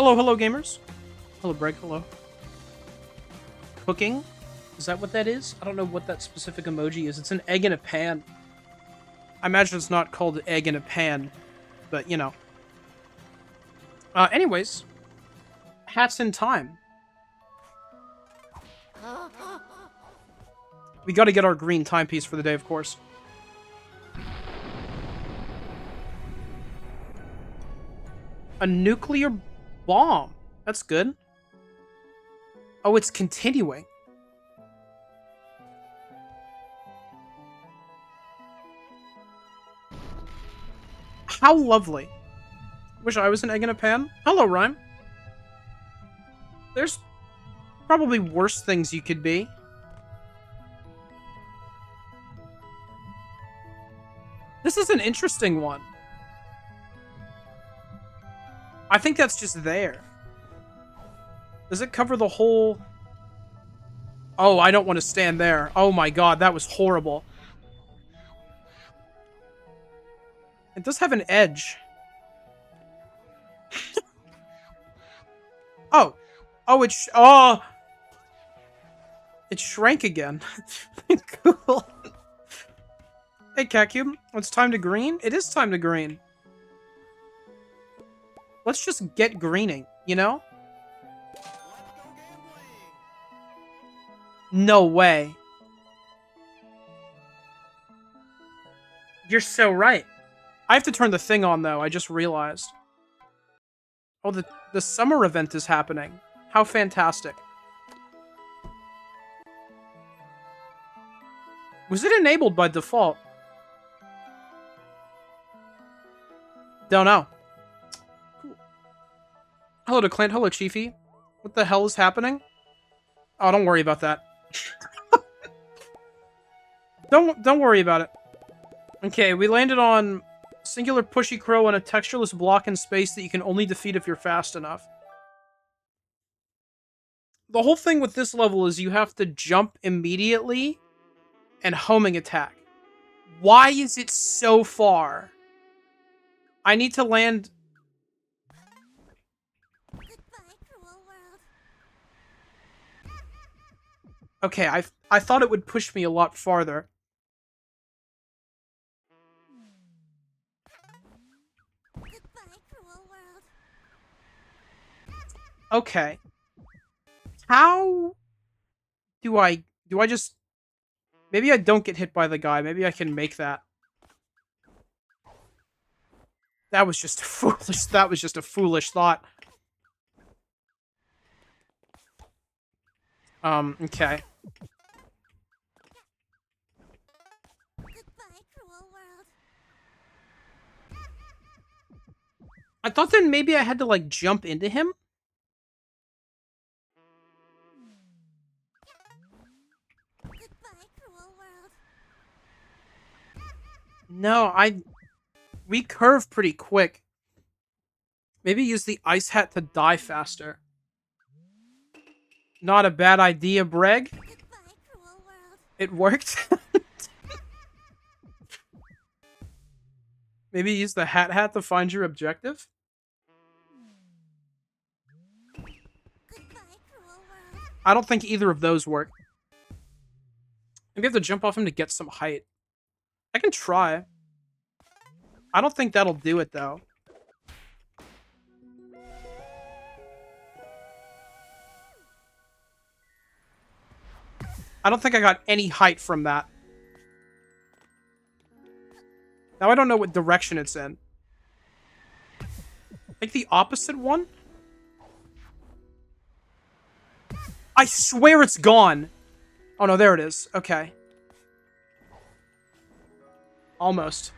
Hello, hello, gamers. Hello, Breg. Hello. Cooking? Is that what that is? I don't know what that specific emoji is. It's an egg in a pan. I imagine it's not called egg in a pan, but you know. Anyways, hats in time. We gotta get our green timepiece for the day, of course. A nuclear bomb. That's good. Oh, it's continuing. How lovely. Wish I was an egg in a pan. Hello, Rhyme. There's probably worse things you could be. This is an interesting one. I think that's just there. Does it cover the whole... Oh, I don't want to stand there. Oh my god, that was horrible. It does have an edge. Oh. Oh, oh! It shrank again. Cool. Hey, Catcube. It's time to green? It is time to green. Let's just get greening, you know? No way. You're so right. I have to turn the thing on, though. I just realized. Oh, the summer event is happening. How fantastic. Was it enabled by default? Don't know. Cool. Hello to Clint. Hello, Chiefy. What the hell is happening? Oh, don't worry about that. Don't worry about it. Okay, we landed on singular pushy crow on a textureless block in space that you can only defeat if you're fast enough. The whole thing with this level is you have to jump immediately and homing attack. Why is it so far? I need to land... Okay, I thought it would push me a lot farther. Okay. How do I just... Maybe I don't get hit by the guy. Maybe I can make that. That was just a foolish thought. Okay. I thought then maybe I had to, like, jump into him? No, we curve pretty quick. Maybe use the ice hat to die faster. Not a bad idea, Breg. It worked. Maybe use the hat to find your objective? I don't think either of those work. Maybe I have to jump off him to get some height. I can try. I don't think that'll do it, though. I don't think I got any height from that. Now I don't know what direction it's in. Like the opposite one? I swear it's gone! Oh no, there it is. Okay. Almost.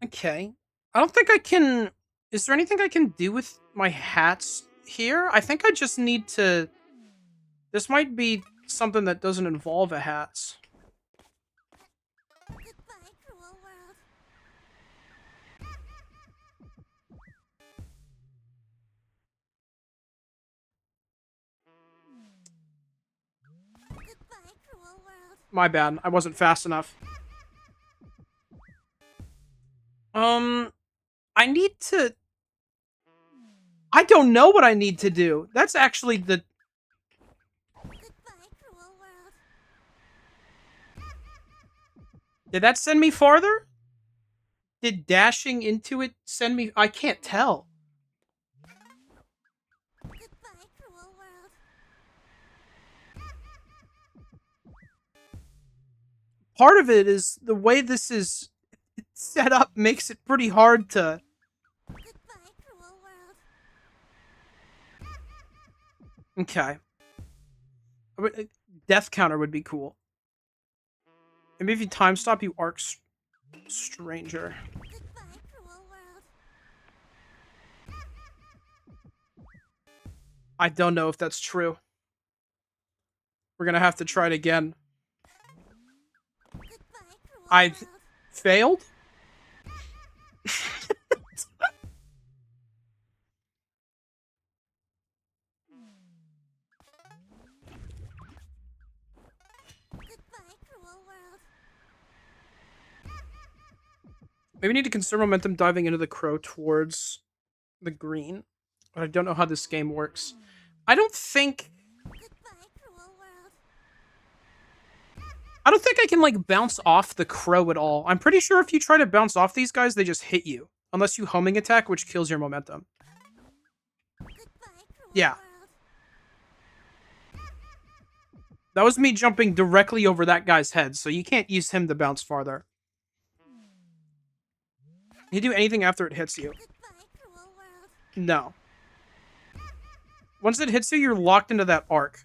Okay. I don't think I can... Is there anything I can do with my hats here? I think I just need to... This might be something that doesn't involve a hats. My bad. I wasn't fast enough. I need to... I don't know what I need to do. That's actually the... Did that send me farther? Did dashing into it send me... I can't tell. Part of it is the way this is set up makes it pretty hard to... Okay. Death counter would be cool. Maybe if you time stop, you arc stranger. I don't know if that's true. We're gonna have to try it again. I failed? Maybe we need to conserve momentum diving into the crow towards the green. But I don't know how this game works. I don't think I can, like, bounce off the crow at all. I'm pretty sure if you try to bounce off these guys, they just hit you. Unless you homing attack, which kills your momentum. Yeah. That was me jumping directly over that guy's head, so you can't use him to bounce farther. You do anything after it hits you. No. Once it hits you, you're locked into that arc.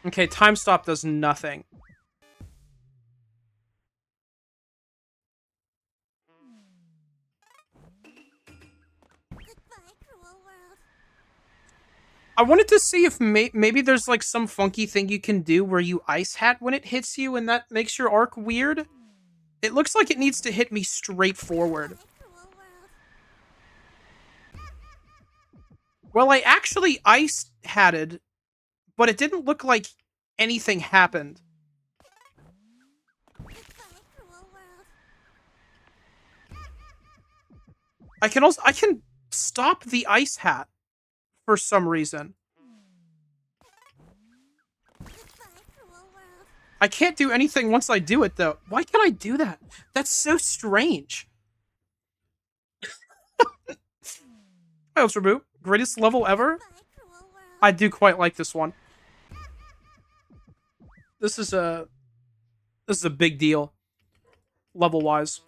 Okay, time stop does nothing. I wanted to see if maybe there's, like, some funky thing you can do where you ice hat when it hits you and that makes your arc weird. It looks like it needs to hit me straight forward. Well, I actually ice hatted, but it didn't look like anything happened. I can stop the ice hat for some reason. I can't do anything once I do it, though. Why can't I do that? That's so strange. Hi, Ultraboot. Greatest level ever? I do quite like this one. This is a big deal, level-wise.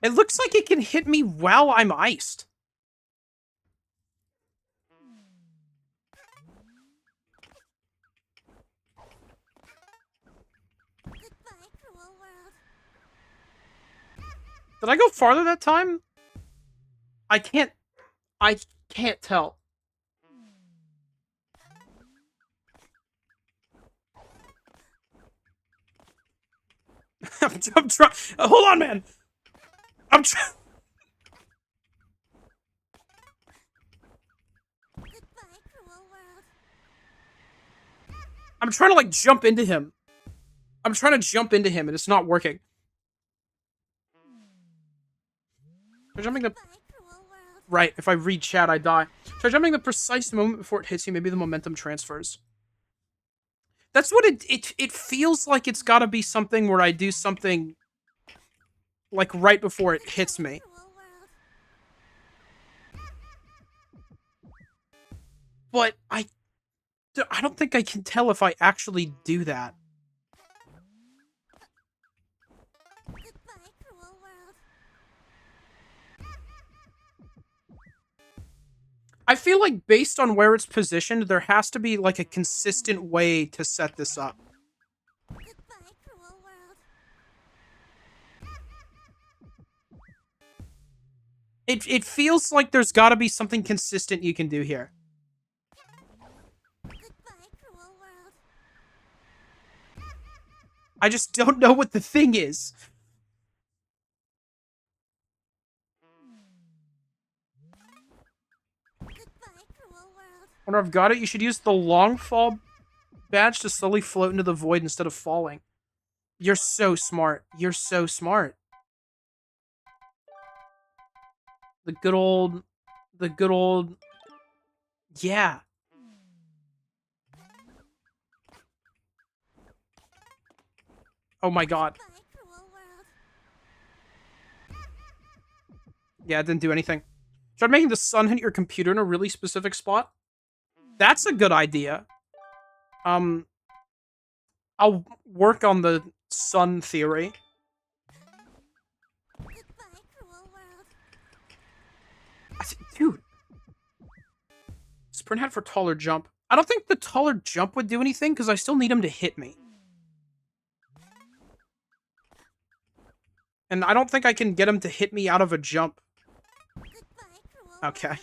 It looks like it can hit me while I'm iced. Did I go farther that time? I can't tell. I'm trying. Hold on, man. I'm trying. I'm trying to, like, jump into him. I'm trying to jump into him, and it's not working. Try jumping the... Right, if I read chat, I die. Try jumping the precise moment before it hits you. Maybe the momentum transfers. That's what it feels like. It's gotta be something where I do something, like, right before it hits me. But I don't think I can tell if I actually do that. I feel like based on where it's positioned, there has to be, like, a consistent way to set this up. It feels like there's gotta be something consistent you can do here. I just don't know what the thing is. When I've got it, you should use the long fall badge to slowly float into the void instead of falling. You're so smart. You're so smart. The good old... The good old... Yeah. Oh my god. Yeah, it didn't do anything. Try making the sun hit your computer in a really specific spot. That's a good idea. Um, I'll work on the sun theory. Dude. Sprint hat for taller jump. I don't think the taller jump would do anything because I still need him to hit me. And I don't think I can get him to hit me out of a jump. Okay.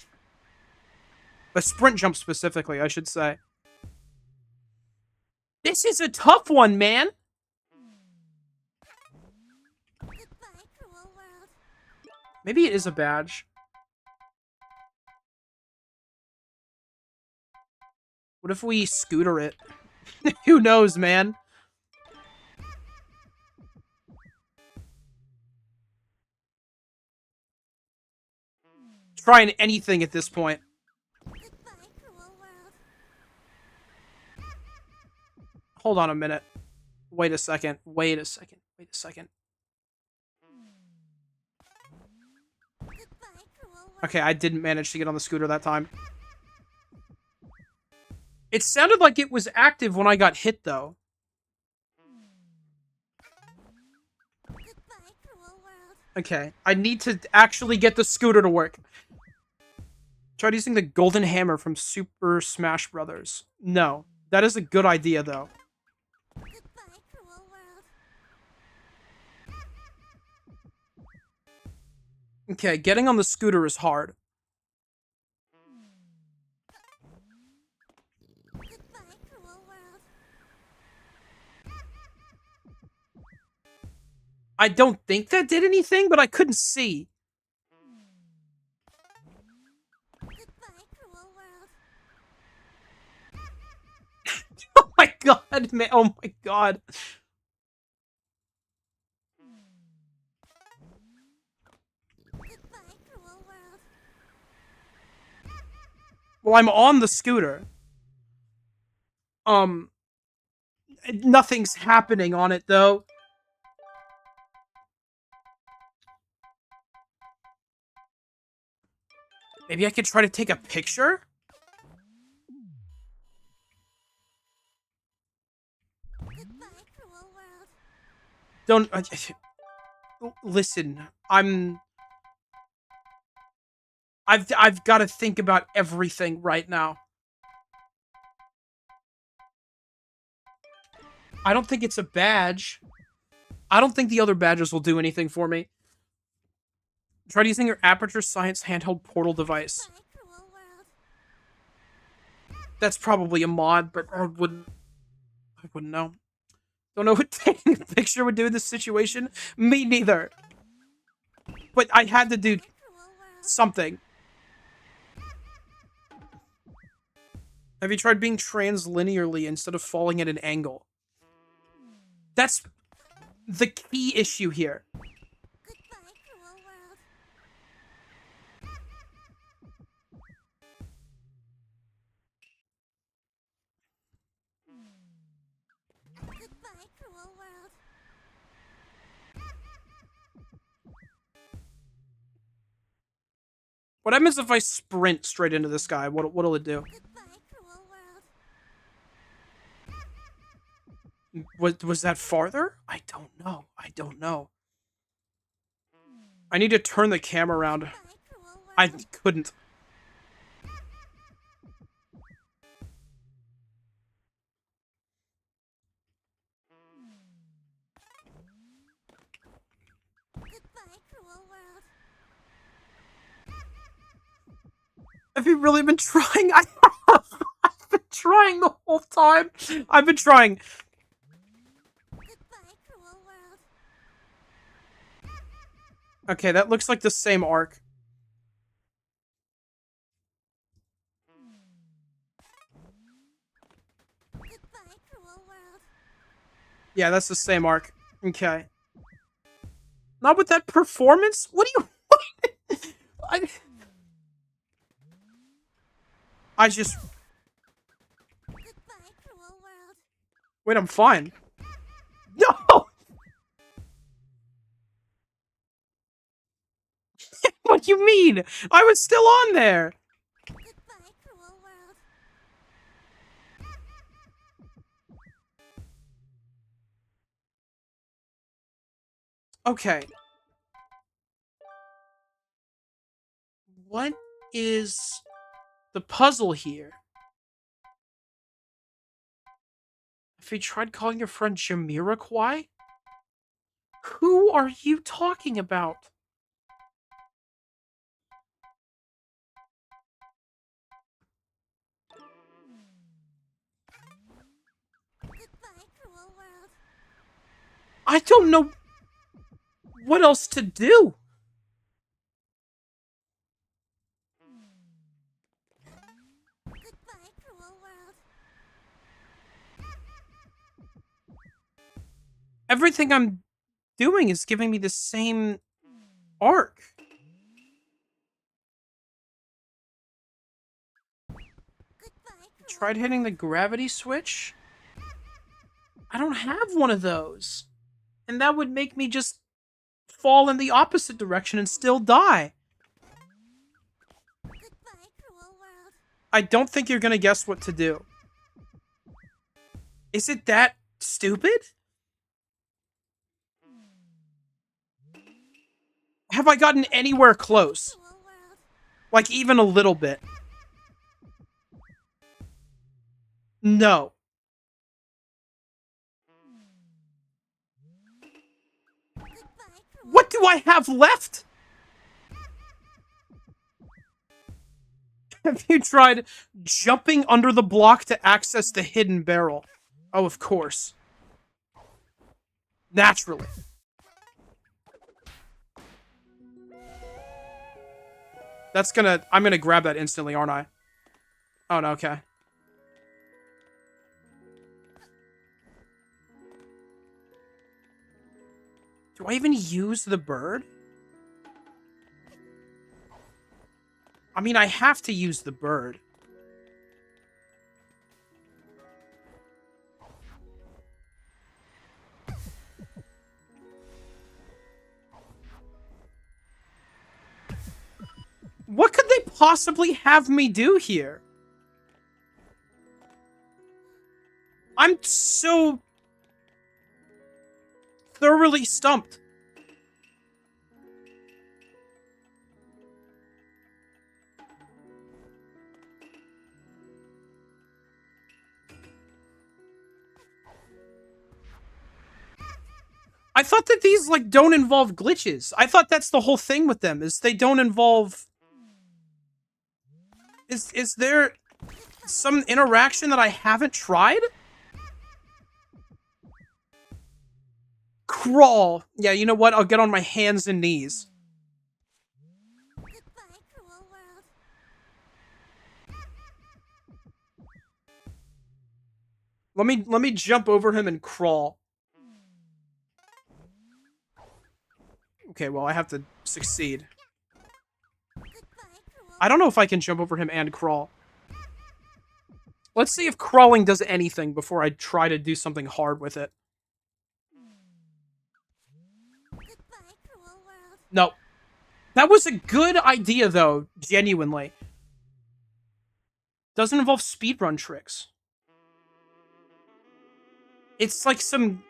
A sprint jump specifically, I should say. This is a tough one, man! Maybe it is a badge. What if we scooter it? Who knows, man? Trying anything at this point. Hold on a minute. Wait a second. Wait a second. Wait a second. Okay, I didn't manage to get on the scooter that time. It sounded like it was active when I got hit, though. Okay, I need to actually get the scooter to work. Tried using the golden hammer from Super Smash Brothers. No, that is a good idea, though. Okay, getting on the scooter is hard. I don't think that did anything, but I couldn't see. Oh my god, man. Oh my god. Well, I'm on the scooter. Nothing's happening on it, though. Maybe I could try to take a picture? Don't... listen, I've got to think about everything right now. I don't think it's a badge. I don't think the other badges will do anything for me. Try using your Aperture Science handheld portal device. That's probably a mod, but I wouldn't know. Don't know what taking a picture would do in this situation. Me neither. But I had to do something. Have you tried being translinearly instead of falling at an angle? That's the key issue here. What happens if I sprint straight into this guy? What'll it do? Was that farther? I don't know. I don't know. I need to turn the camera around. I couldn't. Have you really been trying? I have. I've been trying the whole time. I've been trying. Okay, that looks like the same arc. Yeah, that's the same arc. Okay. Not with that performance? What do you... I, I just... Goodbye, cruel world. Wait, I'm fine. No! What do you mean? I was still on there! Goodbye, cruel world. Okay. What is the puzzle here? Have you tried calling your friend Jamiroquai? Who are you talking about? Goodbye, cruel world. I don't know what else to do. Goodbye, cruel world. Everything I'm doing is giving me the same arc. Goodbye, cruel Tried hitting the world. gravity switch? I don't have one of those. And that would make me just fall in the opposite direction and still die. Goodbye, cruel world. I don't think you're gonna guess what to do. Is it that stupid? Have I gotten anywhere close? Cruel world. Like, even a little bit? No. Goodbye, cruel What do world. I have left? Have you tried jumping under the block to access the hidden barrel? Oh, of course. Naturally. That's gonna... I'm gonna grab that instantly, aren't I? Oh, no, okay. Do I even use the bird? I mean, I have to use the bird. What could they possibly have me do here? I'm so thoroughly stumped. I thought that these, like, don't involve glitches. I thought that's the whole thing with them, is they don't involve... Is there some interaction that I haven't tried? Crawl. Yeah, you know what? I'll get on my hands and knees. Goodbye, cruel world. Let me jump over him and crawl. Okay, well, I have to succeed. Goodbye, cruel I don't know if I can jump over him and crawl. Let's see if crawling does anything before I try to do something hard with it. Goodbye, cruel world. No. That was a good idea, though, genuinely. Doesn't involve speedrun tricks. It's like some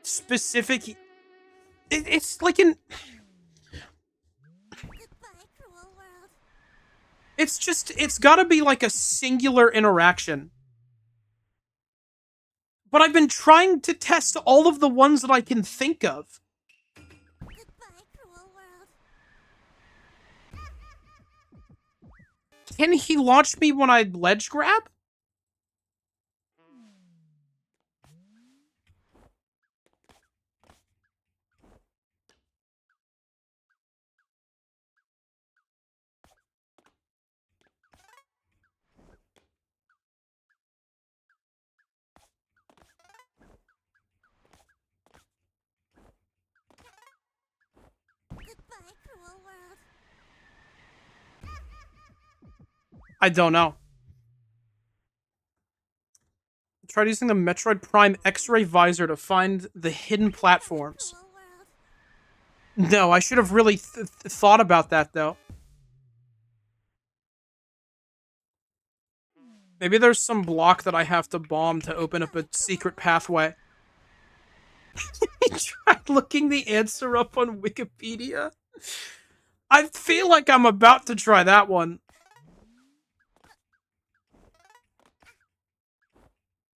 specific... It's like an... Goodbye, cruel world. It's just... It's gotta be like a singular interaction. But I've been trying to test all of the ones that I can think of. Goodbye, cruel world. Can he launch me when I ledge grab? I don't know. Tried using the Metroid Prime X-ray visor to find the hidden Goodbye, platforms. cruel world. No, I should have really thought about that, though. Maybe there's some block that I have to bomb to open up a Goodbye, cruel secret world. pathway. I tried looking the answer up on Wikipedia. I feel like I'm about to try that one.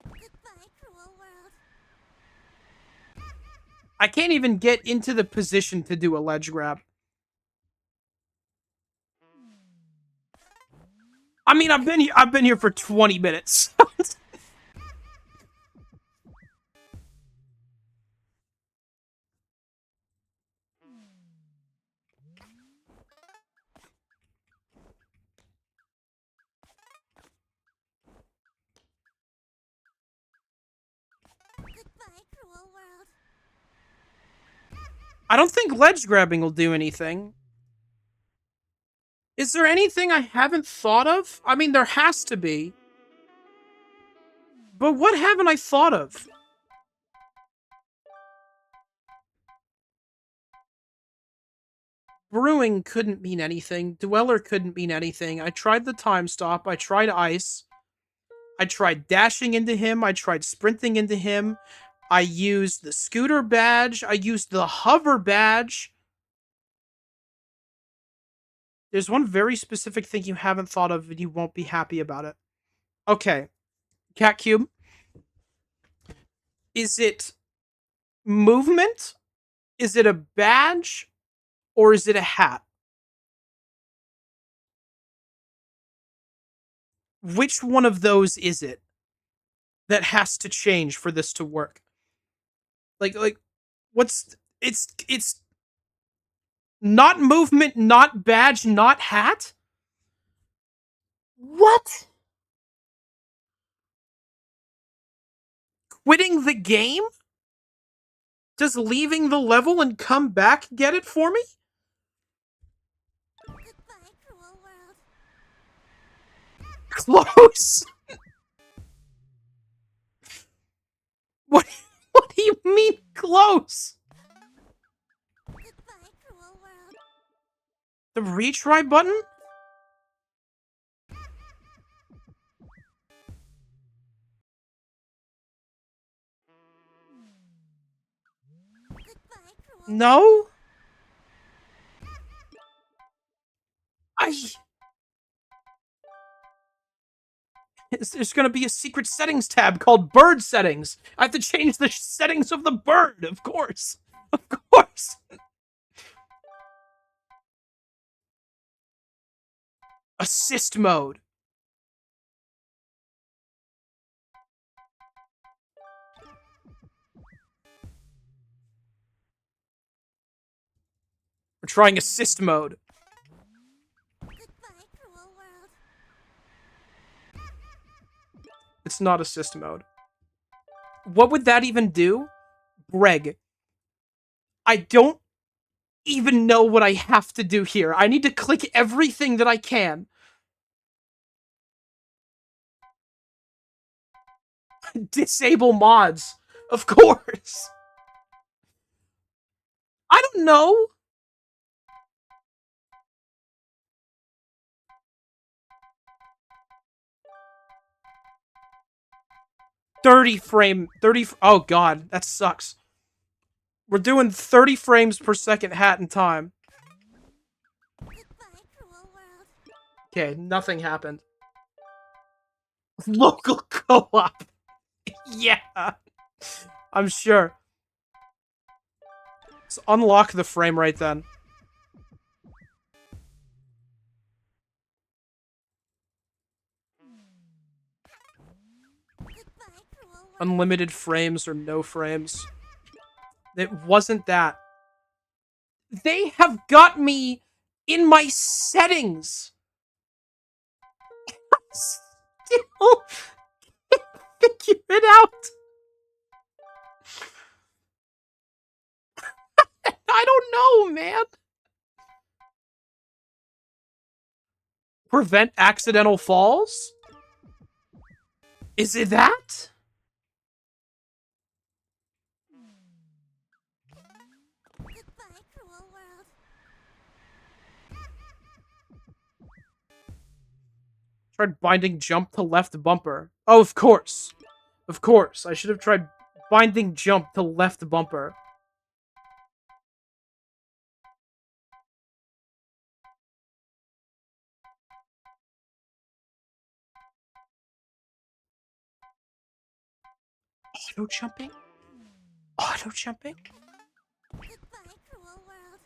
Goodbye, cruel world. I can't even get into the position to do a ledge grab. I mean, I've been here for 20 minutes. Goodbye, cruel world. I don't think ledge grabbing will do anything. Is there anything I haven't thought of? I mean, there has to be. But what haven't I thought of? Brewing couldn't mean anything. Dweller couldn't mean anything. I tried the time stop. I tried ice. I tried dashing into him. I tried sprinting into him. I used the scooter badge. I used the hover badge. There's one very specific thing you haven't thought of and you won't be happy about it. Okay. Cat Cube. Is it movement? Is it a badge? Or is it a hat? Which one of those is it that has to change for this to work? Like what's it's not movement, not badge, not hat? What? Quitting the game? Does leaving the level and come back get it for me? Goodbye, cruel world. Close. What what do you mean close? Goodbye, cruel world. The retry button? Goodbye, cruel world. No? I there's gonna be a secret settings tab called bird settings. I have to change the settings of the bird, of course. Of course. Assist mode. We're trying assist mode. Goodbye, cruel world. It's not assist mode. What would that even do? Greg, I don't even know what I have to do here. I need to click everything that I can. Disable mods. Of course. I don't know. Oh god, that sucks. We're doing 30 frames per second hat in time. Goodbye, cruel world. Okay, nothing happened. Local co-op. Yeah. I'm sure. Let's unlock the frame rate then. Goodbye, cruel world. Unlimited frames or no frames. It wasn't that. They have got me in my settings. Still figure it out. I don't know, man. Prevent accidental falls? Is it that? Goodbye, cruel world. Tried binding jump to left bumper. Oh, of course. Of course. I should have tried binding jump to left bumper. Auto jumping? Auto jumping? Goodbye, cruel world.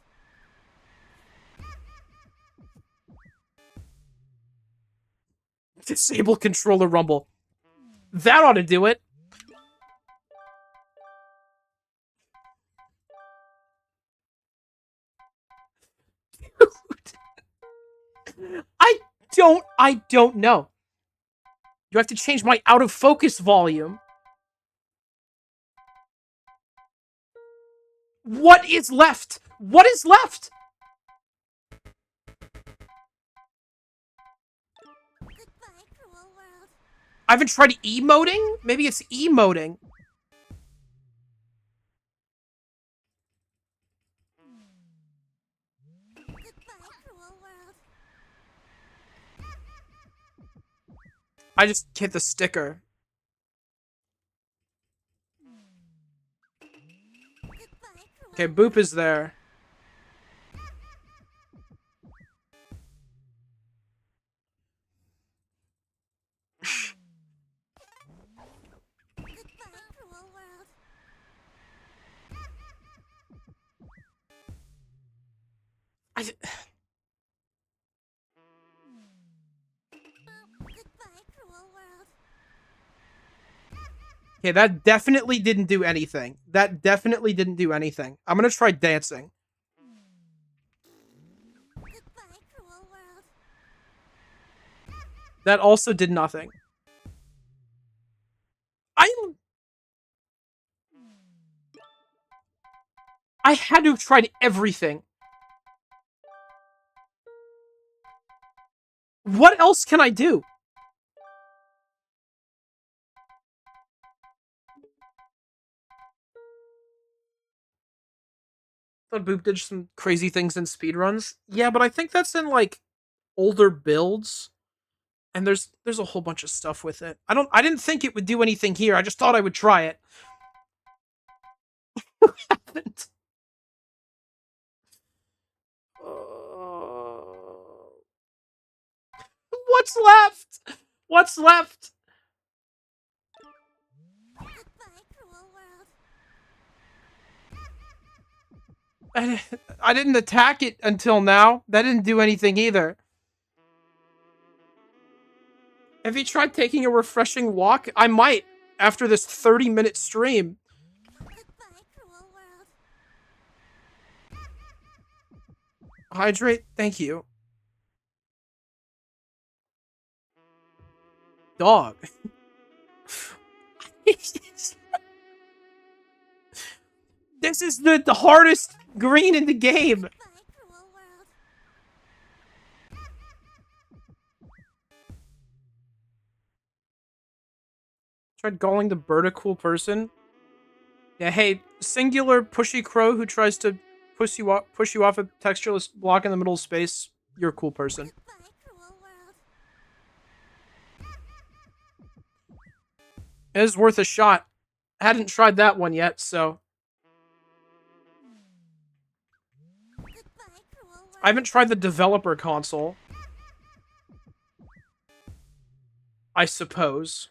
Disable controller rumble. That ought to do it. I don't know. You have to change my out of focus volume. What is left? What is left? Goodbye, cruel world. I haven't tried emoting? Maybe it's emoting. Goodbye, cruel world. I just hit the sticker. Goodbye, cruel Okay, Boop is there. Goodbye, cruel world. Goodbye, cruel world. Okay, that definitely didn't do anything. That definitely didn't do anything. I'm gonna try dancing. Goodbye, cruel world. That also did nothing. I had to have tried everything. What else can I do? Thought Boop did some crazy things in speedruns. Yeah, but I think that's in like older builds. And there's a whole bunch of stuff with it. I didn't think it would do anything here. I just thought I would try it. What's left? What's left? Goodbye, cruel world. I didn't attack it until now. That didn't do anything either. Have you tried taking a refreshing walk? I might after this 30-minute stream. Goodbye, cruel world. Hydrate, thank you. Dog. This is the hardest green in the game. Goodbye, cruel world. Tried calling the bird a cool person. Yeah, hey, singular pushy crow who tries to push you off a textureless block in the middle of space. You're a cool person. Goodbye, cruel world. It is worth a shot. I hadn't tried that one yet, so Goodbye, cruel world. I haven't tried the developer console. I suppose.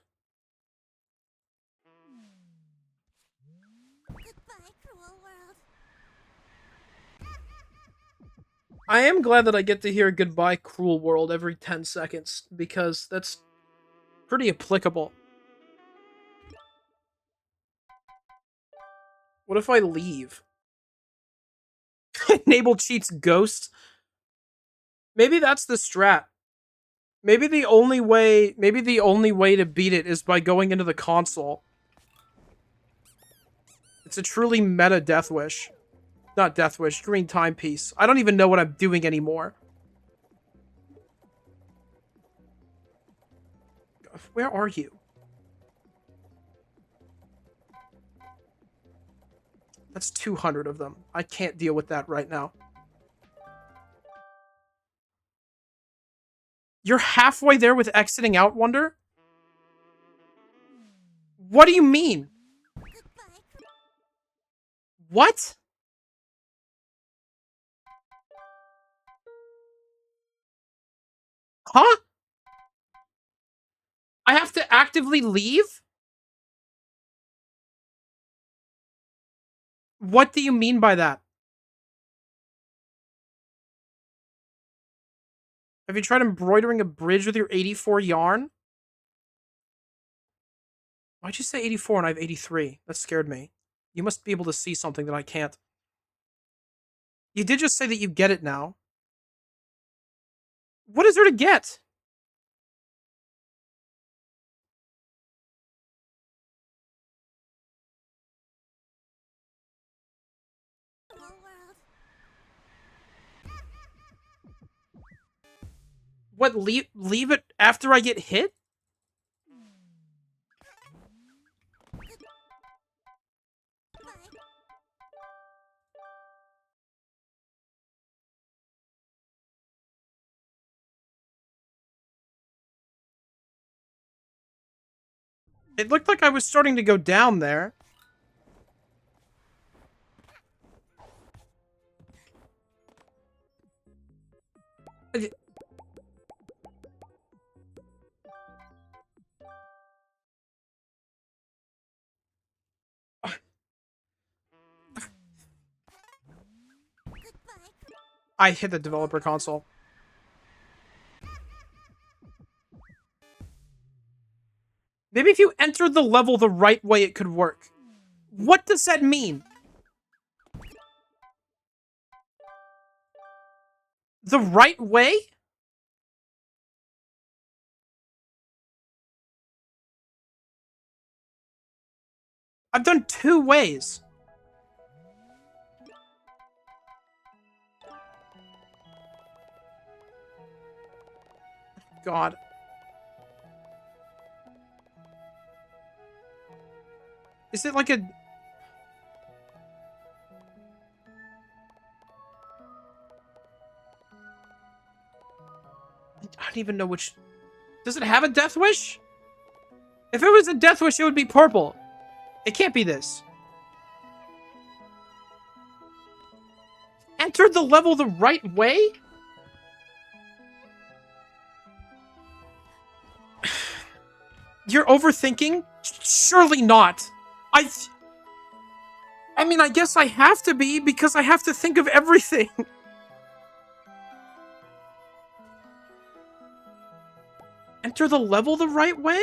Goodbye, cruel world. I am glad that I get to hear goodbye cruel world every 10 seconds because that's pretty applicable. What if I leave? Enable cheats ghosts. Maybe that's the strat. Maybe the only way to beat it is by going into the console. It's a truly meta Death Wish. Not Death Wish, Green Timepiece. I don't even know what I'm doing anymore. Where are you? That's 200 of them. I can't deal with that right now. You're halfway there with exiting out, Wonder? What do you mean? What? Huh? I have to actively leave? What do you mean by that? Have you tried embroidering a bridge with your 84 yarn? Why'd you say 84 and I have 83? That scared me. You must be able to see something that I can't. You did just say that you get it now. What is there to get? What, leave it after I get hit? It looked like I was starting to go down there. I hit the developer console. Maybe if you entered the level the right way, it could work. What does that mean? The right way? I've done 2 ways. God. Is it like a... I don't even know which... Does it have a death wish? If it was a death wish, it would be purple. It can't be this. Entered the level the right way? You're overthinking? Surely not. I mean, I guess I have to be because I have to think of everything. Enter the level the right way?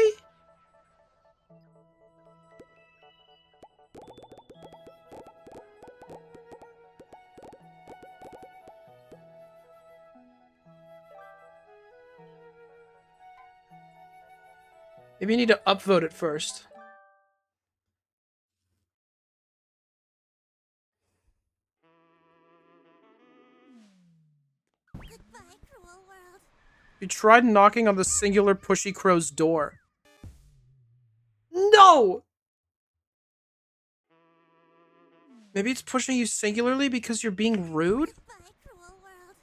Maybe you need to upvote it first. Goodbye, cruel world. You tried knocking on the singular pushy crow's door. No! Maybe it's pushing you singularly because you're being rude? Goodbye, cruel world.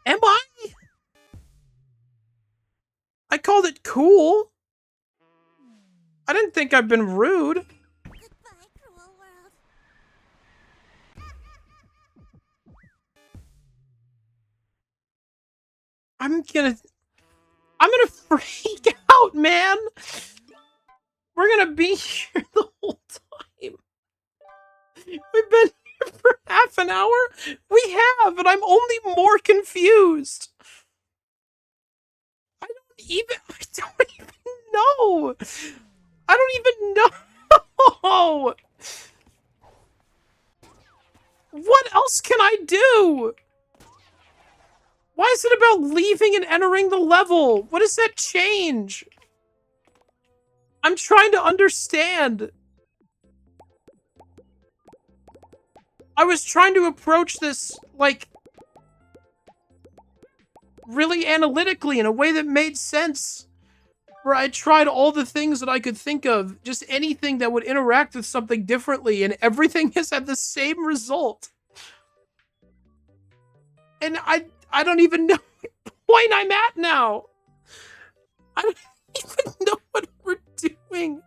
Am I? I called it cool. I didn't think I've been rude. Goodbye, cruel world. I'm gonna freak out, man. We're gonna be here the whole time. We've been here for half an hour? We have, and I'm only more confused. I don't even know. I don't even know. What else can I do? Why is it about leaving and entering the level? What does that change? I'm trying to understand. I was trying to approach this, like... really analytically in a way that made sense. Where I tried all the things that I could think of, just anything that would interact with something differently, and everything has had the same result. And I don't even know what point I'm at now. I don't even know what we're doing.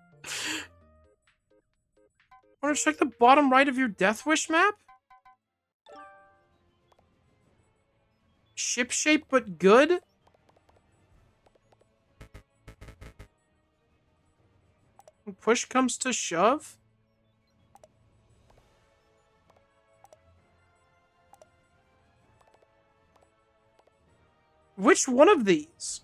Want to check the bottom right of your Death Wish map? Ship shape but good? When push comes to shove? Which one of these?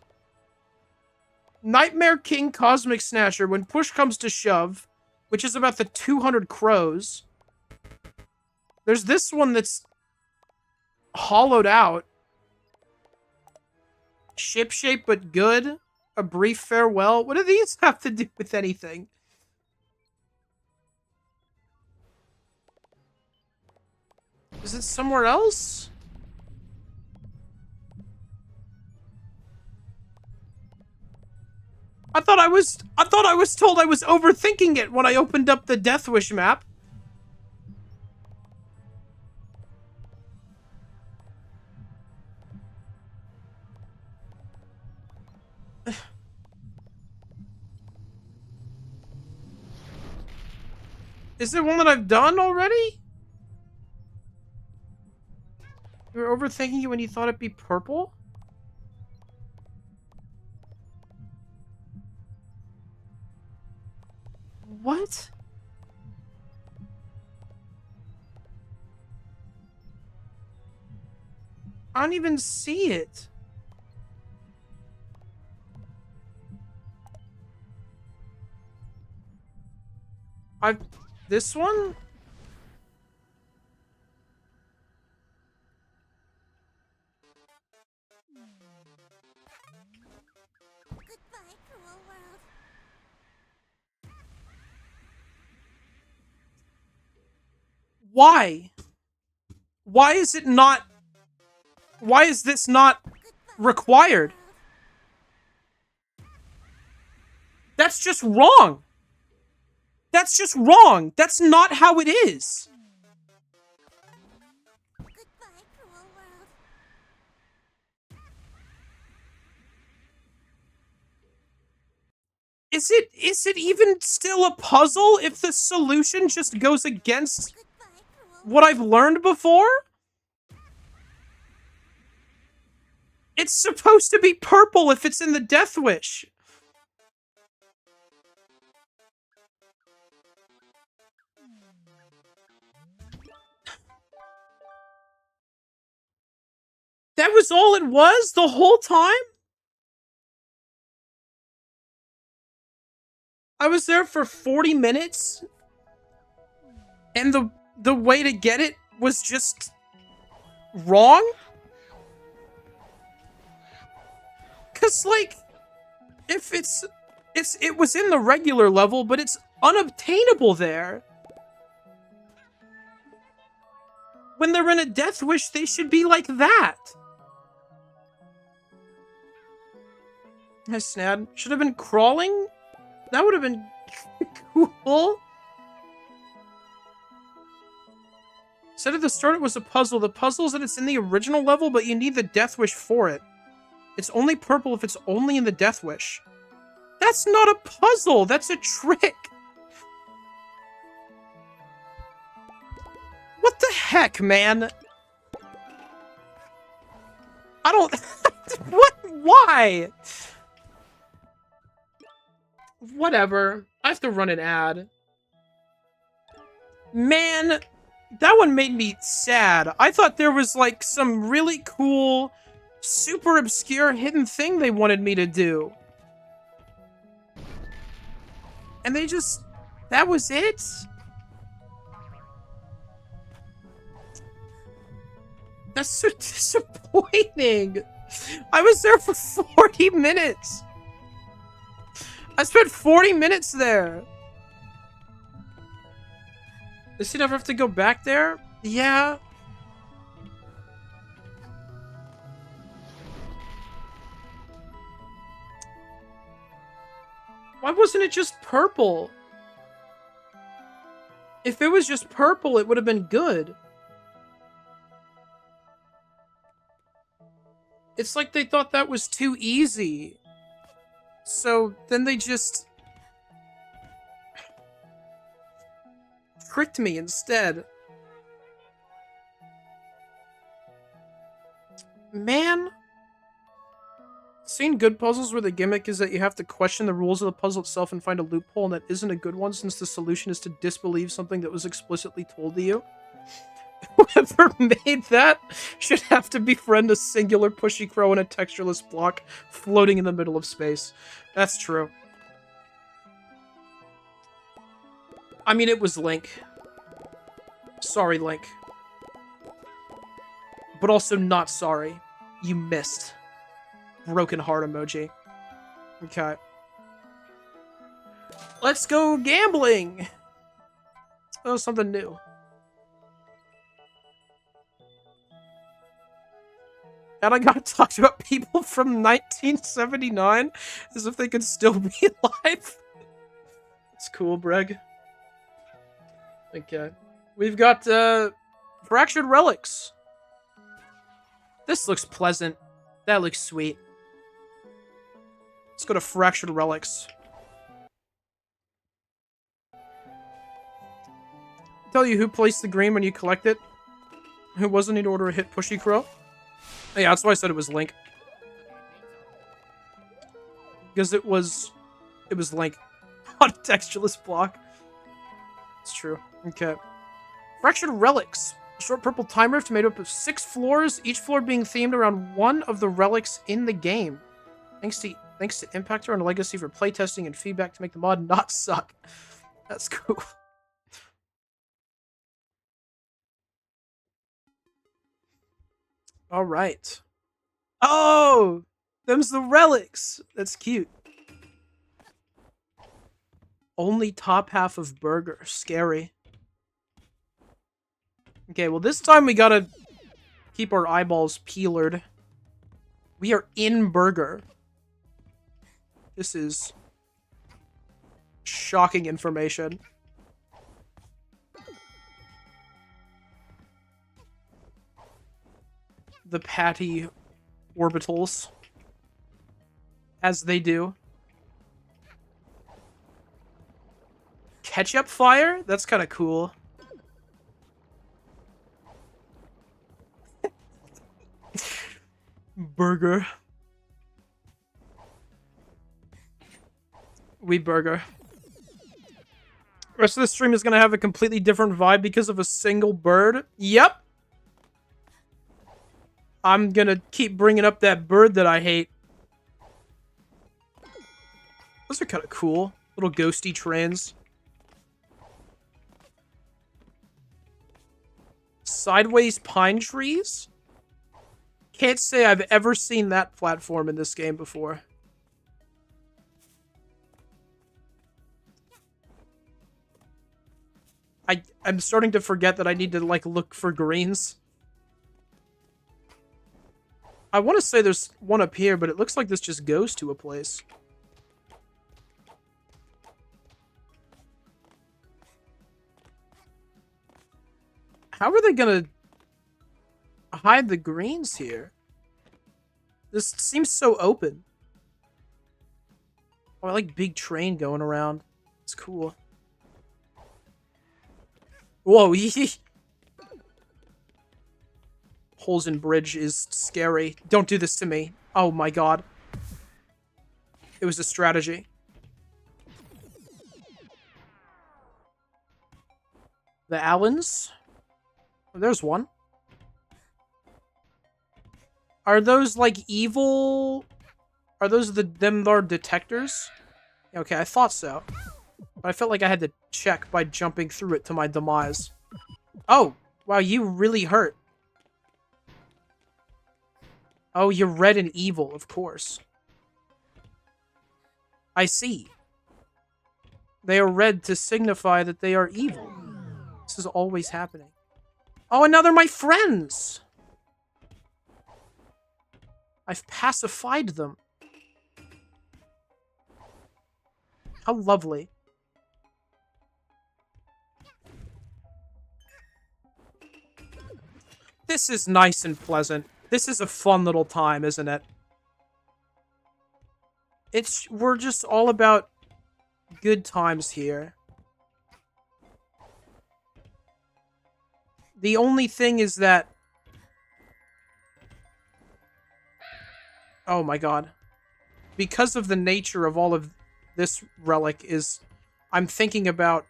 Nightmare King Cosmic Snatcher, when push comes to shove, which is about the 200 crows. There's this one that's hollowed out. Ship shape but good. A brief farewell. What do these have to do with anything? Is it somewhere else? I thought I was told I was overthinking it when I opened up the Death Wish map. Is there one that I've done already? You were overthinking it when you thought it'd be purple? What? I don't even see it. This one? Goodbye, cruel world. Why? Why is it not... Why is this not required? That's just wrong. That's just wrong. That's not how it is. Goodbye, cruel world. Is it even still a puzzle if the solution just goes against Goodbye, cruel what I've learned before? It's supposed to be purple if it's in the Death Wish. That was all it was the whole time? I was there for 40 minutes? And the way to get it was just wrong? Cause like, if it was in the regular level, but it's unobtainable there. When they're in a Death Wish, they should be like that. Hey, Snad. Should have been crawling? That would have been cool. Said at the start it was a puzzle. The puzzle is that it's in the original level, but you need the Death Wish for it. It's only purple if it's only in the Death Wish. That's not a puzzle! That's a trick! What the heck, man? I don't... What? Why? Whatever. I have to run an ad. Man, that one made me sad. I thought there was, like, some really cool, super obscure hidden thing they wanted me to do. And they just... That was it? That's so disappointing. I was there for 40 minutes. I spent 40 minutes there. Does he never have to go back there? Yeah. Why wasn't it just purple? If it was just purple, it would have been good. It's like they thought that was too easy. So then they just tricked me instead. Man. Seen good puzzles where the gimmick is that you have to question the rules of the puzzle itself and find a loophole, and that isn't a good one since the solution is to disbelieve something that was explicitly told to you. Whoever made that should have to befriend a singular pushy crow in a textureless block floating in the middle of space. That's true. I mean, it was Link. Sorry, Link. But also not sorry. You missed. Broken heart emoji. Okay. Let's go gambling! Oh, something new. And I gotta talk about people from 1979 as if they could still be alive. That's cool, Breg. Okay. We've got, Fractured Relics. This looks pleasant. That looks sweet. Let's go to Fractured Relics. Tell you who placed the green when you collect it. Who wasn't in order to hit Pushy Crow. Oh, yeah, that's why I said it was Link. Because it was Link on a textureless block. It's true. Okay. Fractured Relics. A short purple time rift made up of 6 floors, each floor being themed around one of the relics in the game. Thanks to Impactor and Legacy for playtesting and feedback to make the mod not suck. That's cool. Alright. Oh! Them's the relics! That's cute. Only top half of burger. Scary. Okay, well this time we gotta keep our eyeballs peeled. We are in burger. This is shocking information. The patty orbitals. As they do. Ketchup fire? That's kind of cool. Burger. We burger. Rest of the stream is going to have a completely different vibe because of a single bird. Yep. I'm going to keep bringing up that bird that I hate. Those are kind of cool. Little ghosty trains. Sideways pine trees? Can't say I've ever seen that platform in this game before. I'm starting to forget that I need to, like, look for greens. I want to say there's one up here, but it looks like this just goes to a place. How are they gonna hide the greens here? This seems so open. Oh, I like big train going around. It's cool. Whoa, Holes in bridge is scary. Don't do this to me. Oh my god. It was a strategy. The Allens? Oh, there's one. Are those, like, evil? Are those them are detectors? Okay, I thought so. But I felt like I had to check by jumping through it to my demise. Oh, wow, you really hurt. Oh, you're red and evil, of course. I see. They are red to signify that they are evil. This is always happening. Oh, and now they're my friends! I've pacified them. How lovely. This is nice and pleasant. This is a fun little time, isn't it? We're just all about good times here. The only thing is that... Oh my god. Because of the nature of all of this relic is... I'm thinking about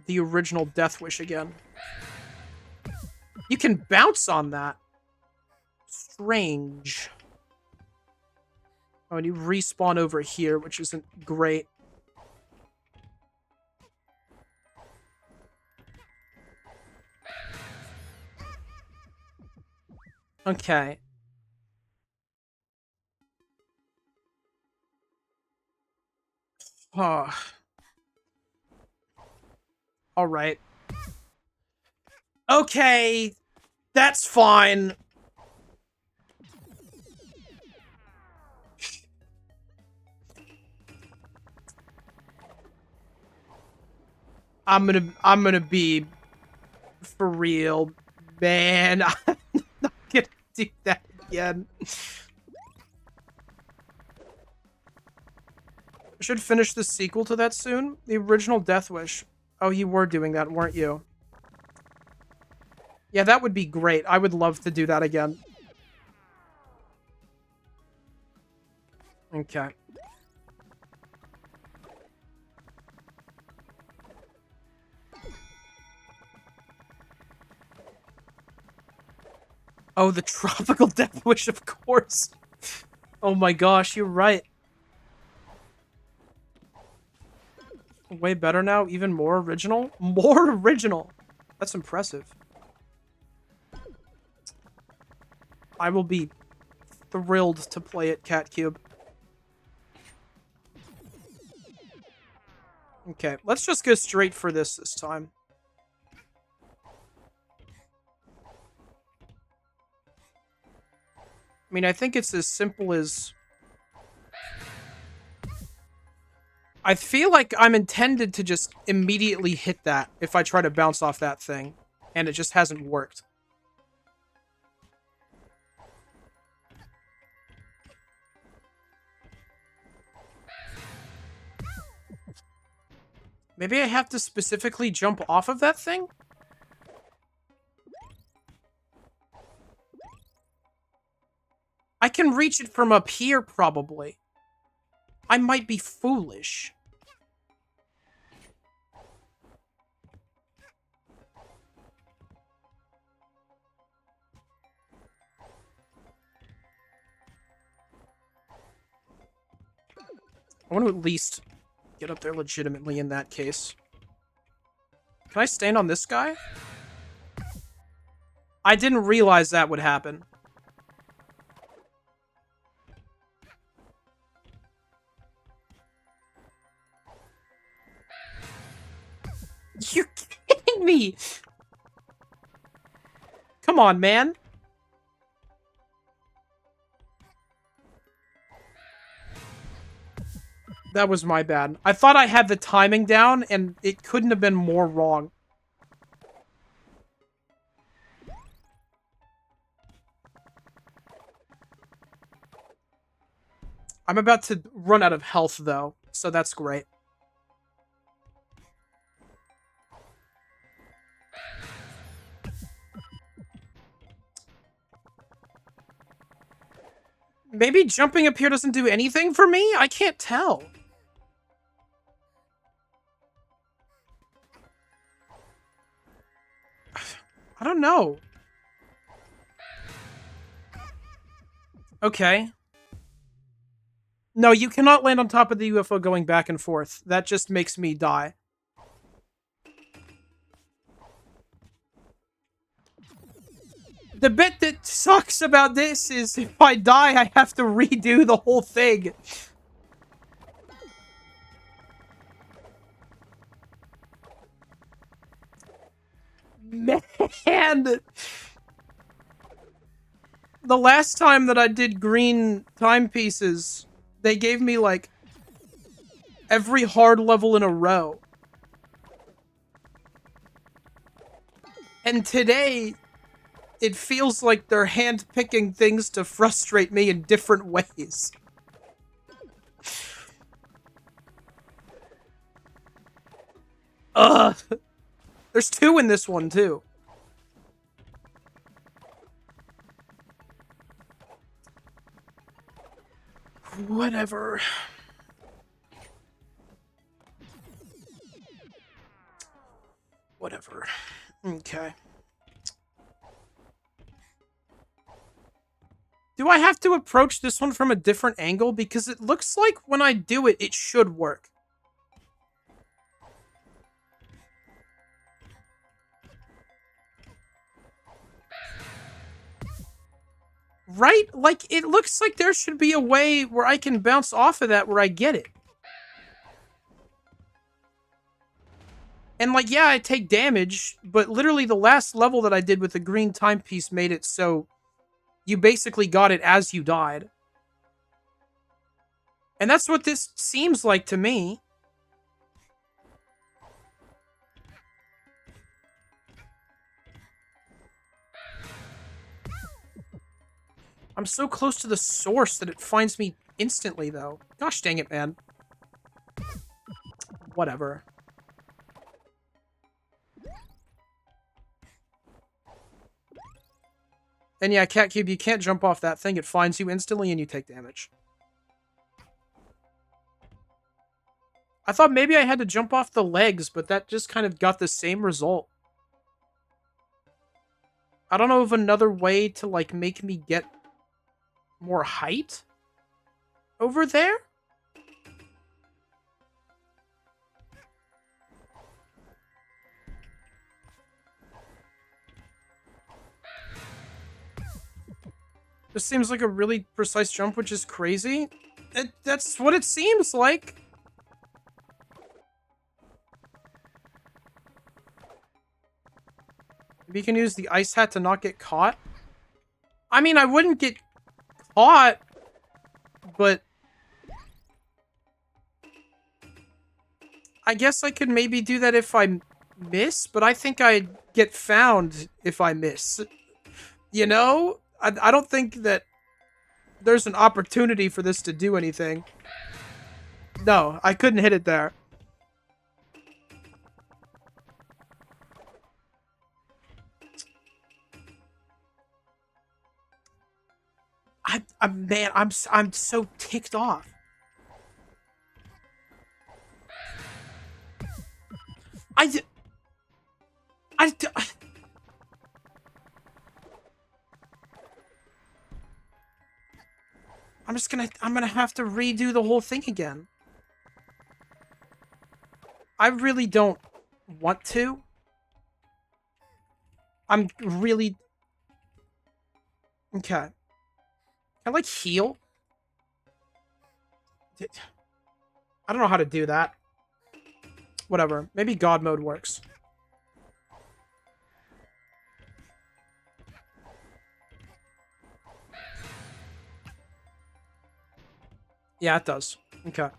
the original Death Wish again. You can bounce on that. Strange. Oh, and you respawn over here, which isn't great. Okay. Oh. Alright. Okay. That's fine. I'm gonna be for real, man. I'm not gonna do that again. I should finish the sequel to that soon. The original Death Wish. Oh, you were doing that, weren't you? Yeah, that would be great. I would love to do that again. Okay. Oh, the tropical Death Wish, of course. Oh my gosh, you're right. Way better now? Even more original? More original! That's impressive. I will be thrilled to play it, Catcube. Okay, let's just go straight for this time. I mean, I think it's as simple as... I feel like I'm intended to just immediately hit that if I try to bounce off that thing. And it just hasn't worked. Maybe I have to specifically jump off of that thing? I can reach it from up here, probably. I might be foolish. I want to at least get up there legitimately in that case. Can I stand on this guy? I didn't realize that would happen. You're kidding me! Come on, man. That was my bad. I thought I had the timing down, and it couldn't have been more wrong. I'm about to run out of health, though, so that's great. Maybe jumping up here doesn't do anything for me? I can't tell. I don't know. Okay. No, you cannot land on top of the UFO going back and forth. That just makes me die. The bit that sucks about this is if I die, I have to redo the whole thing. Man! The last time that I did green timepieces, they gave me, like, every hard level in a row. And today, it feels like they're handpicking things to frustrate me in different ways. Ugh. There's 2 in this one, too. Whatever. Whatever. Okay. Do I have to approach this one from a different angle? Because it looks like when I do it, it should work. Right? Like, it looks like there should be a way where I can bounce off of that where I get it. And, like, yeah, I take damage, but literally the last level that I did with the green timepiece made it so you basically got it as you died. And that's what this seems like to me. I'm so close to the source that it finds me instantly, though. Gosh dang it, man. Whatever. And yeah, Cat Cube, you can't jump off that thing. It finds you instantly and you take damage. I thought maybe I had to jump off the legs, but that just kind of got the same result. I don't know of another way to, like, make me get more height over there? This seems like a really precise jump, which is crazy. That's what it seems like. Maybe you can use the ice hat to not get caught. I mean, I wouldn't get caught, but I guess I could maybe do that if I miss, but I think I'd get found if I miss. You know? I don't think that there's an opportunity for this to do anything. No, I couldn't hit it there. Man, I'm so ticked off. I'm I'm gonna have to redo the whole thing again. I really don't want to. I'm really... Okay. Can I, like, heal? I don't know how to do that. Whatever. Maybe God mode works. Yeah, it does. Okay.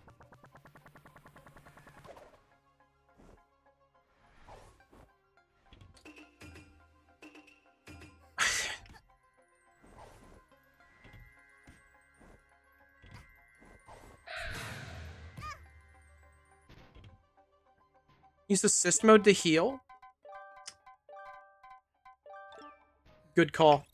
Use assist mode to heal. Good call.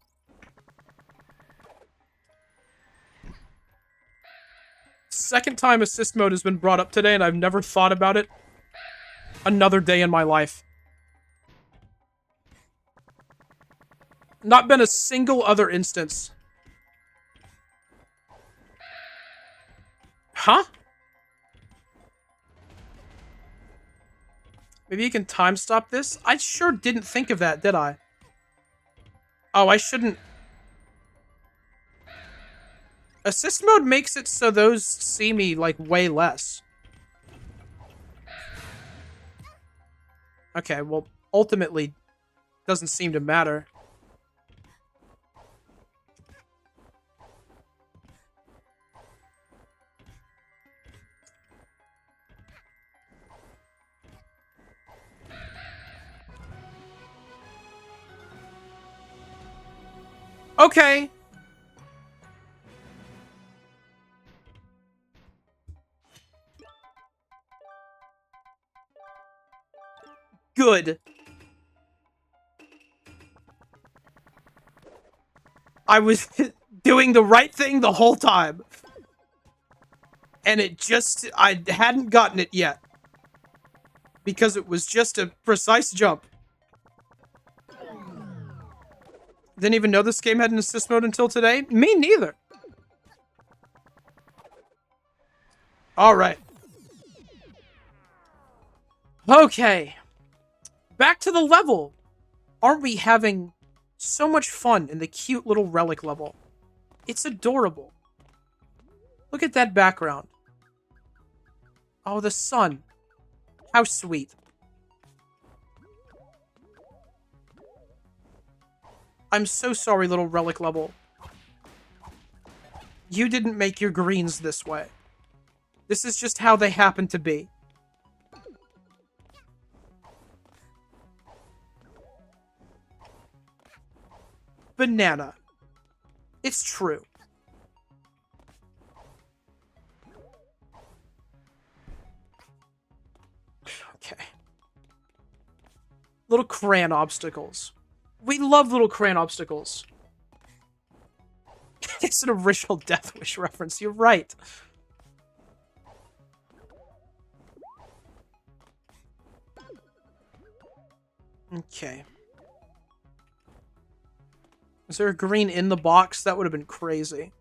Second time assist mode has been brought up today, and I've never thought about it another day in my life. Not been a single other instance. Huh? Maybe you can time stop this? I sure didn't think of that, did I? Oh, I shouldn't... Assist mode makes it so those see me, like, way less. Okay, well, ultimately, doesn't seem to matter. Okay. Good. I was doing the right thing the whole time. And it just, I hadn't gotten it yet. Because it was just a precise jump. Didn't even know this game had an assist mode until today. Me neither. Alright. Okay. Back to the level. Aren't we having so much fun in the cute little relic level? It's adorable. Look at that background. Oh, the sun. How sweet. I'm so sorry, little relic level. You didn't make your greens this way. This is just how they happen to be. Banana. It's true. Okay. Little crayon obstacles. We love little crayon obstacles. It's an original Death Wish reference. You're right. Okay. Is there a green in the box? That would have been crazy.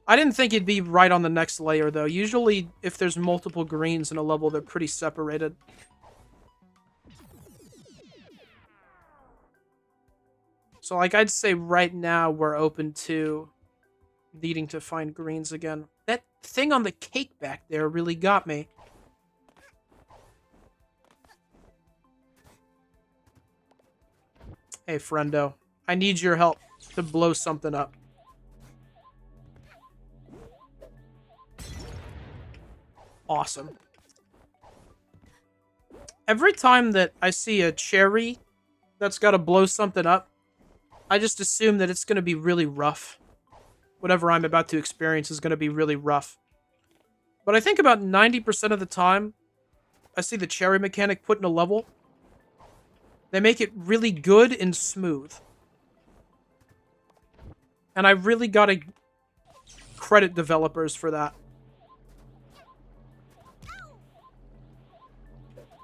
I didn't think it'd be right on the next layer, though. Usually, if there's multiple greens in a level, they're pretty separated. So, like, I'd say right now we're open to needing to find greens again. That thing on the cake back there really got me. Hey, friendo. I need your help to blow something up. Awesome. Every time that I see a cherry that's got to blow something up, I just assume that it's going to be really rough. Whatever I'm about to experience is going to be really rough. But I think about 90% of the time, I see the cherry mechanic put in a level, they make it really good and smooth. And I really gotta credit developers for that.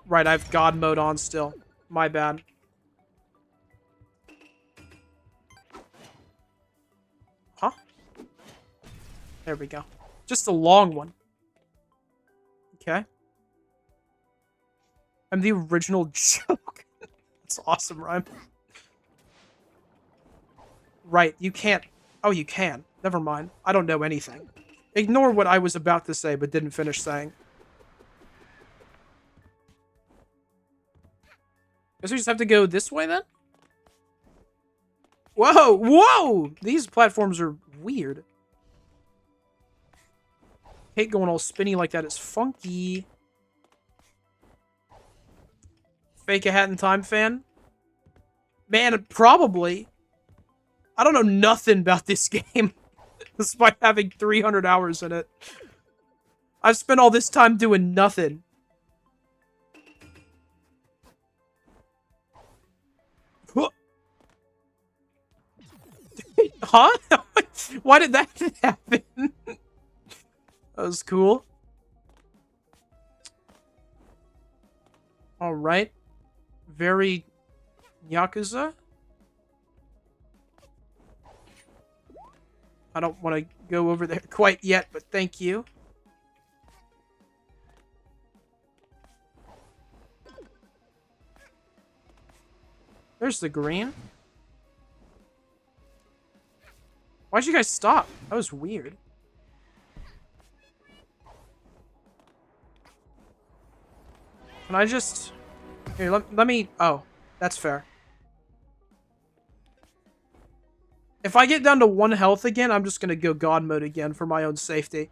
Right, I have God mode on still. My bad. Huh? There we go. Just a long one. Okay. I'm the original joke. That's awesome, Rhyme. Right, you can't... Oh, you can. Never mind. I don't know anything. Ignore what I was about to say, but didn't finish saying. Guess we just have to go this way, then? Whoa! Whoa! These platforms are weird. Hate going all spinny like that. It's funky. Fake a Hat in Time fan? Man, probably. I don't know nothing about this game. Despite having 300 hours in it. I've spent all this time doing nothing. Huh? Why did that happen? That was cool. Alright. Very Yakuza. I don't want to go over there quite yet, but thank you. There's the green. Why'd you guys stop? That was weird. Can I just... Here, let me... Oh, that's fair. If I get down to 1 health again, I'm just gonna go God mode again for my own safety.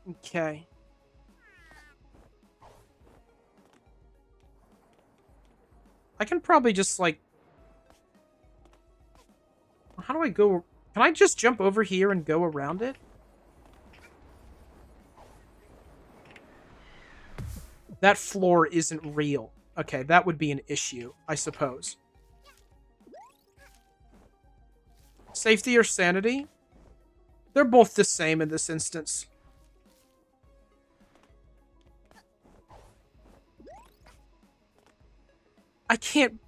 Okay. I can probably just, like... How do I go... Can I just jump over here and go around it? That floor isn't real. Okay, that would be an issue, I suppose. Safety or sanity? They're both the same in this instance. I can't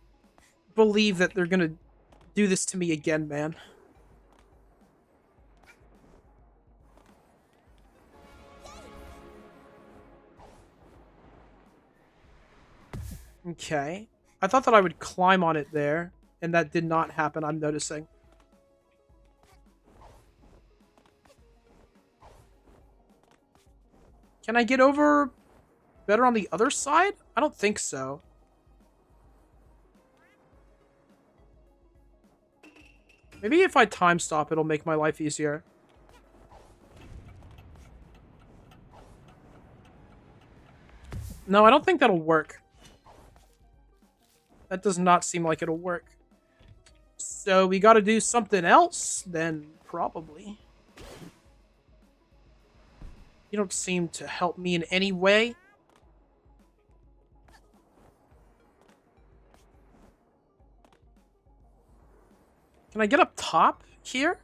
believe that they're gonna do this to me again, man. Okay. I thought that I would climb on it there, and that did not happen, I'm noticing. Can I get over better on the other side? I don't think so. Maybe if I time stop, it'll make my life easier. No, I don't think that'll work. That does not seem like it'll work. So we gotta do something else, then, probably. You don't seem to help me in any way. Can I get up top here?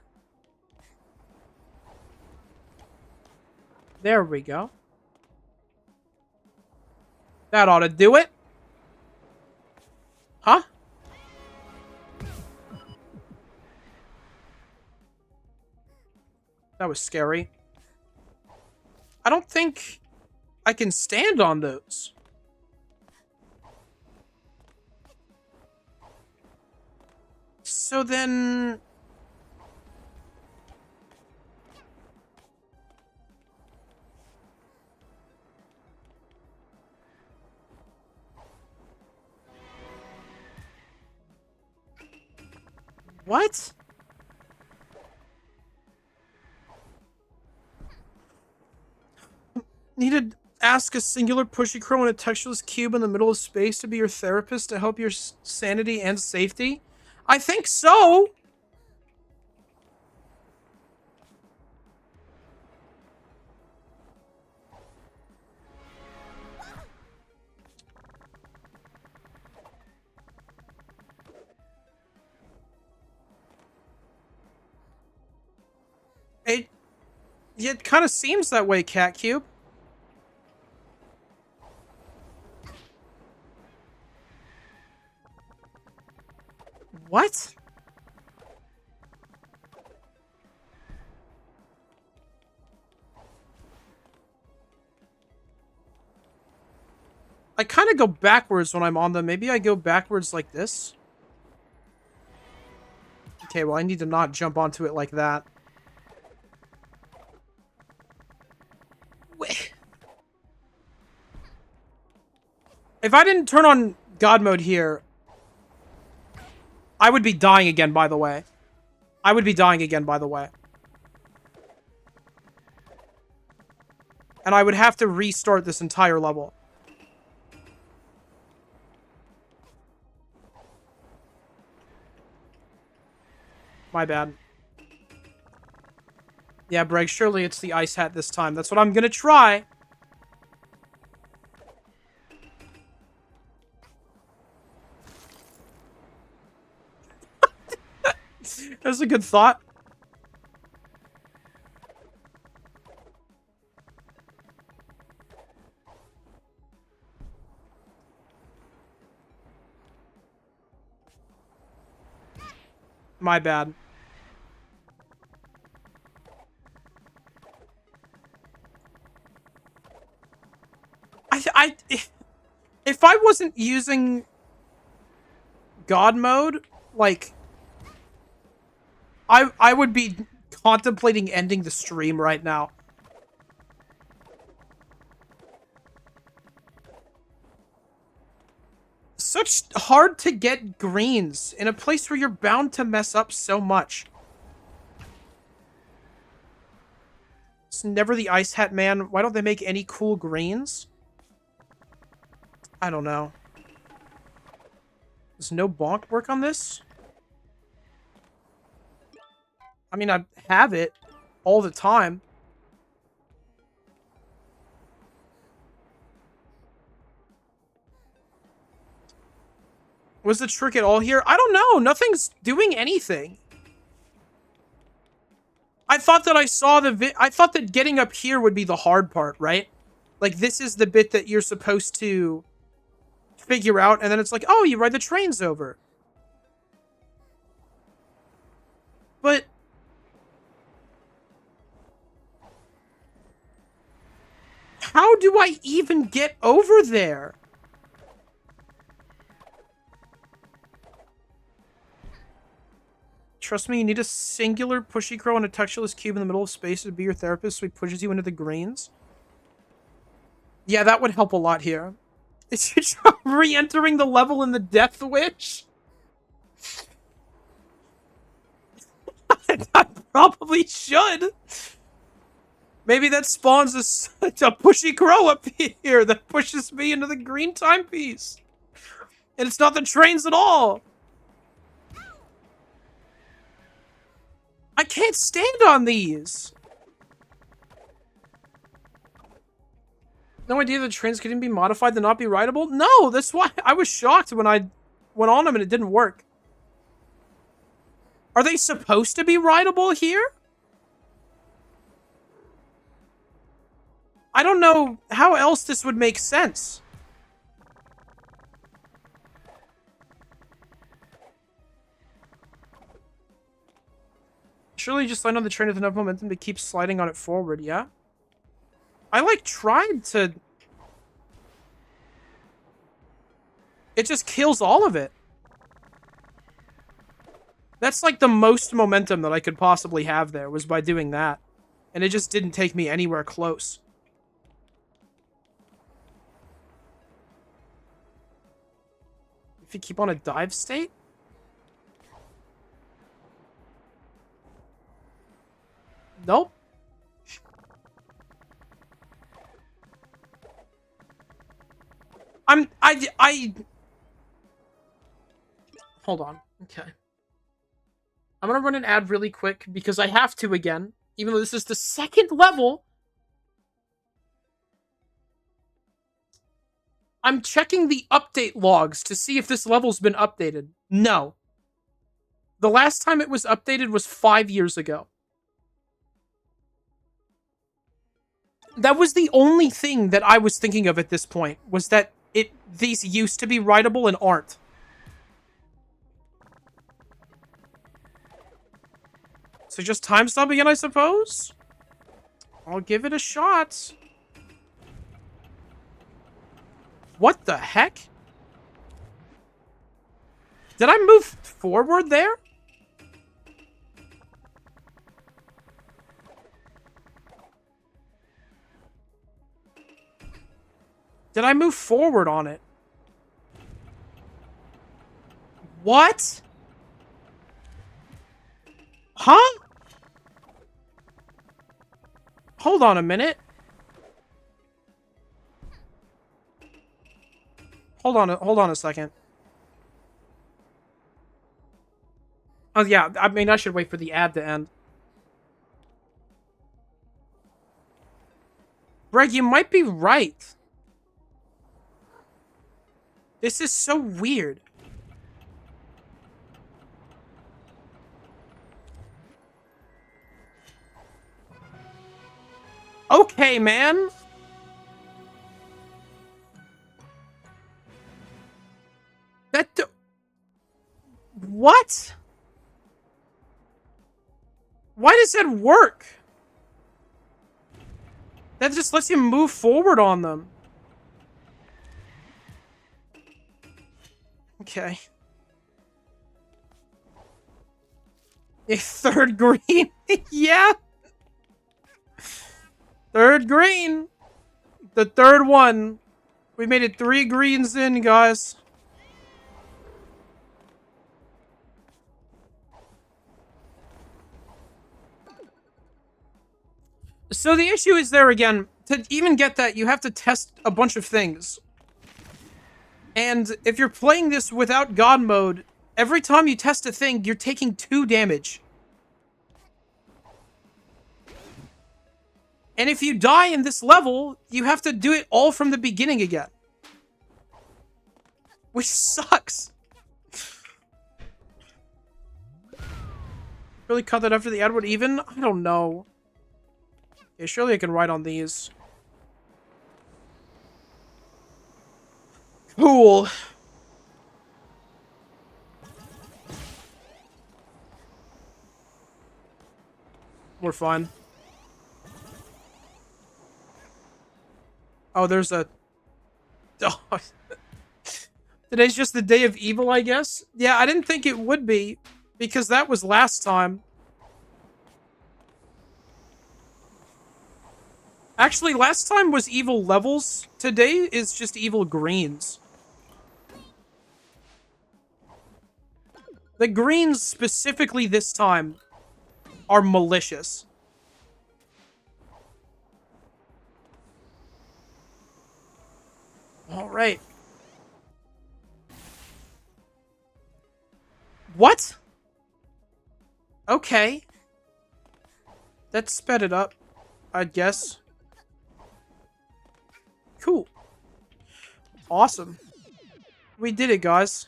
There we go. That ought to do it. Huh? That was scary. I don't think I can stand on those. So then... What? Need to ask a singular pushy crow in a textureless cube in the middle of space to be your therapist to help your sanity and safety? I think so! It kind of seems that way, Cat Cube. What? I kind of go backwards when I'm on them. Maybe I go backwards like this? Okay, well, I need to not jump onto it like that. If I didn't turn on God mode here, I would be dying again, by the way. I would be dying again, by the way. And I would have to restart this entire level. My bad. Yeah, Breg, surely it's the ice hat this time. That's what I'm gonna try. That's a good thought. My bad. If I wasn't using God mode, like, I would be contemplating ending the stream right now. Such hard to get greens in a place where you're bound to mess up so much. It's never the Ice Hat Man. Why don't they make any cool greens? I don't know. Does no bonk work on this? I mean, I have it all the time. Was the trick at all here? I don't know. Nothing's doing anything. I thought that I saw I thought that getting up here would be the hard part, right? Like, this is the bit that you're supposed to figure out, and then it's like, oh, you ride the trains over. But how do I even get over there? Trust me, you need a singular pushy crow and a textureless cube in the middle of space to be your therapist so he pushes you into the greens. Yeah, that would help a lot here. Is he re-entering the level in the Death Wish? I probably should. Maybe that spawns a pushy crow up here that pushes me into the green timepiece. And it's not the trains at all. I can't stand on these. No idea the trains couldn't be modified to not be rideable? No, that's why I was shocked when I went on them and it didn't work. Are they supposed to be rideable here? I don't know how else this would make sense. Surely just land on the train with enough momentum to keep sliding on it forward, yeah? I, like, tried to... It just kills all of it. That's, like, the most momentum that I could possibly have there, was by doing that. And it just didn't take me anywhere close. If you keep on a dive state? Nope. Hold on. Okay. I'm gonna run an ad really quick because I have to again. Even though this is the second level. I'm checking the update logs to see if this level's been updated. No. The last time it was updated was 5 years ago. That was the only thing that I was thinking of at this point, was that these used to be rideable and aren't. So just time stop again, I suppose? I'll give it a shot. What the heck? Did I move forward there? Did I move forward on it? What? Huh? Hold on a minute. Hold on a second. Oh yeah, I mean I should wait for the ad to end. Greg, you might be right. This is so weird. Okay, man. What? Why does that work? That just lets you move forward on them. Okay. A third green. Yeah. Third green. The third one. We made it 3 greens in, guys. So the issue is there again. To even get that, you have to test a bunch of things. And if you're playing this without God mode, every time you test a thing, you're taking 2 damage. And if you die in this level, you have to do it all from the beginning again. Which sucks. Really cut that after the Edward even? I don't know. Okay, surely I can write on these. Cool. We're fine. Oh, there's a... Oh. Today's just the day of evil, I guess? Yeah, I didn't think it would be, because that was last time. Actually, last time was evil levels. Today is just evil greens. The greens, specifically this time, are malicious. Alright. What? Okay. That sped it up, I guess. Cool. Awesome. We did it, guys.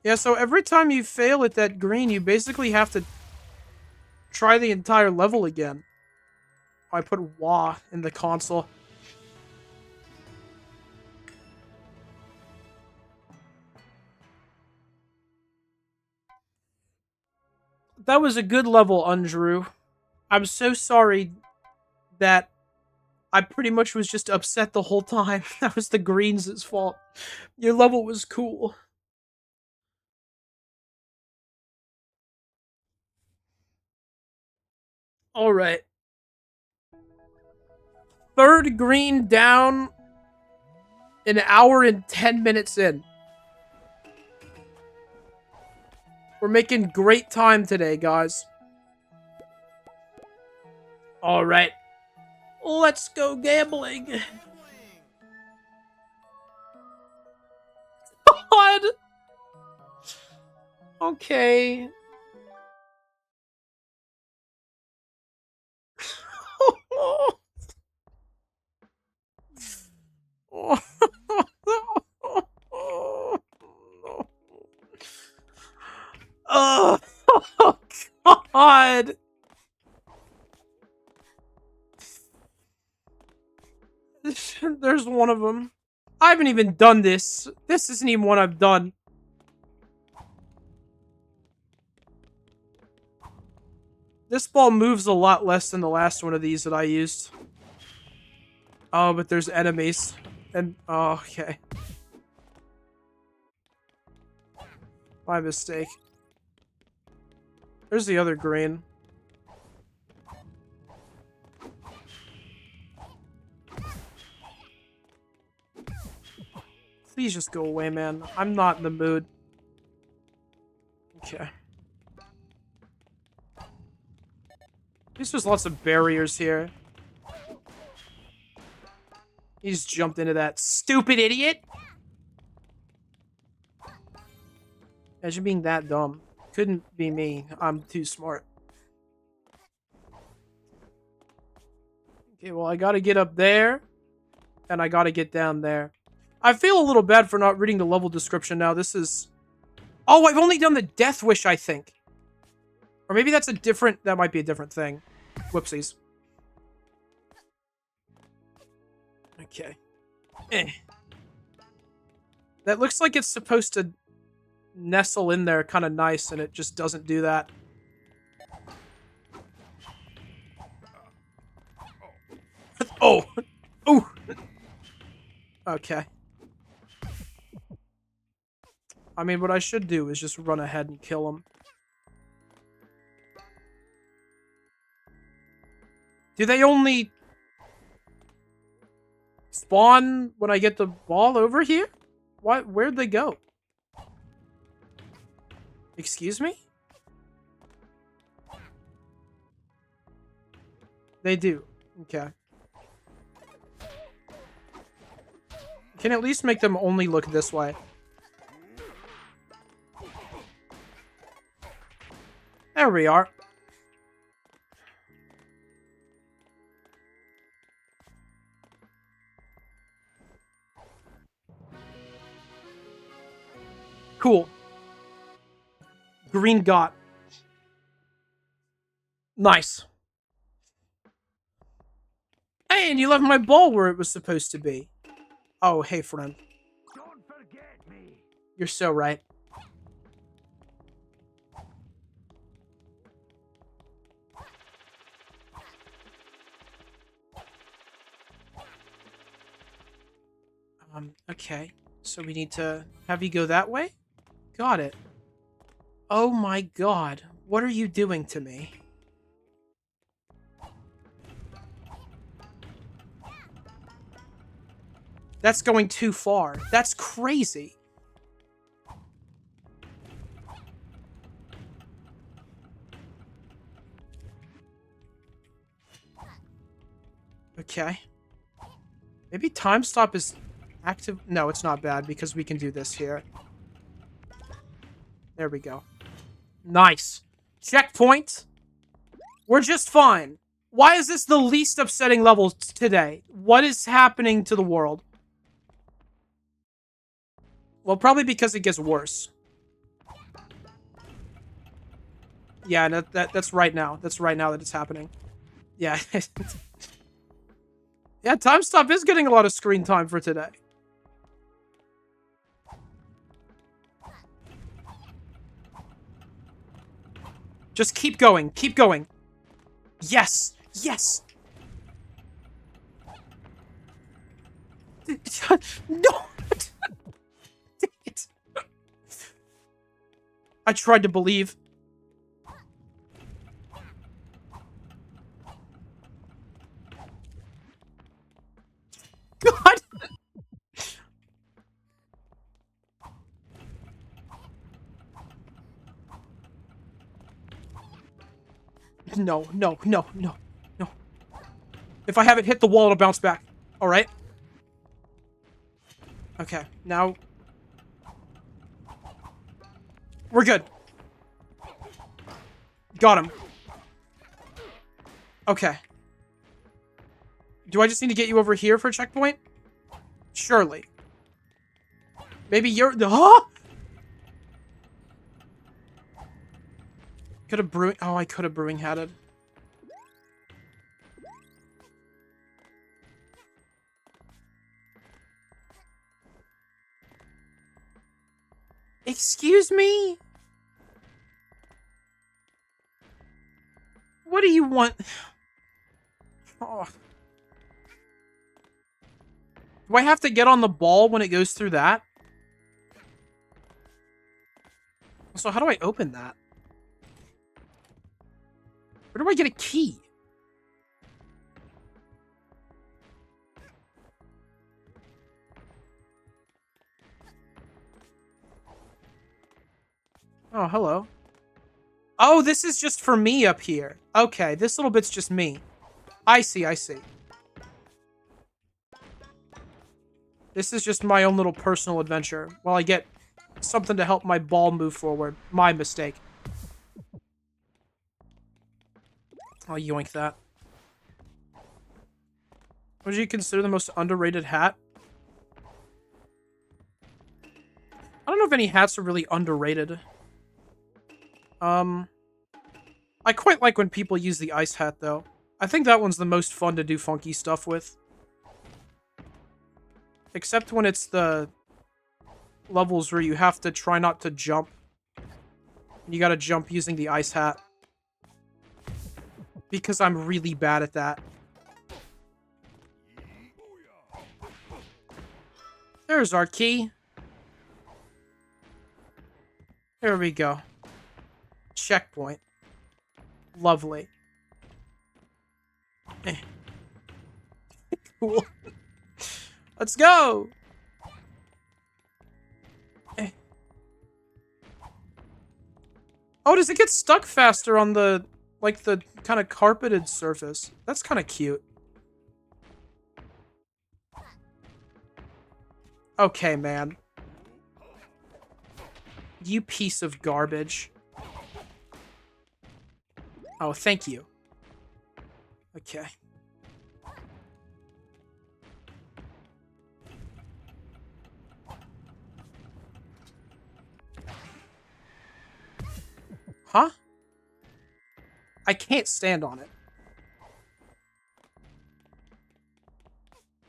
Yeah, so every time you fail at that green, you basically have to try the entire level again. I put wah in the console. That was a good level, Undrew. I'm so sorry that I pretty much was just upset the whole time. That was the greens' fault. Your level was cool. Alright. 3rd green down. An hour and 10 minutes in. We're making great time today, guys. Alright. Let's go gambling. God. Okay. Oh, God. There's one of them. I haven't even done this. This isn't even one I've done. This ball moves a lot less than the last one of these that I used. Oh, but there's enemies. And, oh, okay. My mistake. There's the other green. Please just go away, man. I'm not in the mood. Okay. At least there's lots of barriers here. He just jumped into that. Stupid idiot! Imagine being that dumb. Couldn't be me. I'm too smart. Okay, well, I gotta get up there. And I gotta get down there. I feel a little bad for not reading the level description now. This is... Oh, I've only done the Death Wish, I think. Or maybe that's a different... That might be a different thing. Whoopsies. Okay. That looks like it's supposed to nestle in there kind of nice, and it just doesn't do that. Oh! Ooh! Okay. I mean, what I should do is just run ahead and kill him. Do they only spawn when I get the ball over here? What? Where'd they go? Excuse me? They do. Okay. Can at least make them only look this way. There we are. Cool. Green dot. Nice. Hey, and you left my ball where it was supposed to be. Oh, hey, friend. Don't forget me. You're so right. Okay. So we need to have you go that way? Got it. Oh my god. What are you doing to me? That's going too far. That's crazy. Okay. Maybe time stop is active. No, it's not bad because we can do this here. There we go. Nice. Checkpoint. We're just fine. Why is this the least upsetting level today? What is happening to the world? Well, probably because it gets worse. Yeah, that's right now. That's right now that it's happening. Yeah. Yeah, time stop is getting a lot of screen time for today. Just keep going. Keep going. Yes. Yes. No. Dang it. I tried to believe. God. No, no, no, no, no. If I haven't hit the wall, it'll bounce back. Alright? Okay, now... We're good. Got him. Okay. Do I just need to get you over here for a checkpoint? Surely. Maybe you're... Huh? Could have brewing... Oh, I could have brewing hatted. Excuse me? What do you want? Oh. Do I have to get on the ball when it goes through that? So how do I open that? Where do I get a key? Oh, hello. Oh, this is just for me up here. Okay, this little bit's just me. I see, I see. This is just my own little personal adventure while I get something to help my ball move forward. My mistake. I'll yoink that. What do you consider the most underrated hat? I don't know if any hats are really underrated. I quite like when people use the ice hat, though. I think that one's the most fun to do funky stuff with. Except when it's the levels where you have to try not to jump. You gotta jump using the ice hat. Because I'm really bad at that. There's our key. There we go. Checkpoint. Lovely. Cool. Let's go! Oh, does it get stuck faster on the, like, the kind of carpeted surface? That's kind of cute. Okay, man. You piece of garbage. Oh, thank you. Okay. Huh? I can't stand on it.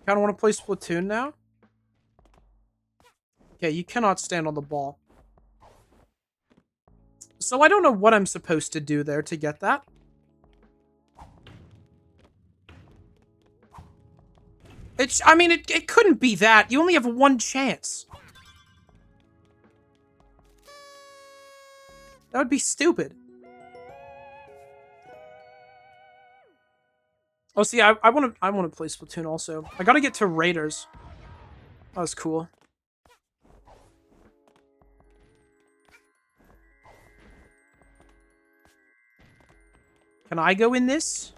Kinda wanna play Splatoon now? Okay, you cannot stand on the ball. So I don't know what I'm supposed to do there to get that. I mean, it couldn't be that. You only have one chance. That would be stupid. Oh, see, I wanna play Splatoon also. I gotta get to Raiders. That was cool. Can I go in this?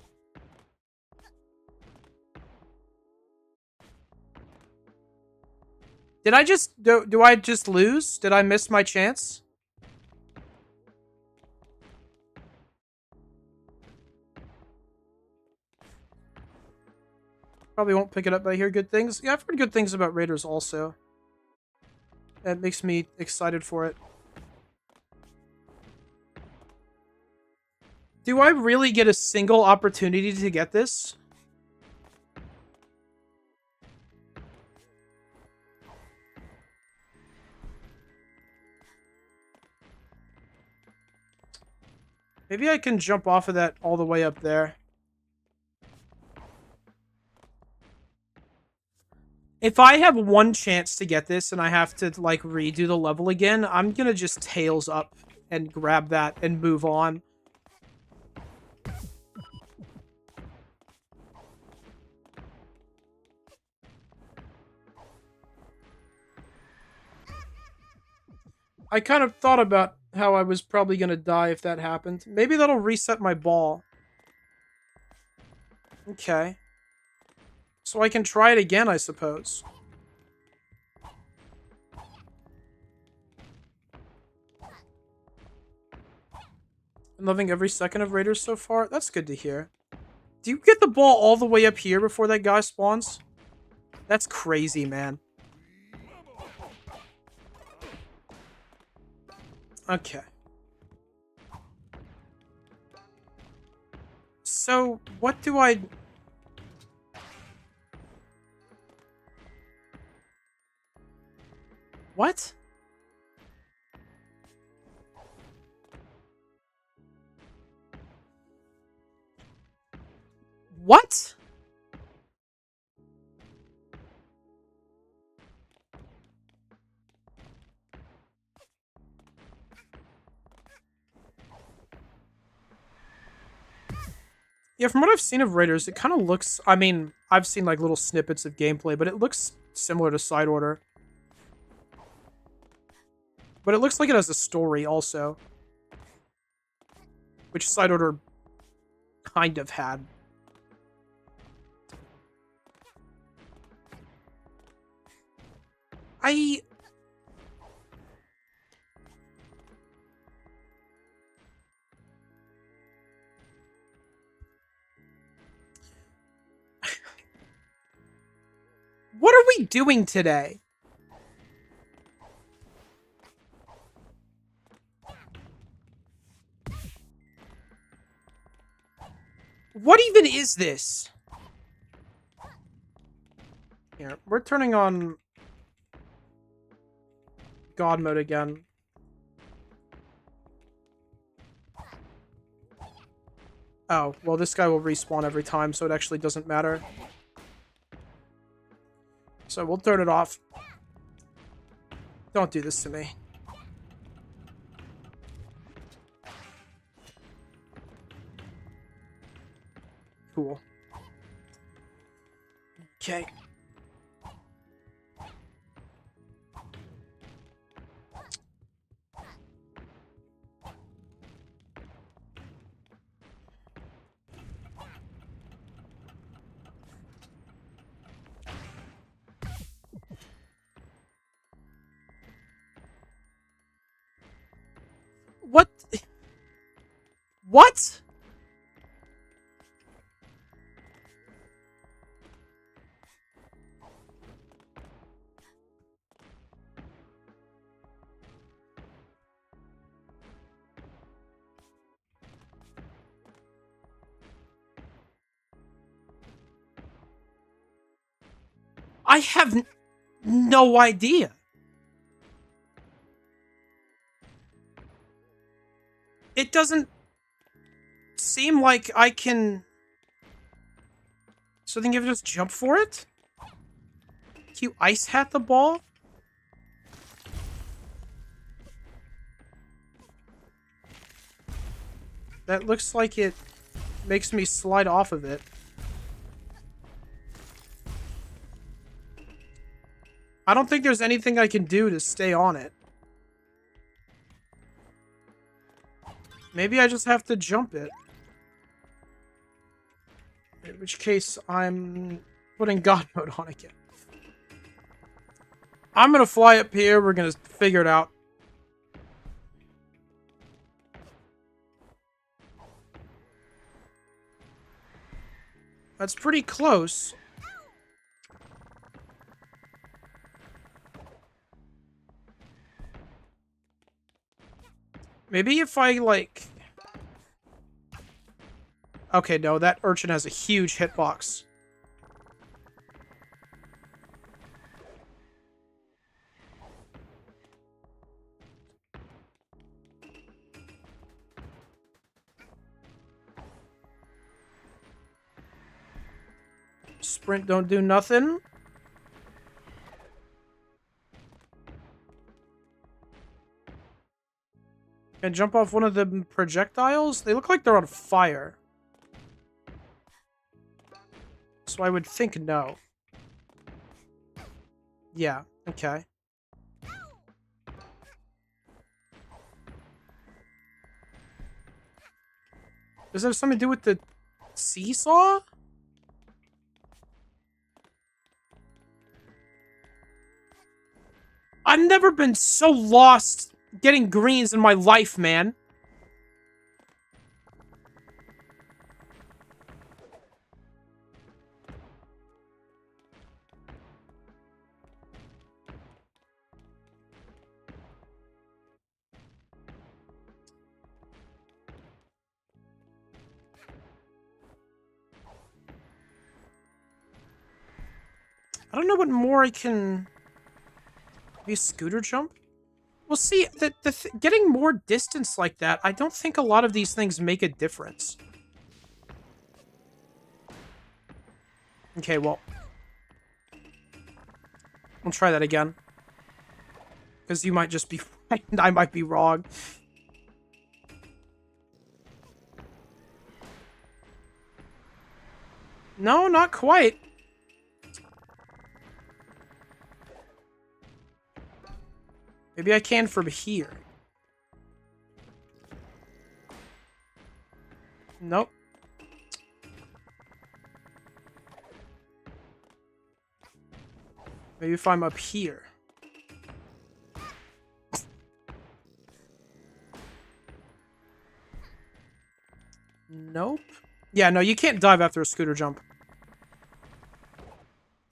Did I just... Do I just lose? Did I miss my chance? Probably won't pick it up, but I hear good things. Yeah, I've heard good things about Raiders also. That makes me excited for it. Do I really get a single opportunity to get this? Maybe I can jump off of that all the way up there. If I have one chance to get this and I have to, like, redo the level again, I'm gonna just tails up and grab that and move on. I kind of thought about how I was probably gonna die if that happened. Maybe that'll reset my ball. Okay. So I can try it again, I suppose. I'm loving every second of Raiders so far. That's good to hear. Do you get the ball all the way up here before that guy spawns? That's crazy, man. Okay. So, what do I... What? What? Yeah, from what I've seen of Raiders, it kind of looks... I mean, I've seen, like, little snippets of gameplay, but it looks similar to Side Order. But it looks like it has a story, also. Which Side Order kind of had. What are we doing today? What even is this? Here, we're turning on God mode again. Oh, well, this guy will respawn every time, so it actually doesn't matter. So we'll turn it off. Don't do this to me. Cool. Okay. What? I have no idea. It doesn't seem like I can... So then you just jump for it? Can you ice hat the ball? That looks like it makes me slide off of it. I don't think there's anything I can do to stay on it. Maybe I just have to jump it. In which case, I'm putting God mode on again. I'm gonna fly up here. We're gonna figure it out. That's pretty close. Maybe if I, like... Okay, no, that urchin has a huge hitbox. Sprint don't do nothing. And jump off one of the projectiles? They look like they're on fire. So I would think no. Yeah, okay. Does that have something to do with the seesaw? I've never been so lost getting greens in my life, man. I don't know what more I can... Maybe a scooter jump? Well, see, getting more distance like that, I don't think a lot of these things make a difference. Okay, well. I'll try that again. Because you might just be right and I might be wrong. No, not quite. Maybe I can from here. Nope. Maybe if I'm up here. Nope. Yeah, no, you can't dive after a scooter jump.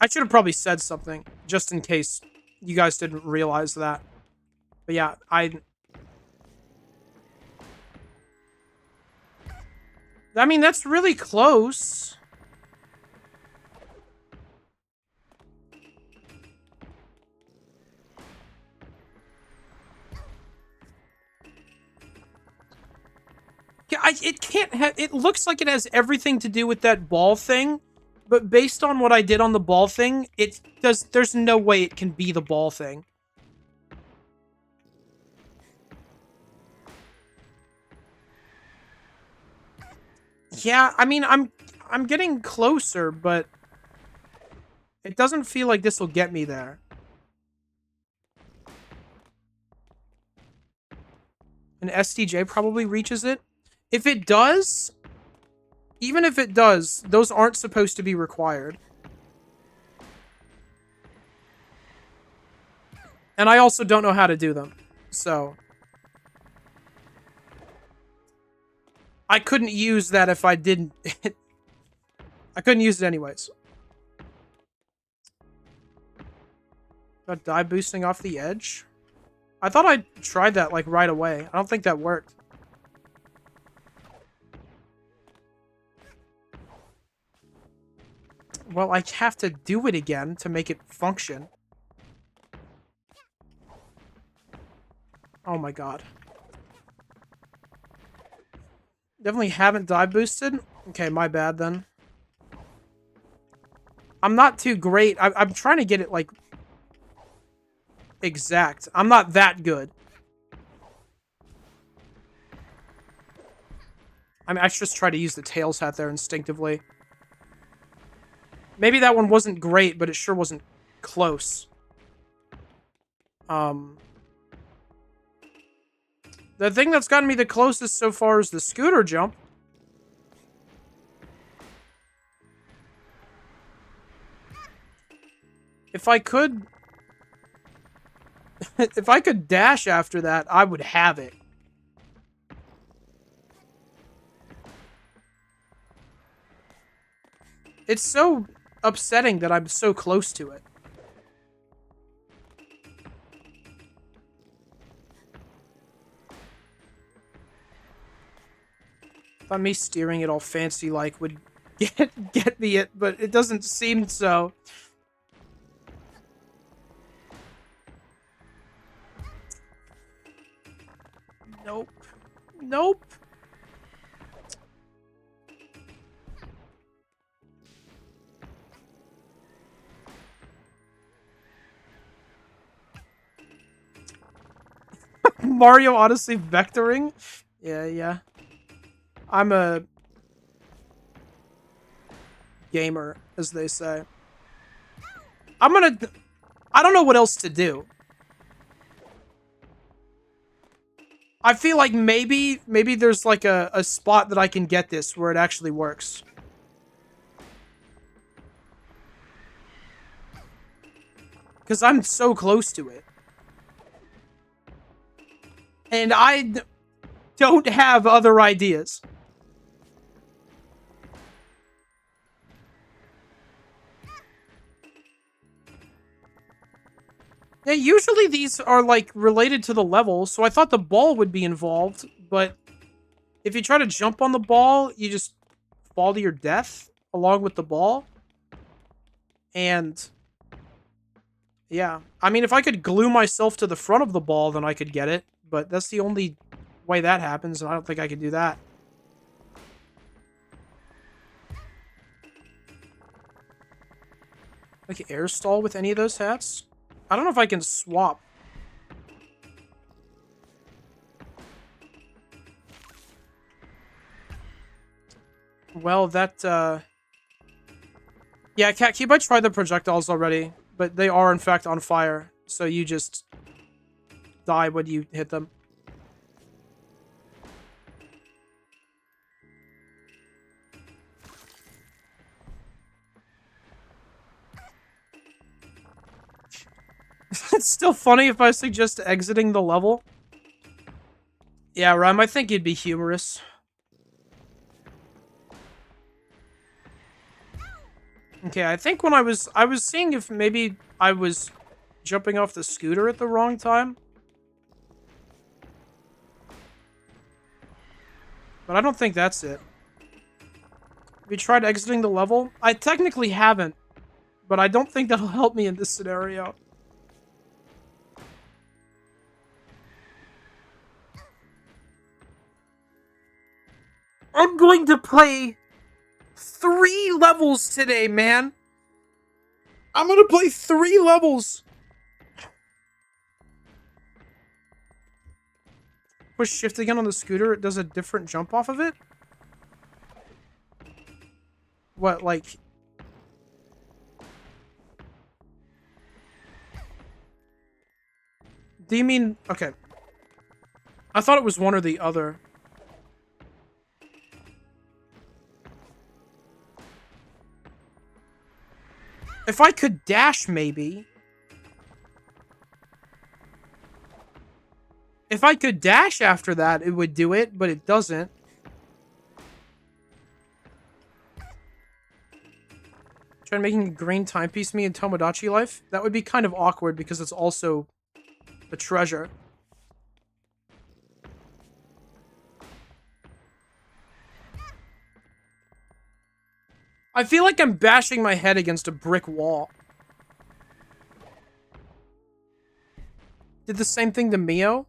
I should have probably said something, just in case you guys didn't realize that. But yeah, I mean, that's really close. Yeah, it can't have... It looks like it has everything to do with that ball thing, but based on what I did on the ball thing, it does... There's no way it can be the ball thing. Yeah, I mean, I'm getting closer, but it doesn't feel like this will get me there. An SDJ probably reaches it. If it does, even if it does, those aren't supposed to be required. And I also don't know how to do them. So I couldn't use that if I didn't. I couldn't use it anyways. Got die boosting off the edge. I thought I tried that like right away. I don't think that worked. Well, I have to do it again to make it function. Oh my god. Definitely haven't dive boosted. Okay, my bad then. I'm not too great. I'm trying to get it, like, exact. I'm not that good. I mean, I just try to use the Tails hat there instinctively. Maybe that one wasn't great, but it sure wasn't close. The thing that's gotten me the closest so far is the scooter jump. If I could... if I could dash after that, I would have it. It's so upsetting that I'm so close to it. Thought me steering it all fancy like would get me it, but it doesn't seem so. Nope. Nope. Mario Odyssey vectoring? Yeah. I'm a gamer, as they say. I don't know what else to do. I feel like maybe there's like a spot that I can get this where it actually works. Because I'm so close to it. And I don't have other ideas. Yeah, usually these are, like, related to the level, so I thought the ball would be involved, but if you try to jump on the ball, you just fall to your death along with the ball. And yeah, I mean, if I could glue myself to the front of the ball, then I could get it, but that's the only way that happens, and I don't think I could do that. Like, air stall with any of those hats? I don't know if I can swap. Well, that, yeah, Cat Cube, I tried the projectiles already, but they are, in fact, on fire, so you just die when you hit them. It's still funny if I suggest exiting the level. Yeah, Rhyme, I think you'd be humorous. Okay, I think when I was seeing if maybe I was jumping off the scooter at the wrong time. But I don't think that's it. Have you tried exiting the level? I technically haven't, but I don't think that'll help me in this scenario. I'm going to play 3 levels today, man. I'm gonna play 3 levels. Push shift again on the scooter, it does a different jump off of it? What, like... Do you mean... Okay. I thought it was one or the other. If I could dash, maybe. If I could dash after that, it would do it, but it doesn't. Try making a green timepiece me in Tomodachi Life? That would be kind of awkward because it's also a treasure. I feel like I'm bashing my head against a brick wall. Did the same thing to Mio?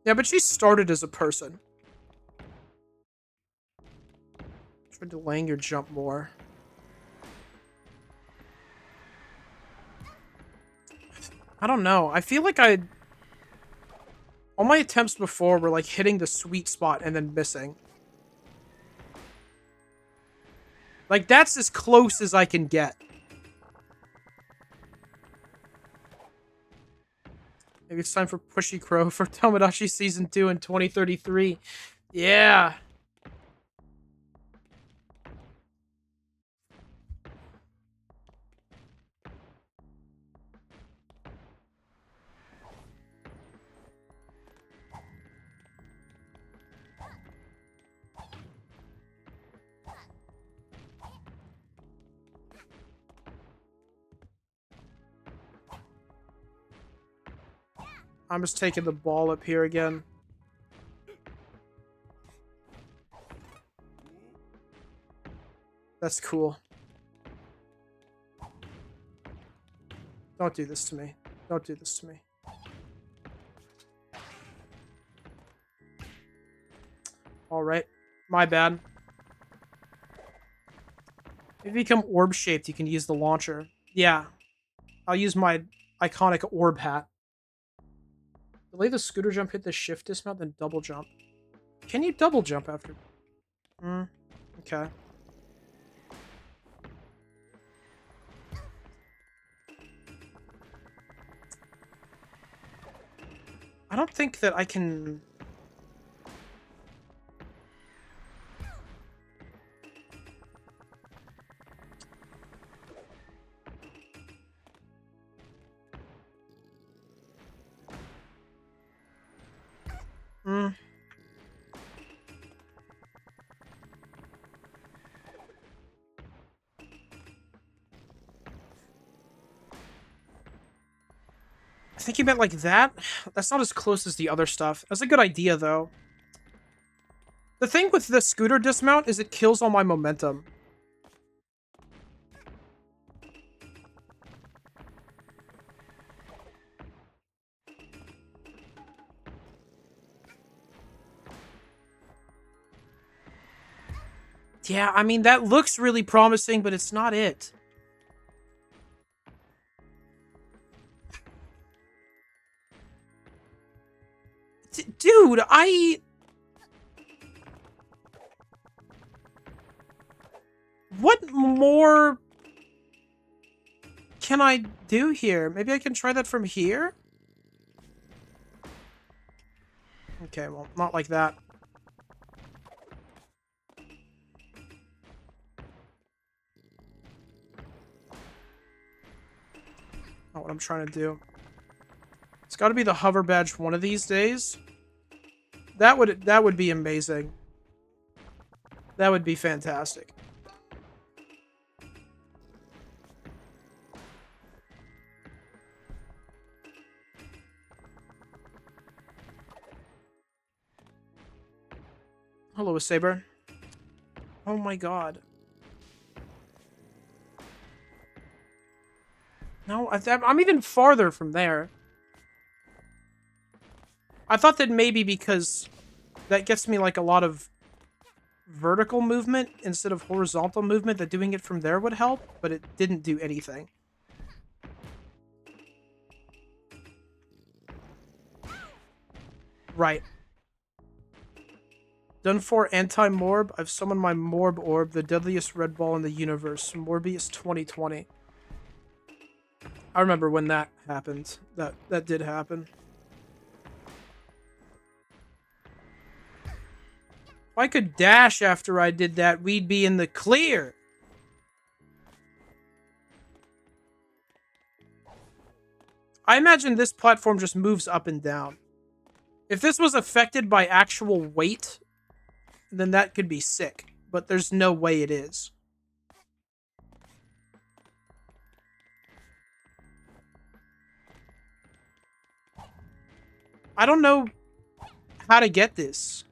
Yeah, but she started as a person. Try delaying your jump more. I don't know. I feel like all my attempts before were like hitting the sweet spot and then missing. Like, that's as close as I can get. Maybe it's time for Pushy Crow for Tomodachi Season 2 in 2033. Yeah. I'm just taking the ball up here again. That's cool. Don't do this to me. Don't do this to me. Alright. My bad. If you become orb-shaped, you can use the launcher. Yeah. I'll use my iconic orb hat. Delay the scooter jump, hit the shift dismount, then double jump. Can you double jump after? Okay. I don't think that I can... I think you meant like that? That's not as close as the other stuff. That's a good idea, though. The thing with the scooter dismount is it kills all my momentum. Yeah, I mean, that looks really promising, but it's not it. Dude, what more can I do here? Maybe I can try that from here? Okay, well, not like that. Not what I'm trying to do. It's got to be the hover badge one of these days. That would be amazing. That would be fantastic. Hello, Saber. Oh my god. No, I'm even farther from there. I thought that maybe because that gets me like a lot of vertical movement instead of horizontal movement, that doing it from there would help, but it didn't do anything. Right. Done for anti-morb. I've summoned my morb orb, the deadliest red ball in the universe. Morbius 2020. I remember when that happened. That did happen. If I could dash after I did that, we'd be in the clear. I imagine this platform just moves up and down. If this was affected by actual weight, then that could be sick. But there's no way it is. I don't know how to get this.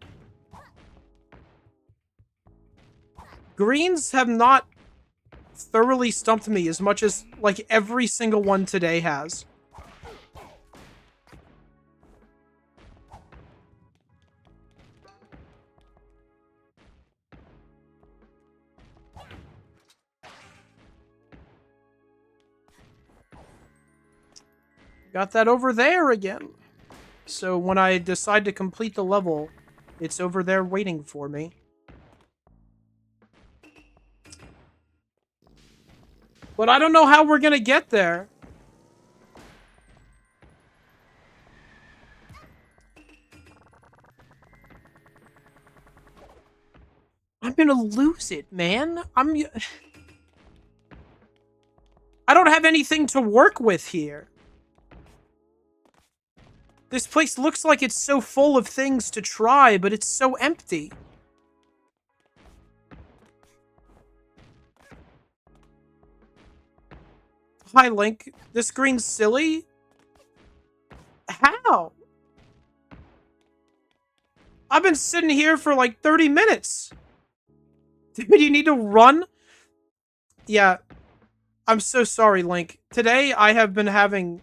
Greens have not thoroughly stumped me as much as, like, every single one today has. Got that over there again. So when I decide to complete the level, it's over there waiting for me. But I don't know how we're gonna get there. I'm gonna lose it, man. I don't have anything to work with here. This place looks like it's so full of things to try, but it's so empty. Hi, Link. This green's silly? How? I've been sitting here for like 30 minutes. Dude, you need to run? Yeah. I'm so sorry, Link. Today, I have been having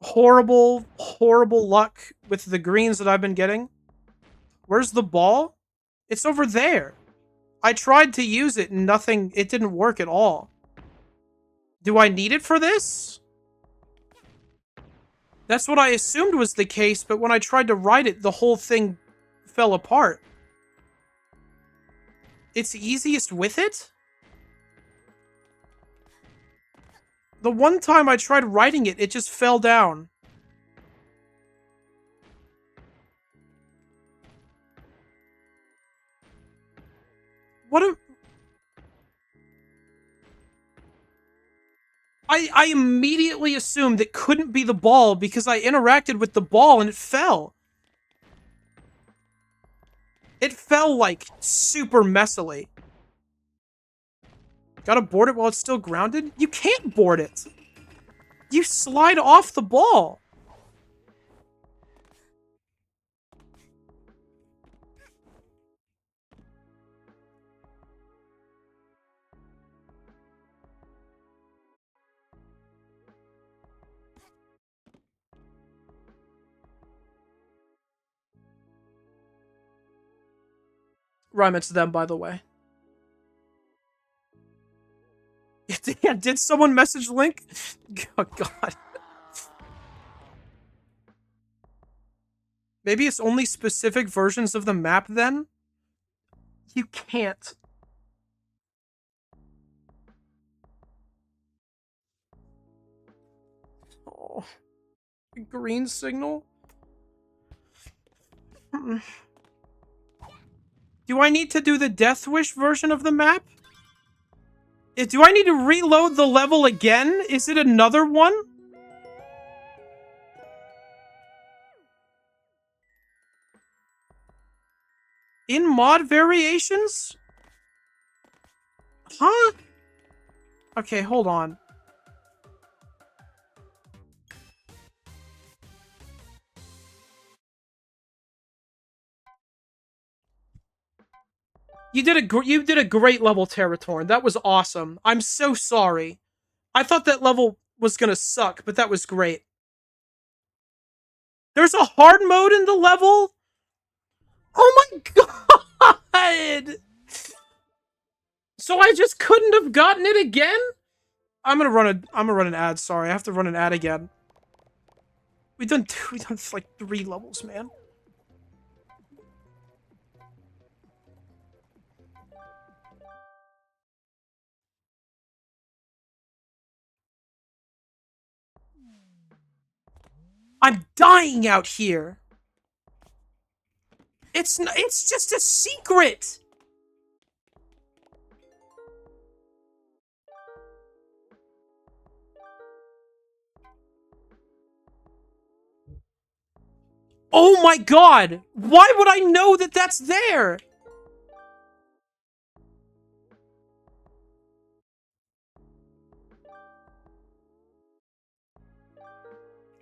horrible, horrible luck with the greens that I've been getting. Where's the ball? It's over there. I tried to use it and it didn't work at all. Do I need it for this? That's what I assumed was the case, but when I tried to write it, the whole thing fell apart. It's easiest with it? The one time I tried writing it, it just fell down. What a... I immediately assumed it couldn't be the ball because I interacted with the ball and it fell. It fell, like, super messily. Gotta board it while it's still grounded? You can't board it. You slide off the ball. Rhyme, it's them, by the way. Yeah, did someone message Link? Oh, God. Maybe it's only specific versions of the map, then? You can't. Oh. Green signal? Do I need to do the Death Wish version of the map? Do I need to reload the level again? Is it another one? In mod variations? Huh? Okay, hold on. You did a great level, Terratorn. That was awesome. I'm so sorry. I thought that level was gonna suck, but that was great. There's a hard mode in the level? Oh my god! So I just couldn't have gotten it again? I'm gonna run an ad, sorry. I have to run an ad again. We've done like 3 levels, man. I'm dying out here. It's just a secret. Oh my god! Why would I know that that's there?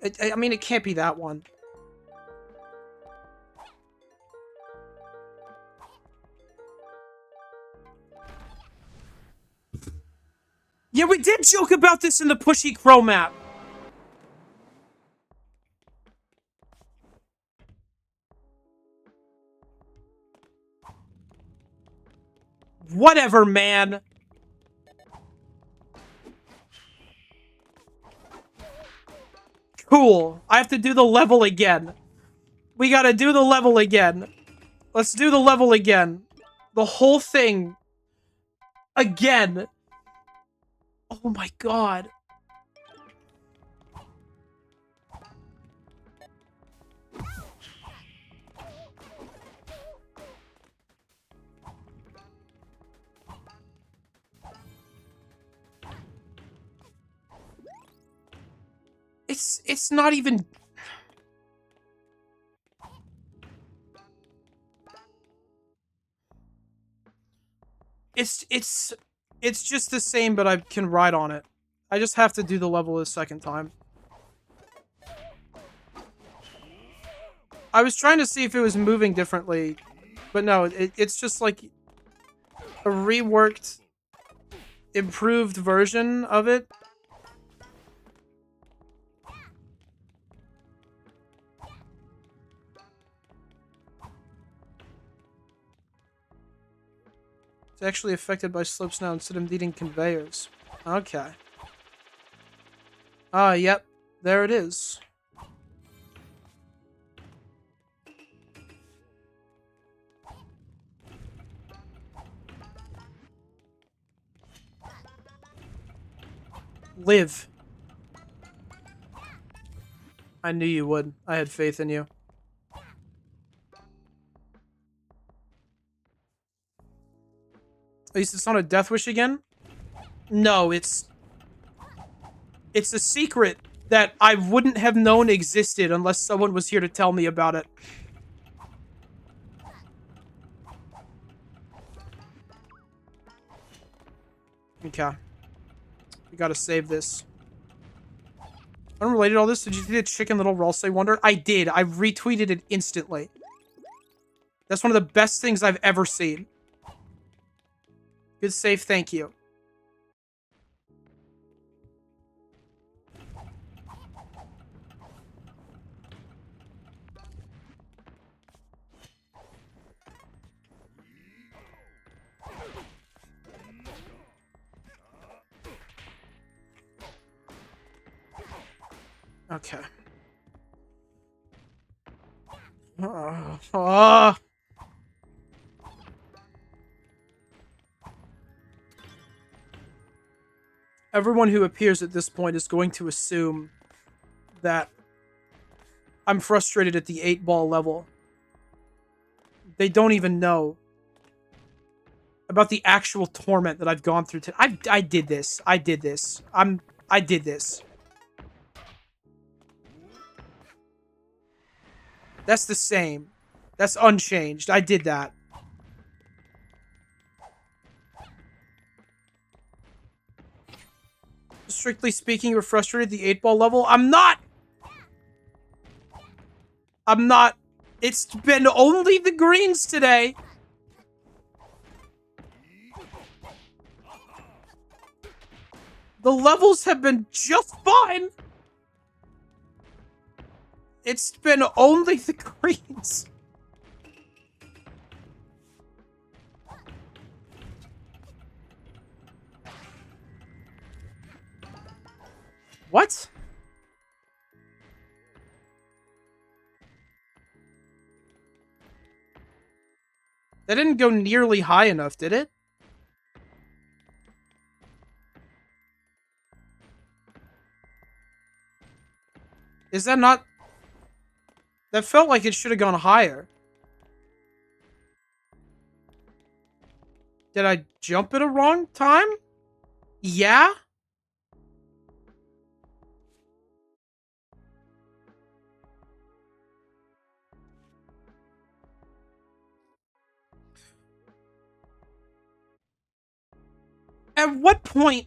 I mean, it can't be that one. Yeah, we did joke about this in the Pushy Crow map. Whatever, man. Cool. I have to do the level again. We gotta do the level again. Let's do the level again. The whole thing. Again. Oh my god. It's not even... It's just the same, but I can ride on it. I just have to do the level a second time. I was trying to see if it was moving differently, but no, it's just like a reworked, improved version of it. It's actually affected by slopes now instead of needing conveyors. Okay. Yep. There it is. Live. I knew you would. I had faith in you. At least it's not a death wish again? No, it's a secret that I wouldn't have known existed unless someone was here to tell me about it. Okay. We gotta save this. Unrelated to all this, did you see the Chicken Little Rollsay Wonder? I did. I retweeted it instantly. That's one of the best things I've ever seen. Good save, thank you. Okay. Everyone who appears at this point is going to assume that I'm frustrated at the 8-ball level. They don't even know about the actual torment that I've gone through today. I did this. I did this. I did this. That's the same. That's unchanged. I did that. Strictly speaking, you're frustrated at the 8-ball level? I'm not! I'm not. It's been only the greens today. The levels have been just fine. It's been only the greens. What? That didn't go nearly high enough, did it? Is that not... That felt like it should have gone higher. Did I jump at a wrong time? Yeah? At what point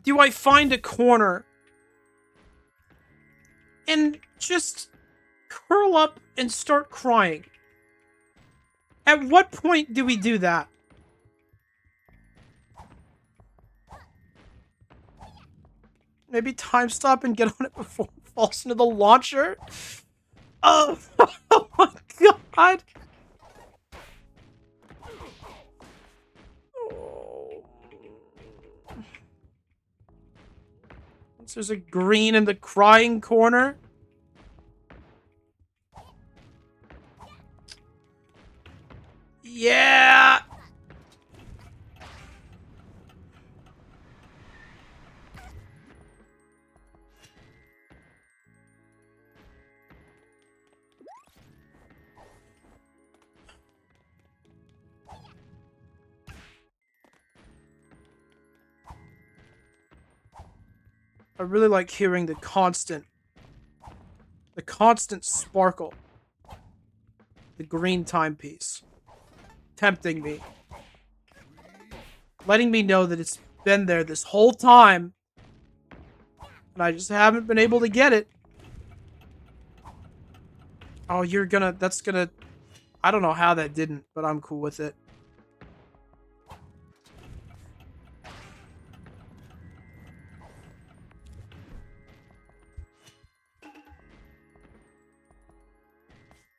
do I find a corner and just curl up and start crying. At what point do we do that? Maybe time stop and get on it before it falls into the launcher? Oh, oh my god! Oh. There's a green in the crying corner. Yeah! I really like hearing the constant sparkle. The green timepiece. Tempting me. Letting me know that it's been there this whole time. And I just haven't been able to get it. Oh, that's gonna... I don't know how that didn't, but I'm cool with it.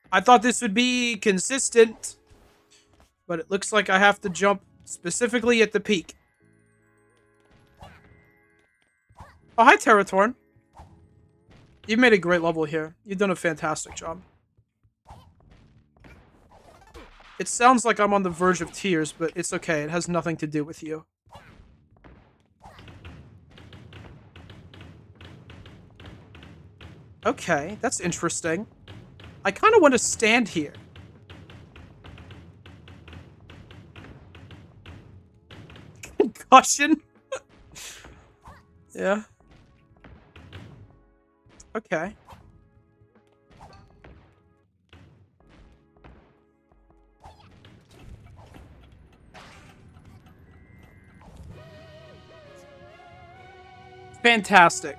I thought this would be consistent, but it looks like I have to jump specifically at the peak. Oh, hi, Terratorn. You've made a great level here. You've done a fantastic job. It sounds like I'm on the verge of tears, but it's okay. It has nothing to do with you. Okay, that's interesting. I kind of want to stand here. Concussion? Yeah. Okay. Fantastic.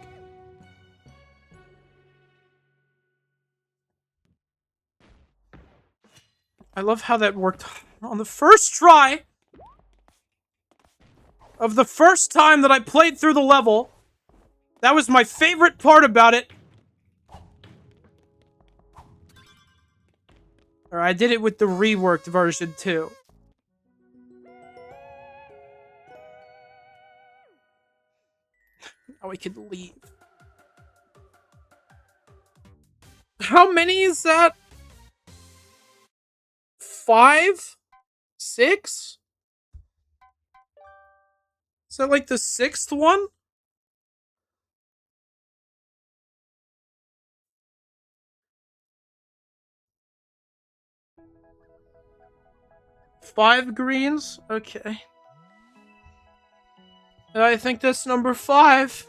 I love how that worked on the first try of the first time that I played through the level. That was my favorite part about it. Or I did it with the reworked version too. Now we can leave. How many is that? 5? 6? Is that like the 6th one? Five greens? Okay. I think that's number 5.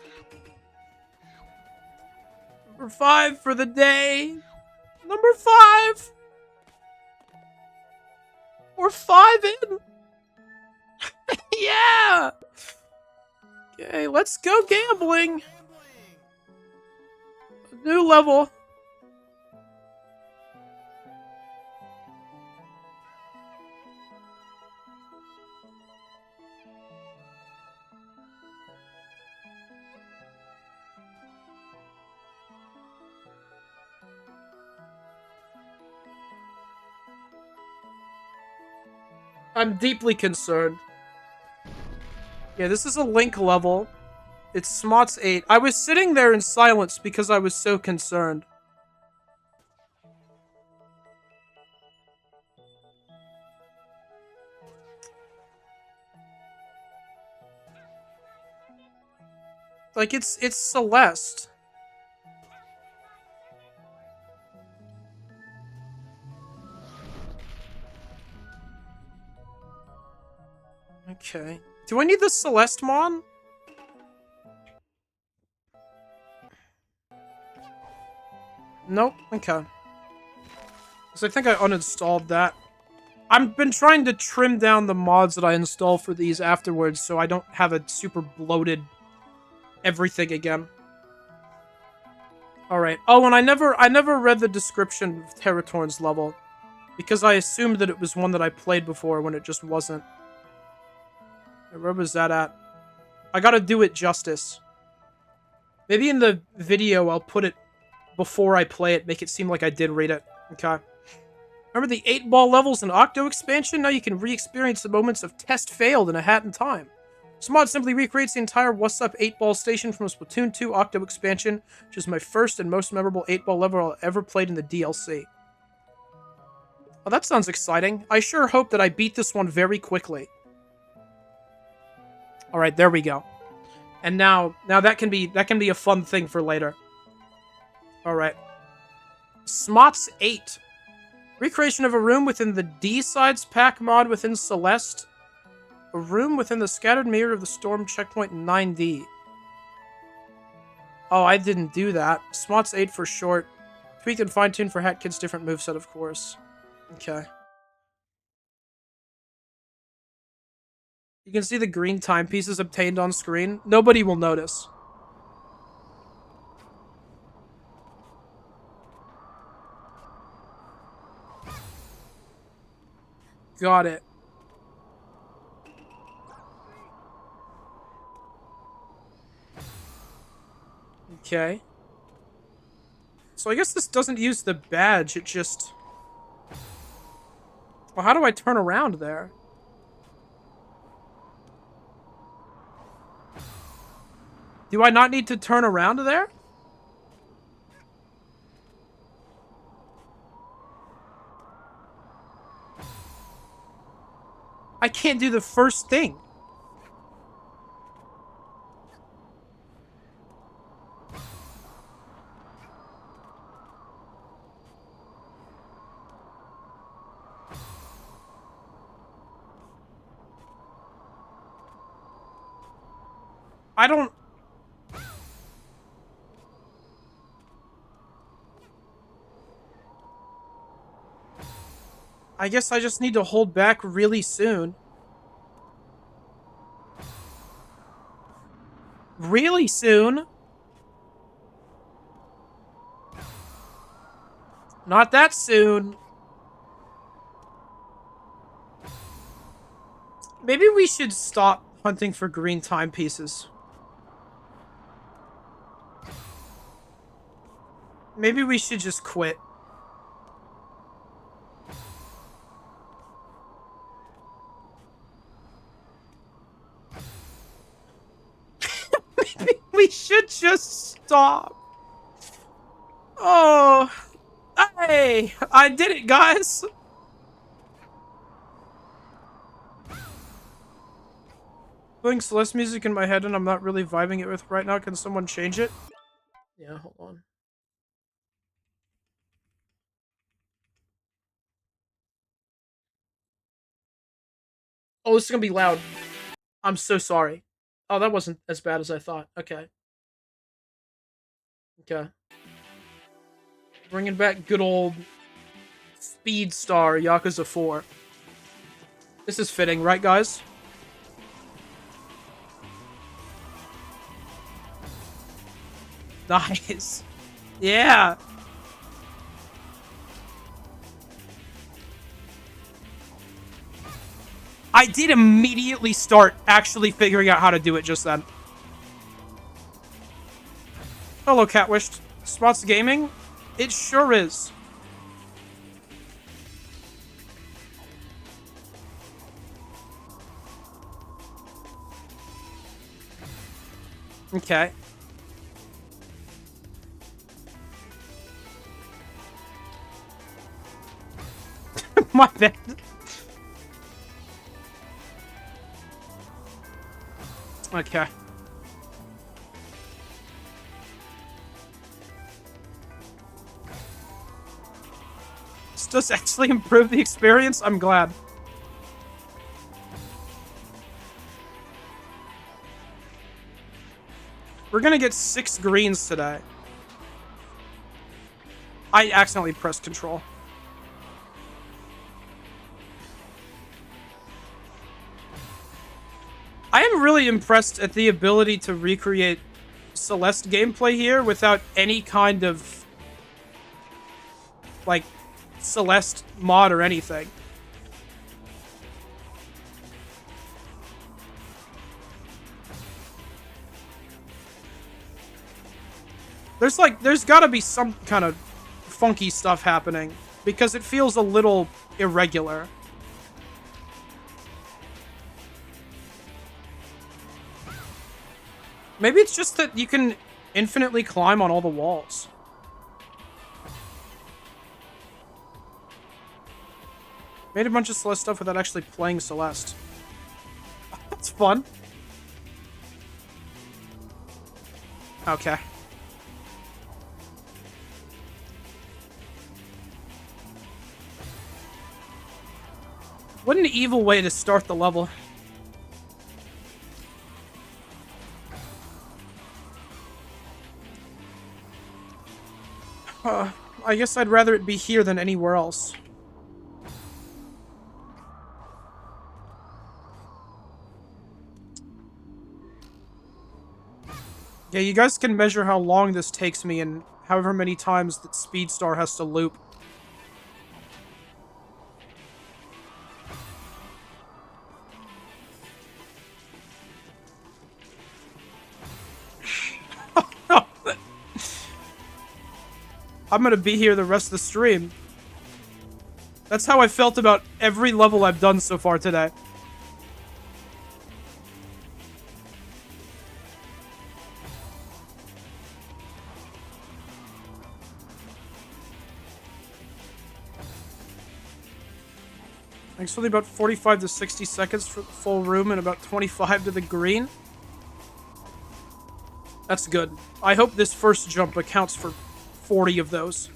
Number 5 for the day. Number 5. We're 5 in. Yeah. Okay, let's go gambling. A new level. I'm deeply concerned. Yeah, this is a Link level. It's Smots 8. I was sitting there in silence because I was so concerned. Like, it's Celeste. Okay. Do I need the Celeste Mon? Nope. Okay. Because I think I uninstalled that. I've been trying to trim down the mods that I install for these afterwards so I don't have a super bloated everything again. All right. Oh, and I never read the description of Terratorn's level because I assumed that it was one that I played before when it just wasn't. Where was that at? I gotta do it justice. Maybe in the video I'll put it before I play it, make it seem like I did read it. Okay. Remember the 8-ball levels in Octo expansion? Now you can re-experience the moments of test failed in a hat in time. This mod simply recreates the entire What's Up 8-ball station from Splatoon 2 Octo expansion, which is my first and most memorable 8-ball level I'll ever played in the DLC. Oh, that sounds exciting. I sure hope that I beat this one very quickly. Alright, there we go. And now that can be a fun thing for later. Alright. Smots 8. Recreation of a room within the D-Sides pack mod within Celeste. A room within the scattered mirror of the storm checkpoint in 9D. Oh, I didn't do that. Smots 8 for short. Tweaked and fine-tuned for Hat Kid's different moveset, of course. Okay. You can see the green timepieces obtained on screen. Nobody will notice. Got it. Okay. So I guess this doesn't use the badge, it just... Well, how do I turn around there? Do I not need to turn around there? I can't do the first thing. I don't... I guess I just need to hold back really soon. Really soon? Not that soon. Maybe we should stop hunting for green timepieces. Maybe we should just quit. Maybe we should just stop. Oh. Hey, I did it, guys. Putting Celeste music in my head and I'm not really vibing it with right now. Can someone change it? Yeah, hold on. Oh, this is gonna be loud. I'm so sorry. Oh, that wasn't as bad as I thought. Okay. Okay. Bringing back good old Speed Star Yakuza 4. This is fitting, right, guys? Nice. Yeah. I did immediately start actually figuring out how to do it just then. Hello, Catwished. Spots Gaming? It sure is. Okay. My bad. Okay. This does actually improve the experience? I'm glad. We're gonna get 6 greens today. I accidentally pressed control. I am really impressed at the ability to recreate Celeste gameplay here without any kind of, like, Celeste mod or anything. There's gotta be some kind of funky stuff happening, because it feels a little irregular. Maybe it's just that you can infinitely climb on all the walls. Made a bunch of Celeste stuff without actually playing Celeste. That's fun. Okay. What an evil way to start the level. I guess I'd rather it be here than anywhere else. Yeah, you guys can measure how long this takes me and however many times that Speedstar has to loop. I'm gonna be here the rest of the stream. That's how I felt about every level I've done so far today. It's only about 45 to 60 seconds for the full room and about 25 to the green. That's good. I hope this first jump accounts for 40 of those.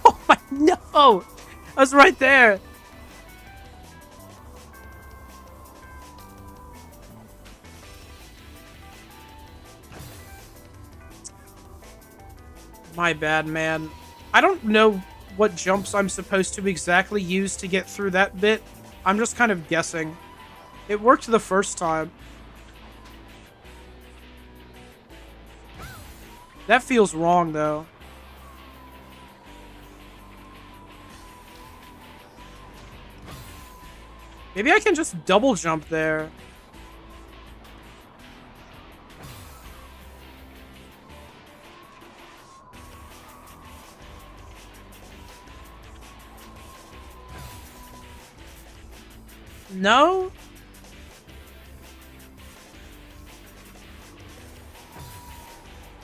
Oh my, no! I was right there! My bad, man. I don't know what jumps I'm supposed to exactly use to get through that bit. I'm just kind of guessing. It worked the first time. That feels wrong, though. Maybe I can just double jump there. No?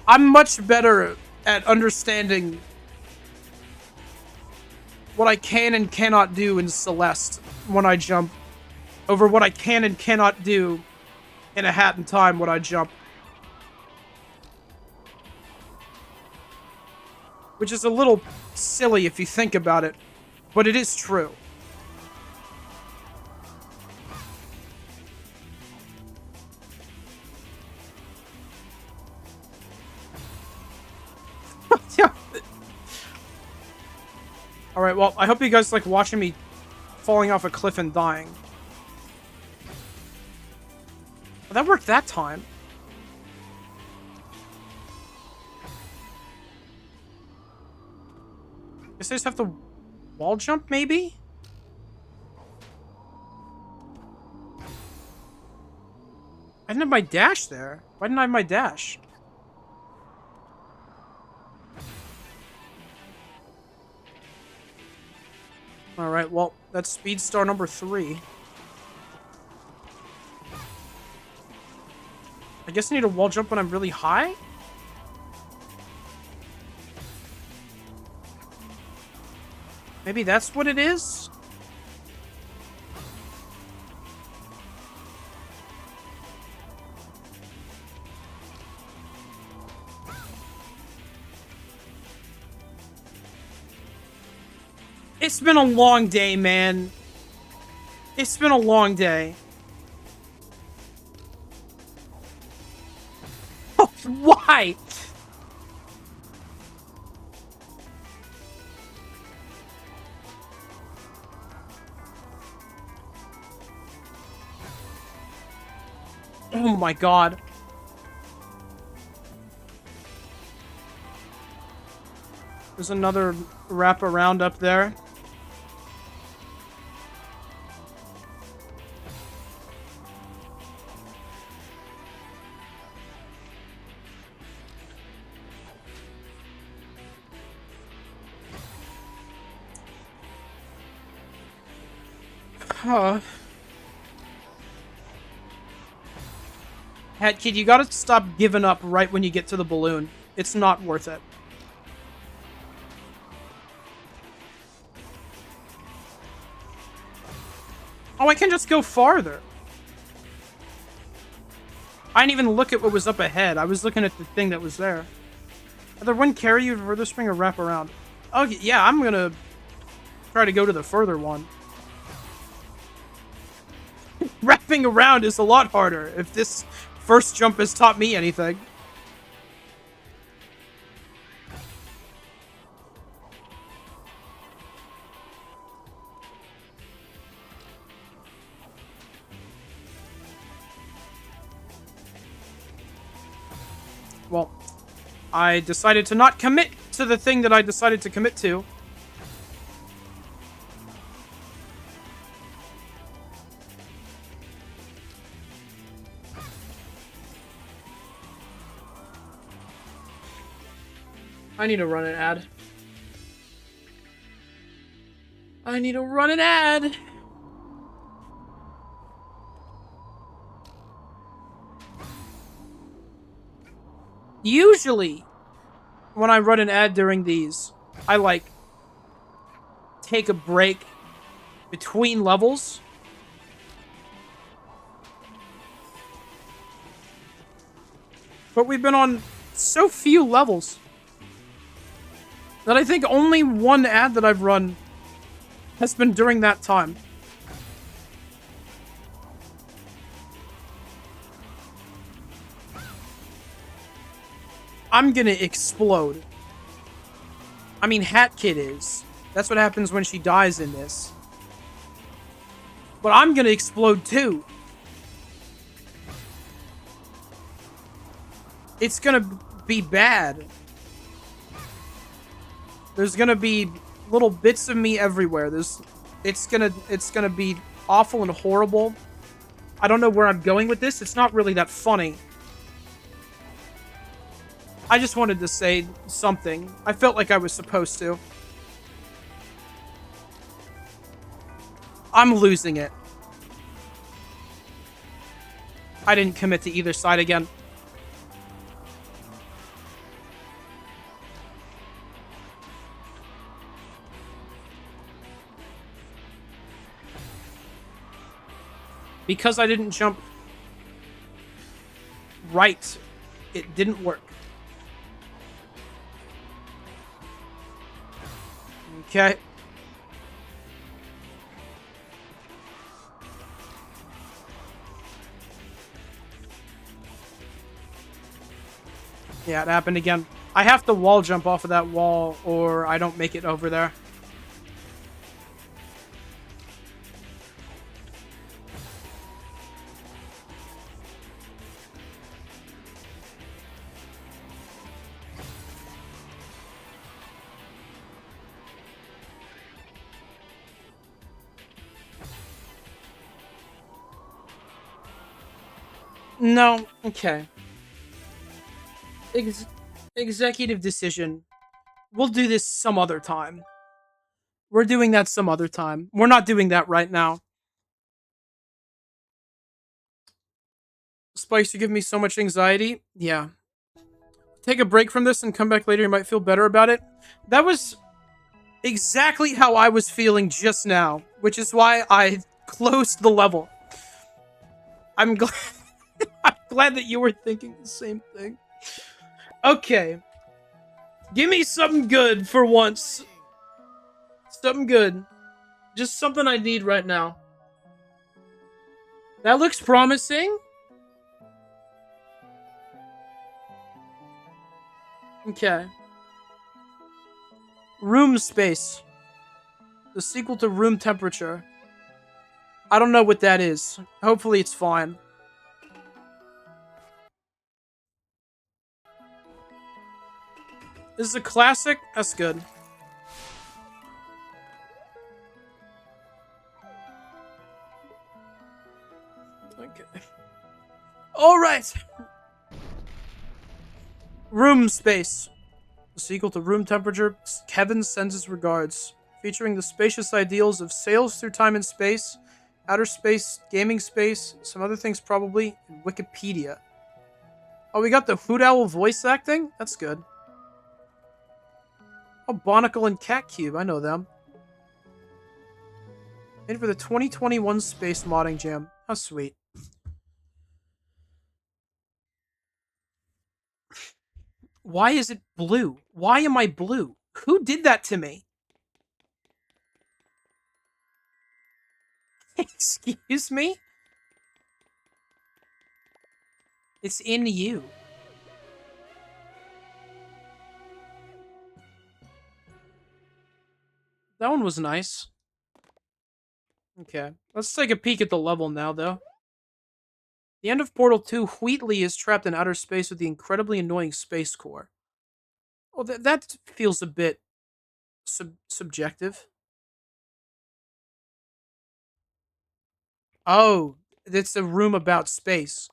I'm much better at understanding what I can and cannot do in Celeste when I jump over what I can and cannot do in A Hat in Time when I jump. Which is a little silly if you think about it, but it is true. Alright, well, I hope you guys like watching me falling off a cliff and dying. Well, that worked that time. Guess I just have to wall jump, maybe? I didn't have my dash there. Why didn't I have my dash? Alright, well, that's speed star number 3. I guess I need a wall jump when I'm really high? Maybe that's what it is? It's been a long day, man. It's been a long day. Oh, why? Oh my god. There's another wraparound up there. Huh. Hat Kid, you gotta stop giving up right when you get to the balloon. It's not worth it. Oh, I can just go farther. I didn't even look at what was up ahead. I was looking at the thing that was there. Either one carry you to further spring or wrap around. Oh, yeah, I'm gonna try to go to the further one. Wrapping around is a lot harder if this first jump has taught me anything. Well, I decided to not commit to the thing that I decided to commit to. I need to run an ad. I need to run an ad. Usually, when I run an ad during these, I, like, take a break between levels. But we've been on so few levels that I think only one ad that I've run has been during that time. I'm gonna explode. I mean, Hat Kid is. That's what happens when she dies in this. But I'm gonna explode too. It's gonna be bad. There's gonna be little bits of me everywhere. It's gonna be awful and horrible. I don't know where I'm going with this. It's not really that funny. I just wanted to say something. I felt like I was supposed to. I'm losing it. I didn't commit to either side again. Because I didn't jump right, it didn't work. Okay. Yeah, it happened again. I have to wall jump off of that wall or I don't make it over there. No, okay. Executive decision. We'll do this some other time. We're doing that some other time. We're not doing that right now. Spikes, you give me so much anxiety. Yeah. Take a break from this and come back later. You might feel better about it. That was exactly how I was feeling just now, which is why I closed the level. I'm glad. I'm glad that you were thinking the same thing. Okay. Give me something good for once. Something good. Just something I need right now. That looks promising. Okay. Room space. The sequel to room temperature. I don't know what that is. Hopefully it's fine. This is a classic. That's good. Okay. All right. Room space. The sequel to Room Temperature. Kevin sends his regards, featuring the spacious ideals of sails through time and space, outer space, gaming space, some other things probably, and Wikipedia. Oh, we got the Hoot Owl voice acting? That's good. Oh, Bonicle and Cat Cube. I know them. Made for the 2021 Space Modding Jam. How sweet. Why is it blue? Why am I blue? Who did that to me? Excuse me? It's in you. That one was nice. Okay, let's take a peek at the level now, though. The end of Portal 2, Wheatley is trapped in outer space with the incredibly annoying Space Core. Oh, that feels a bit subjective. Oh, it's a room about space.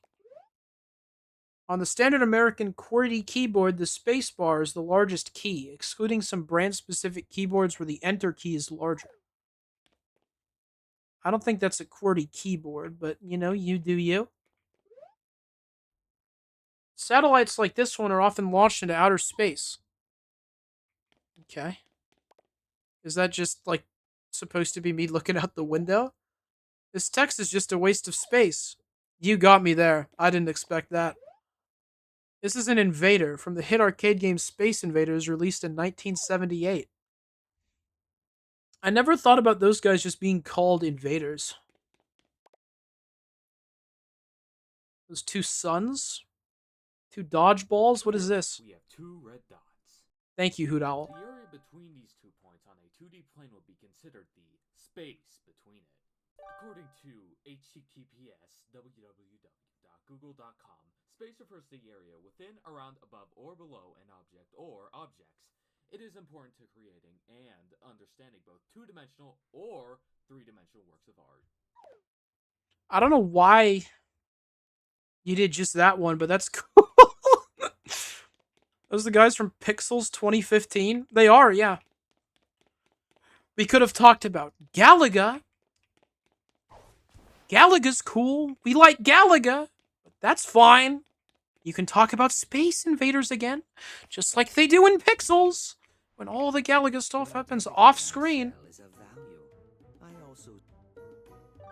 On the standard American QWERTY keyboard, the space bar is the largest key, excluding some brand-specific keyboards where the enter key is larger. I don't think that's a QWERTY keyboard, but you know, you do you. Satellites like this one are often launched into outer space. Okay. Is that just, like, supposed to be me looking out the window? This text is just a waste of space. You got me there. I didn't expect that. This is an invader from the hit arcade game Space Invaders, released in 1978. I never thought about those guys just being called invaders. Those two suns? Two dodgeballs? What is this? We have two red dots. Thank you, Hoot Owl. The area between these 2 points on a 2D plane would be considered the space between it. According to https www.google.com, space refers to the area within, around, above, or below an object or objects. It is important to creating and understanding both two-dimensional or three-dimensional works of art. I don't know why you did just that one, but that's cool. Those are the guys from Pixels 2015? They are, yeah. We could have talked about Galaga. Galaga's cool. We like Galaga. But that's fine. You can talk about Space Invaders again, just like they do in Pixels, when all the Galaga stuff happens off screen.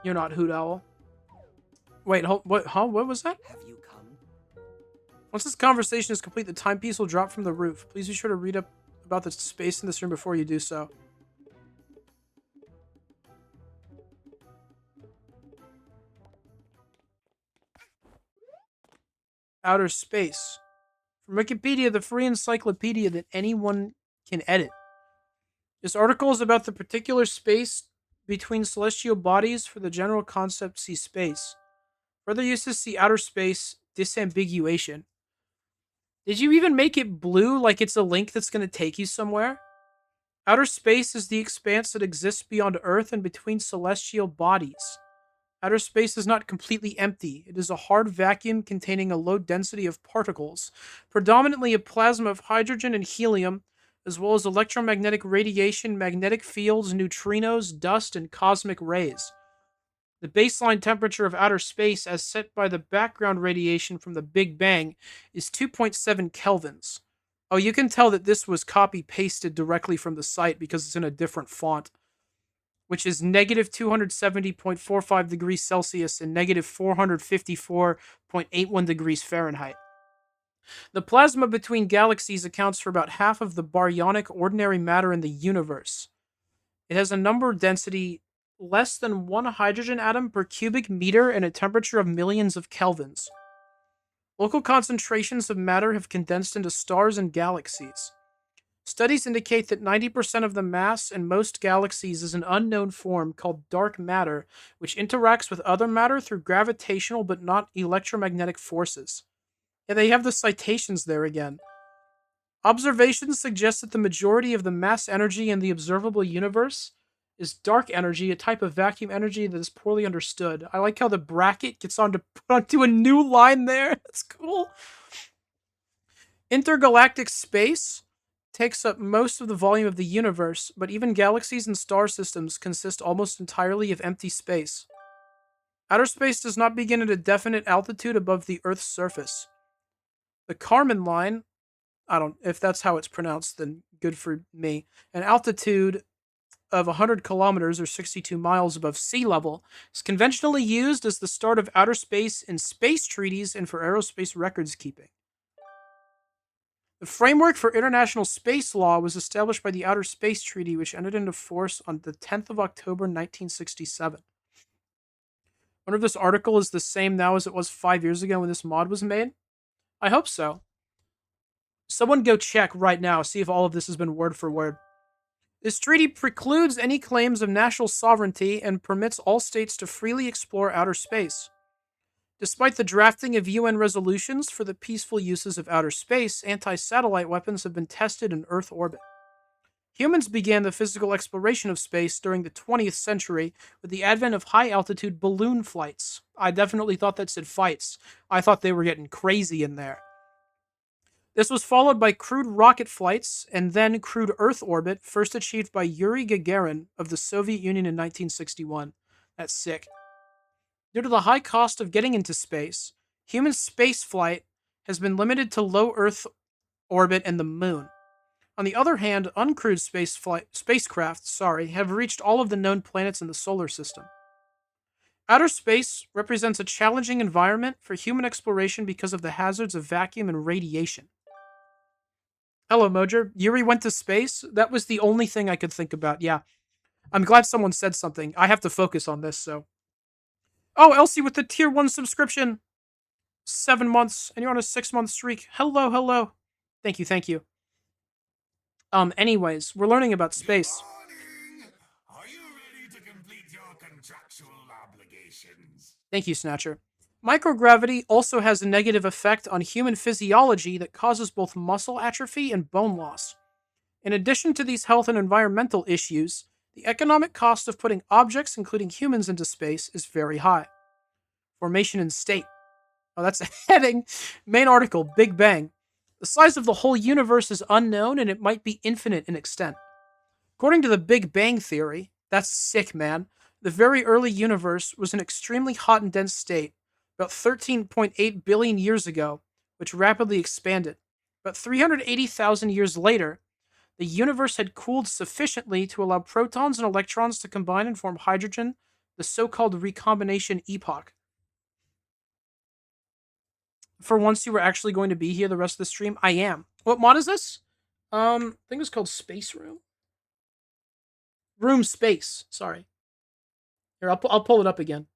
You're not Hoot Owl. Wait, what? Huh? What was that? Have you come? Once this conversation is complete, the timepiece will drop from the roof. Please be sure to read up about the space in this room before you do so. Outer space. From Wikipedia, the free encyclopedia that anyone can edit. This article is about the particular space between celestial bodies. For the general concept, see space. Further uses, see outer space disambiguation. Did you even make it blue like it's a link that's going to take you somewhere? Outer space is the expanse that exists beyond Earth and between celestial bodies. Outer space is not completely empty. It is a hard vacuum containing a low density of particles, predominantly a plasma of hydrogen and helium, as well as electromagnetic radiation, magnetic fields, neutrinos, dust, and cosmic rays. The baseline temperature of outer space, as set by the background radiation from the Big Bang, is 2.7 kelvins. Oh, you can tell that this was copy-pasted directly from the site because it's in a different font, which is negative 270.45 degrees Celsius and negative 454.81 degrees Fahrenheit. The plasma between galaxies accounts for about half of the baryonic ordinary matter in the universe. It has a number density less than 1 hydrogen atom per cubic meter and a temperature of millions of kelvins. Local concentrations of matter have condensed into stars and galaxies. Studies indicate that 90% of the mass in most galaxies is an unknown form called dark matter, which interacts with other matter through gravitational but not electromagnetic forces. Yeah, they have the citations there again. Observations suggest that the majority of the mass energy in the observable universe is dark energy, a type of vacuum energy that is poorly understood. I like how the bracket gets on to put onto a new line there. That's cool. Intergalactic space takes up most of the volume of the universe, but even galaxies and star systems consist almost entirely of empty space. Outer space does not begin at a definite altitude above the Earth's surface. The Kármán line, I don't if that's how it's pronounced, then good for me. An altitude of 100 kilometers or 62 miles above sea level is conventionally used as the start of outer space in space treaties and for aerospace records keeping. The framework for international space law was established by the Outer Space Treaty, which entered into force on the 10th of October 1967. I wonder if this article is the same now as it was 5 years ago when this mod was made. I hope so. Someone go check right now, see if all of this has been word for word. This treaty precludes any claims of national sovereignty and permits all states to freely explore outer space. Despite the drafting of UN resolutions for the peaceful uses of outer space, anti-satellite weapons have been tested in Earth orbit. Humans began the physical exploration of space during the 20th century with the advent of high-altitude balloon flights. I definitely thought that said fights. I thought they were getting crazy in there. This was followed by crewed rocket flights and then crewed Earth orbit, first achieved by Yuri Gagarin of the Soviet Union in 1961. That's sick. Due to the high cost of getting into space, human spaceflight has been limited to low Earth orbit and the moon. On the other hand, uncrewed spacecraft have reached all of the known planets in the solar system. Outer space represents a challenging environment for human exploration because of the hazards of vacuum and radiation. Hello, Mojer. Yuri went to space? That was the only thing I could think about. Yeah. I'm glad someone said something. I have to focus on this, so. Oh, Elsie with the tier 1 subscription. 7 months, and you're on a 6-month streak. Hello, hello. Thank you, thank you. Anyways, we're learning about space. Morning! Are you ready to complete your contractual obligations? Thank you, Snatcher. Microgravity also has a negative effect on human physiology that causes both muscle atrophy and bone loss. In addition to these health and environmental issues, the economic cost of putting objects, including humans, into space is very high. Formation and state. Oh, that's a heading. Main article, Big Bang. The size of the whole universe is unknown and it might be infinite in extent. According to the Big Bang Theory, that's sick, man. The very early universe was an extremely hot and dense state, about 13.8 billion years ago, which rapidly expanded. About 380,000 years later, the universe had cooled sufficiently to allow protons and electrons to combine and form hydrogen, the so-called recombination epoch. For once you were actually going to be here the rest of the stream, I am. What mod is this? I think it's called Space Room. Room Space, sorry. Here, I'll pull it up again.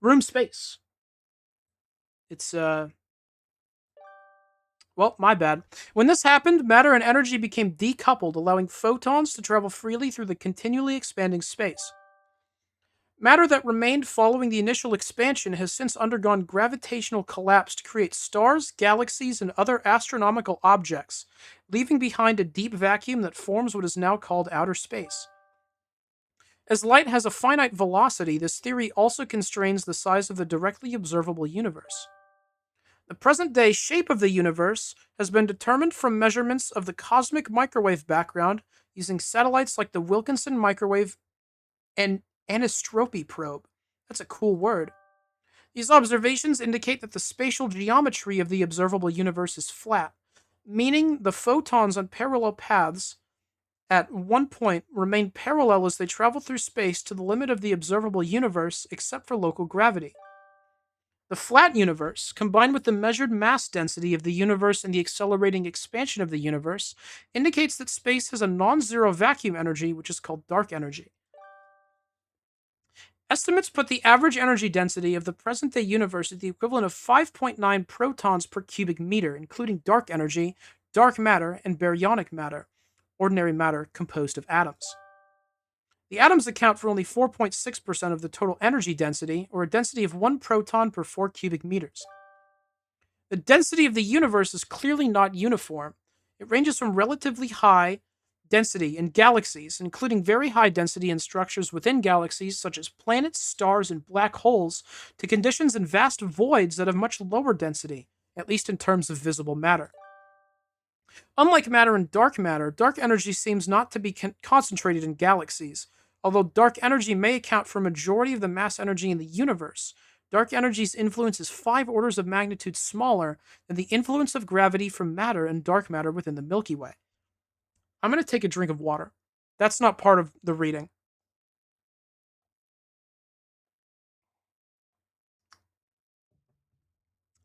Room Space. It's, well, my bad. When this happened, matter and energy became decoupled, allowing photons to travel freely through the continually expanding space. Matter that remained following the initial expansion has since undergone gravitational collapse to create stars, galaxies, and other astronomical objects, leaving behind a deep vacuum that forms what is now called outer space. As light has a finite velocity, this theory also constrains the size of the directly observable universe. The present-day shape of the universe has been determined from measurements of the cosmic microwave background using satellites like the Wilkinson Microwave and Anisotropy probe. That's a cool word. These observations indicate that the spatial geometry of the observable universe is flat, meaning the photons on parallel paths at one point remain parallel as they travel through space to the limit of the observable universe except for local gravity. The flat universe, combined with the measured mass density of the universe and the accelerating expansion of the universe, indicates that space has a non-zero vacuum energy, which is called dark energy. Estimates put the average energy density of the present-day universe at the equivalent of 5.9 protons per cubic meter, including dark energy, dark matter, and baryonic matter, ordinary matter composed of atoms. The atoms account for only 4.6% of the total energy density, or a density of 1 proton per 4 cubic meters. The density of the universe is clearly not uniform. It ranges from relatively high density in galaxies, including very high density in structures within galaxies such as planets, stars, and black holes, to conditions in vast voids that have much lower density, at least in terms of visible matter. Unlike matter and dark energy seems not to be concentrated in galaxies. Although dark energy may account for a majority of the mass energy in the universe, dark energy's influence is 5 orders of magnitude smaller than the influence of gravity from matter and dark matter within the Milky Way. I'm going to take a drink of water. That's not part of the reading.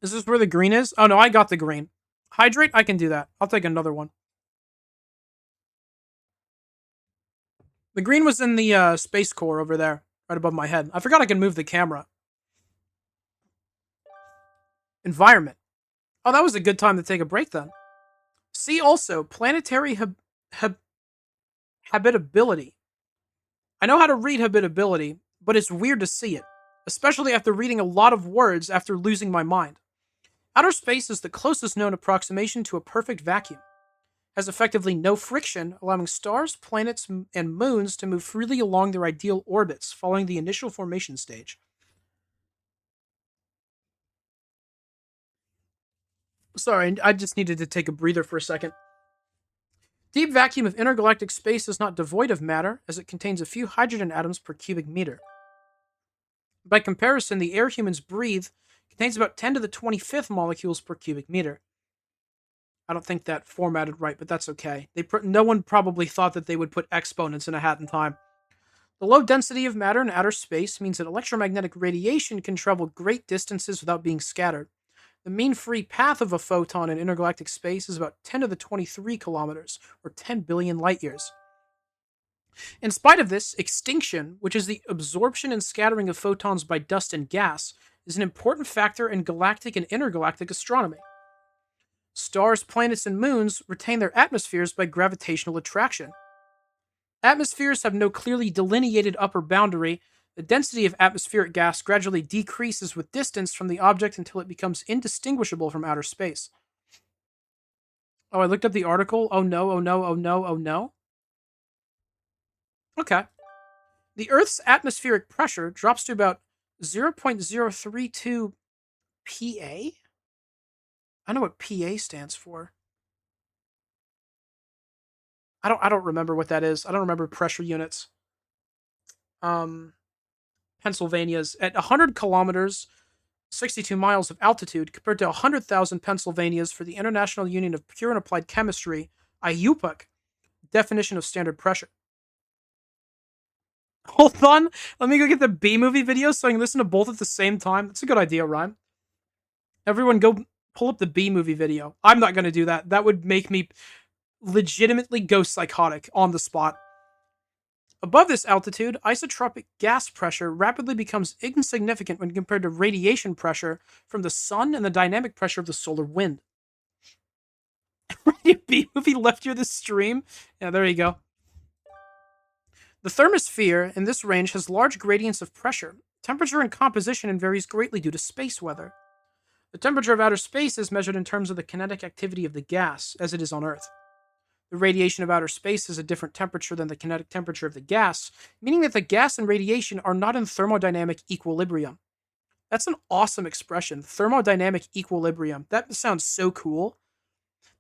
Is this where the green is? Oh no, I got the green. Hydrate? I can do that. I'll take another one. The green was in the space core over there, right above my head. I forgot I can move the camera. Environment. Oh, that was a good time to take a break then. See also planetary habitability. I know how to read habitability, but it's weird to see it, especially after reading a lot of words after losing my mind. Outer space is the closest known approximation to a perfect vacuum. Has effectively no friction, allowing stars, planets, and moons to move freely along their ideal orbits following the initial formation stage. Sorry, I just needed to take a breather for a second. Deep vacuum of intergalactic space is not devoid of matter, as it contains a few hydrogen atoms per cubic meter. By comparison, the air humans breathe contains about 10 to the 25th molecules per cubic meter. I don't think that formatted right, but that's okay. No one probably thought that they would put exponents in a hat in time. The low density of matter in outer space means that electromagnetic radiation can travel great distances without being scattered. The mean free path of a photon in intergalactic space is about 10 to the 23 kilometers, or 10 billion light years. In spite of this, extinction, which is the absorption and scattering of photons by dust and gas, is an important factor in galactic and intergalactic astronomy. Stars, planets, and moons retain their atmospheres by gravitational attraction. Atmospheres have no clearly delineated upper boundary. The density of atmospheric gas gradually decreases with distance from the object until it becomes indistinguishable from outer space. Oh, I looked up the article. Oh no, oh no, oh no, oh no. Okay. The Earth's atmospheric pressure drops to about 0.032 PA? I know what PA stands for. I don't remember what that is. I don't remember pressure units. Pennsylvania's at 100 kilometers, 62 miles of altitude, compared to 100,000 Pennsylvanias for the International Union of Pure and Applied Chemistry, IUPAC, definition of standard pressure. Hold on, let me go get the B movie video so I can listen to both at the same time. That's a good idea, Ryan. Everyone go pull up the B movie video. I'm not going to do that. That would make me legitimately go psychotic on the spot. Above this altitude, isotropic gas pressure rapidly becomes insignificant when compared to radiation pressure from the sun and the dynamic pressure of the solar wind. B movie left you this stream. Yeah, there you go. The thermosphere in this range has large gradients of pressure, temperature, and composition, and varies greatly due to space weather. The temperature of outer space is measured in terms of the kinetic activity of the gas, as it is on Earth. The radiation of outer space is a different temperature than the kinetic temperature of the gas, meaning that the gas and radiation are not in thermodynamic equilibrium. That's an awesome expression, thermodynamic equilibrium. That sounds so cool.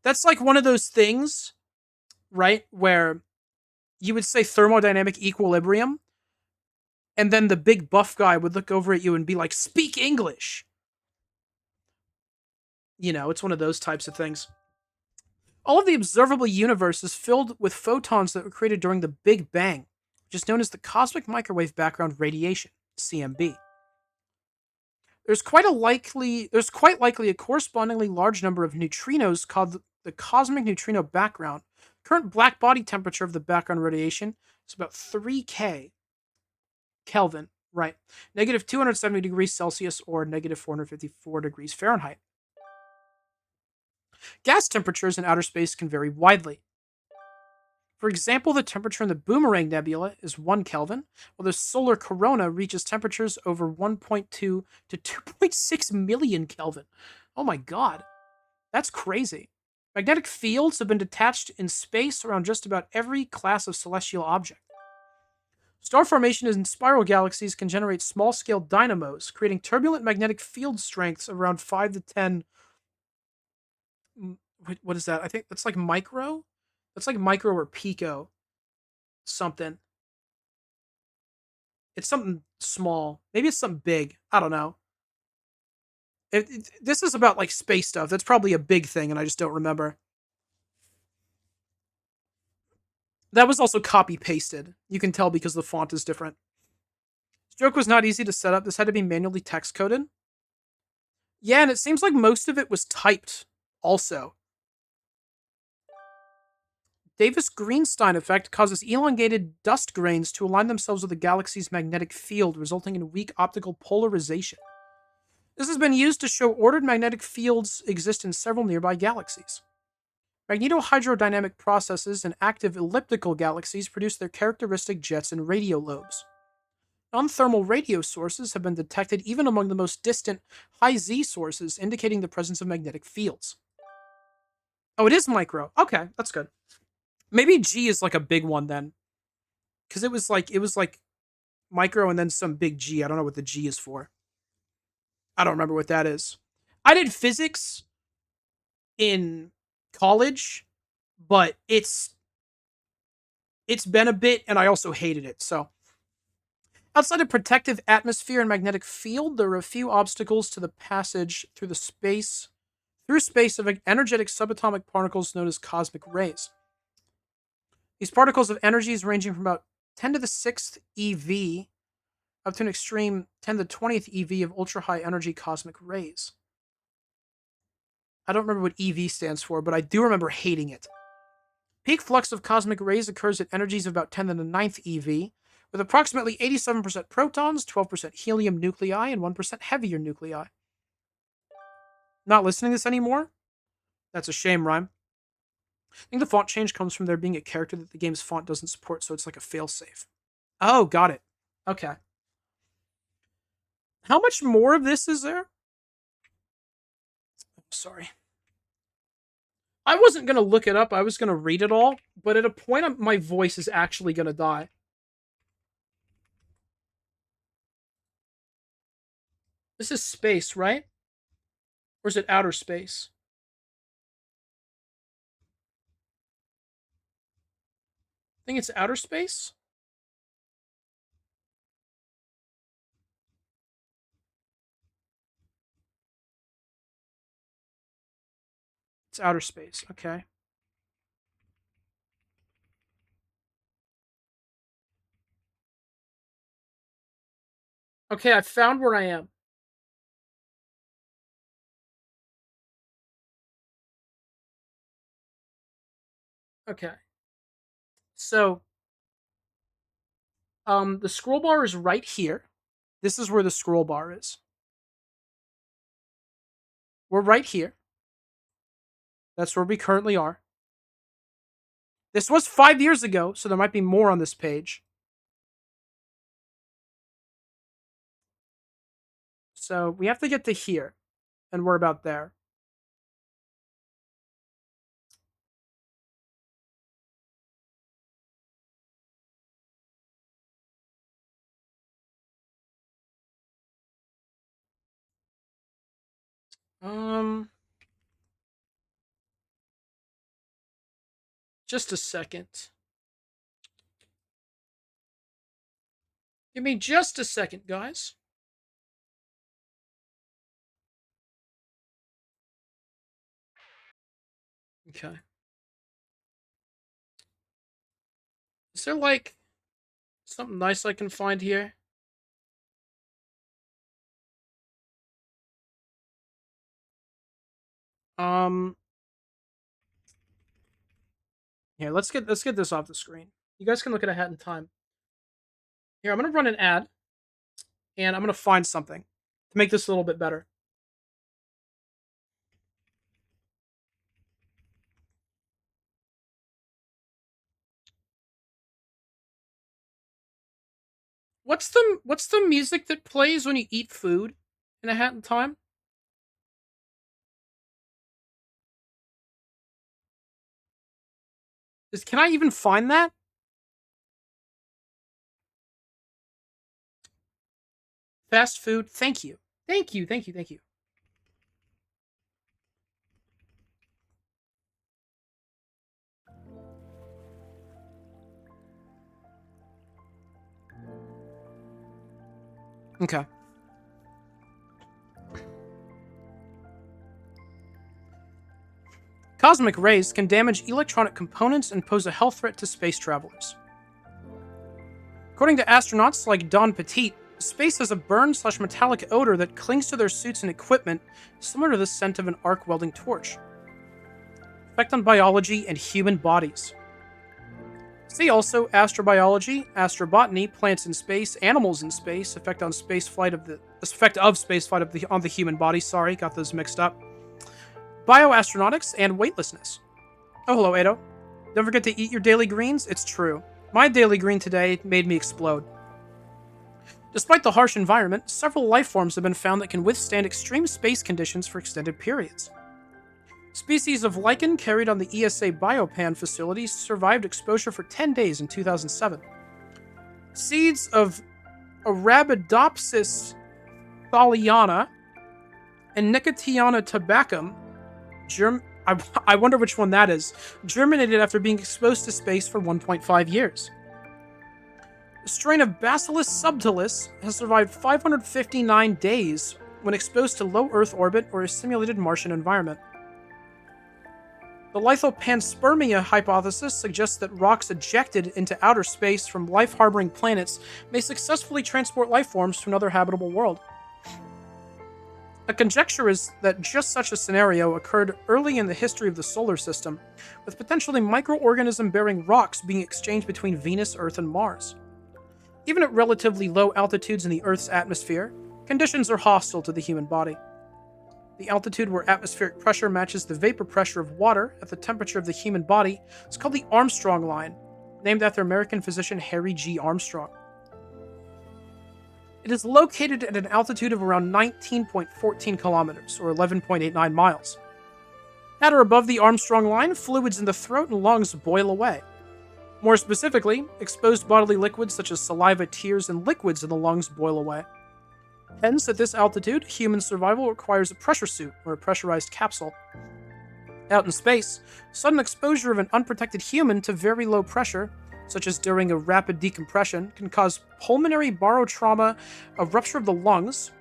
That's like one of those things, right, where you would say thermodynamic equilibrium, and then the big buff guy would look over at you and be like, speak English. You know, it's one of those types of things. All of the observable universe is filled with photons that were created during the Big Bang, which is known as the cosmic microwave background radiation, CMB. There's quite likely a correspondingly large number of neutrinos called the cosmic neutrino background. Current black body temperature of the background radiation is about 3K Kelvin, right? Negative 270 degrees Celsius or negative 454 degrees Fahrenheit. Gas temperatures in outer space can vary widely. For example, the temperature in the Boomerang Nebula is 1 Kelvin, while the solar corona reaches temperatures over 1.2 to 2.6 million Kelvin. Oh my god. That's crazy. Magnetic fields have been detached in space around just about every class of celestial object. Star formation in spiral galaxies can generate small scale dynamos, creating turbulent magnetic field strengths of around 5 to 10. What is that? I think that's like micro? That's like micro or pico something. It's something small. Maybe it's something big. I don't know. This is about like space stuff. That's probably a big thing, and I just don't remember. That was also copy pasted. You can tell because the font is different. Stroke was not easy to set up. This had to be manually text coded. Yeah, and it seems like most of it was typed also. Davis Greenstein effect causes elongated dust grains to align themselves with the galaxy's magnetic field, resulting in weak optical polarization. This has been used to show ordered magnetic fields exist in several nearby galaxies. Magnetohydrodynamic processes in active elliptical galaxies produce their characteristic jets and radio lobes. Non-thermal radio sources have been detected even among the most distant high Z sources, indicating the presence of magnetic fields. Oh, it is micro. Okay, that's good. Maybe G is like a big one then, because it was like micro and then some big G. I don't know what the G is for. I don't remember what that is. I did physics in college, but it's been a bit, and I also hated it. So outside a protective atmosphere and magnetic field, there are a few obstacles to the passage through space of energetic subatomic particles known as cosmic rays. These particles have energies ranging from about 10 to the 6th eV up to an extreme 10 to the 20th eV of ultra high energy cosmic rays. I don't remember what EV stands for, but I do remember hating it. Peak flux of cosmic rays occurs at energies of about 10 to the 9th eV, with approximately 87% protons, 12% helium nuclei, and 1% heavier nuclei. Not listening to this anymore? That's a shame, Rhyme. I think the font change comes from there being a character that the game's font doesn't support, so it's like a failsafe. Oh, got it. Okay. How much more of this is there? Sorry. I wasn't going to look it up. I was going to read it all, but at a point, my voice is actually going to die. This is space, right? Or is it outer space? I think it's outer space. It's outer space. Okay. Okay, I found where I am. Okay. So, the scroll bar is right here. This is where the scroll bar is. We're right here. That's where we currently are. This was 5 years ago, so there might be more on this page. So we have to get to here, and we're about there. Um, just a second. Give me just a second, guys. Okay. Is there like something nice I can find here? Um, here, let's get this off the screen. You guys can look at a hat in time. Here, I'm gonna run an ad, and I'm gonna find something to make this a little bit better. What's the music that plays when you eat food in a hat in time? Can I even find that? Fast food. Thank you. Thank you. Thank you. Thank you. Okay. Cosmic rays can damage electronic components and pose a health threat to space travelers. According to astronauts like Don Petit, space has a burn/metallic odor that clings to their suits and equipment, similar to the scent of an arc welding torch. Effect on biology and human bodies. See also astrobiology, astrobotany, plants in space, animals in space, effect of space flight of on the human body. Sorry, got those mixed up. Bioastronautics and weightlessness. Oh, hello, Ado. Don't forget to eat your daily greens. It's true. My daily green today made me explode. Despite the harsh environment, several life forms have been found that can withstand extreme space conditions for extended periods. Species of lichen carried on the ESA Biopan facility survived exposure for 10 days in 2007. Seeds of Arabidopsis thaliana and Nicotiana tabacum, I wonder which one that is, germinated after being exposed to space for 1.5 years. A strain of Bacillus subtilis has survived 559 days when exposed to low Earth orbit or a simulated Martian environment. The lithopanspermia hypothesis suggests that rocks ejected into outer space from life-harboring planets may successfully transport life forms to another habitable world. A conjecture is that just such a scenario occurred early in the history of the solar system, with potentially microorganism-bearing rocks being exchanged between Venus, Earth, and Mars. Even at relatively low altitudes in the Earth's atmosphere, conditions are hostile to the human body. The altitude where atmospheric pressure matches the vapor pressure of water at the temperature of the human body is called the Armstrong line, named after American physician Harry G. Armstrong. It is located at an altitude of around 19.14 kilometers, or 11.89 miles. At or above the Armstrong line, fluids in the throat and lungs boil away. More specifically, exposed bodily liquids such as saliva, tears, and liquids in the lungs boil away. Hence, at this altitude, human survival requires a pressure suit, or a pressurized capsule. Out in space, sudden exposure of an unprotected human to very low pressure, such as during a rapid decompression, can cause pulmonary barotrauma, a rupture of the lungs,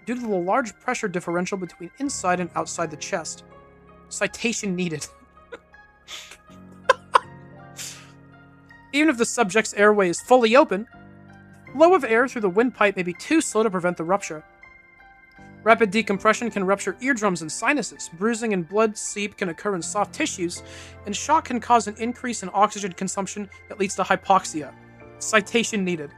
due to the large pressure differential between inside and outside the chest. Citation needed. Even if the subject's airway is fully open, flow of air through the windpipe may be too slow to prevent the rupture. Rapid decompression can rupture eardrums and sinuses, bruising and blood seep can occur in soft tissues, and shock can cause an increase in oxygen consumption that leads to hypoxia. Citation needed.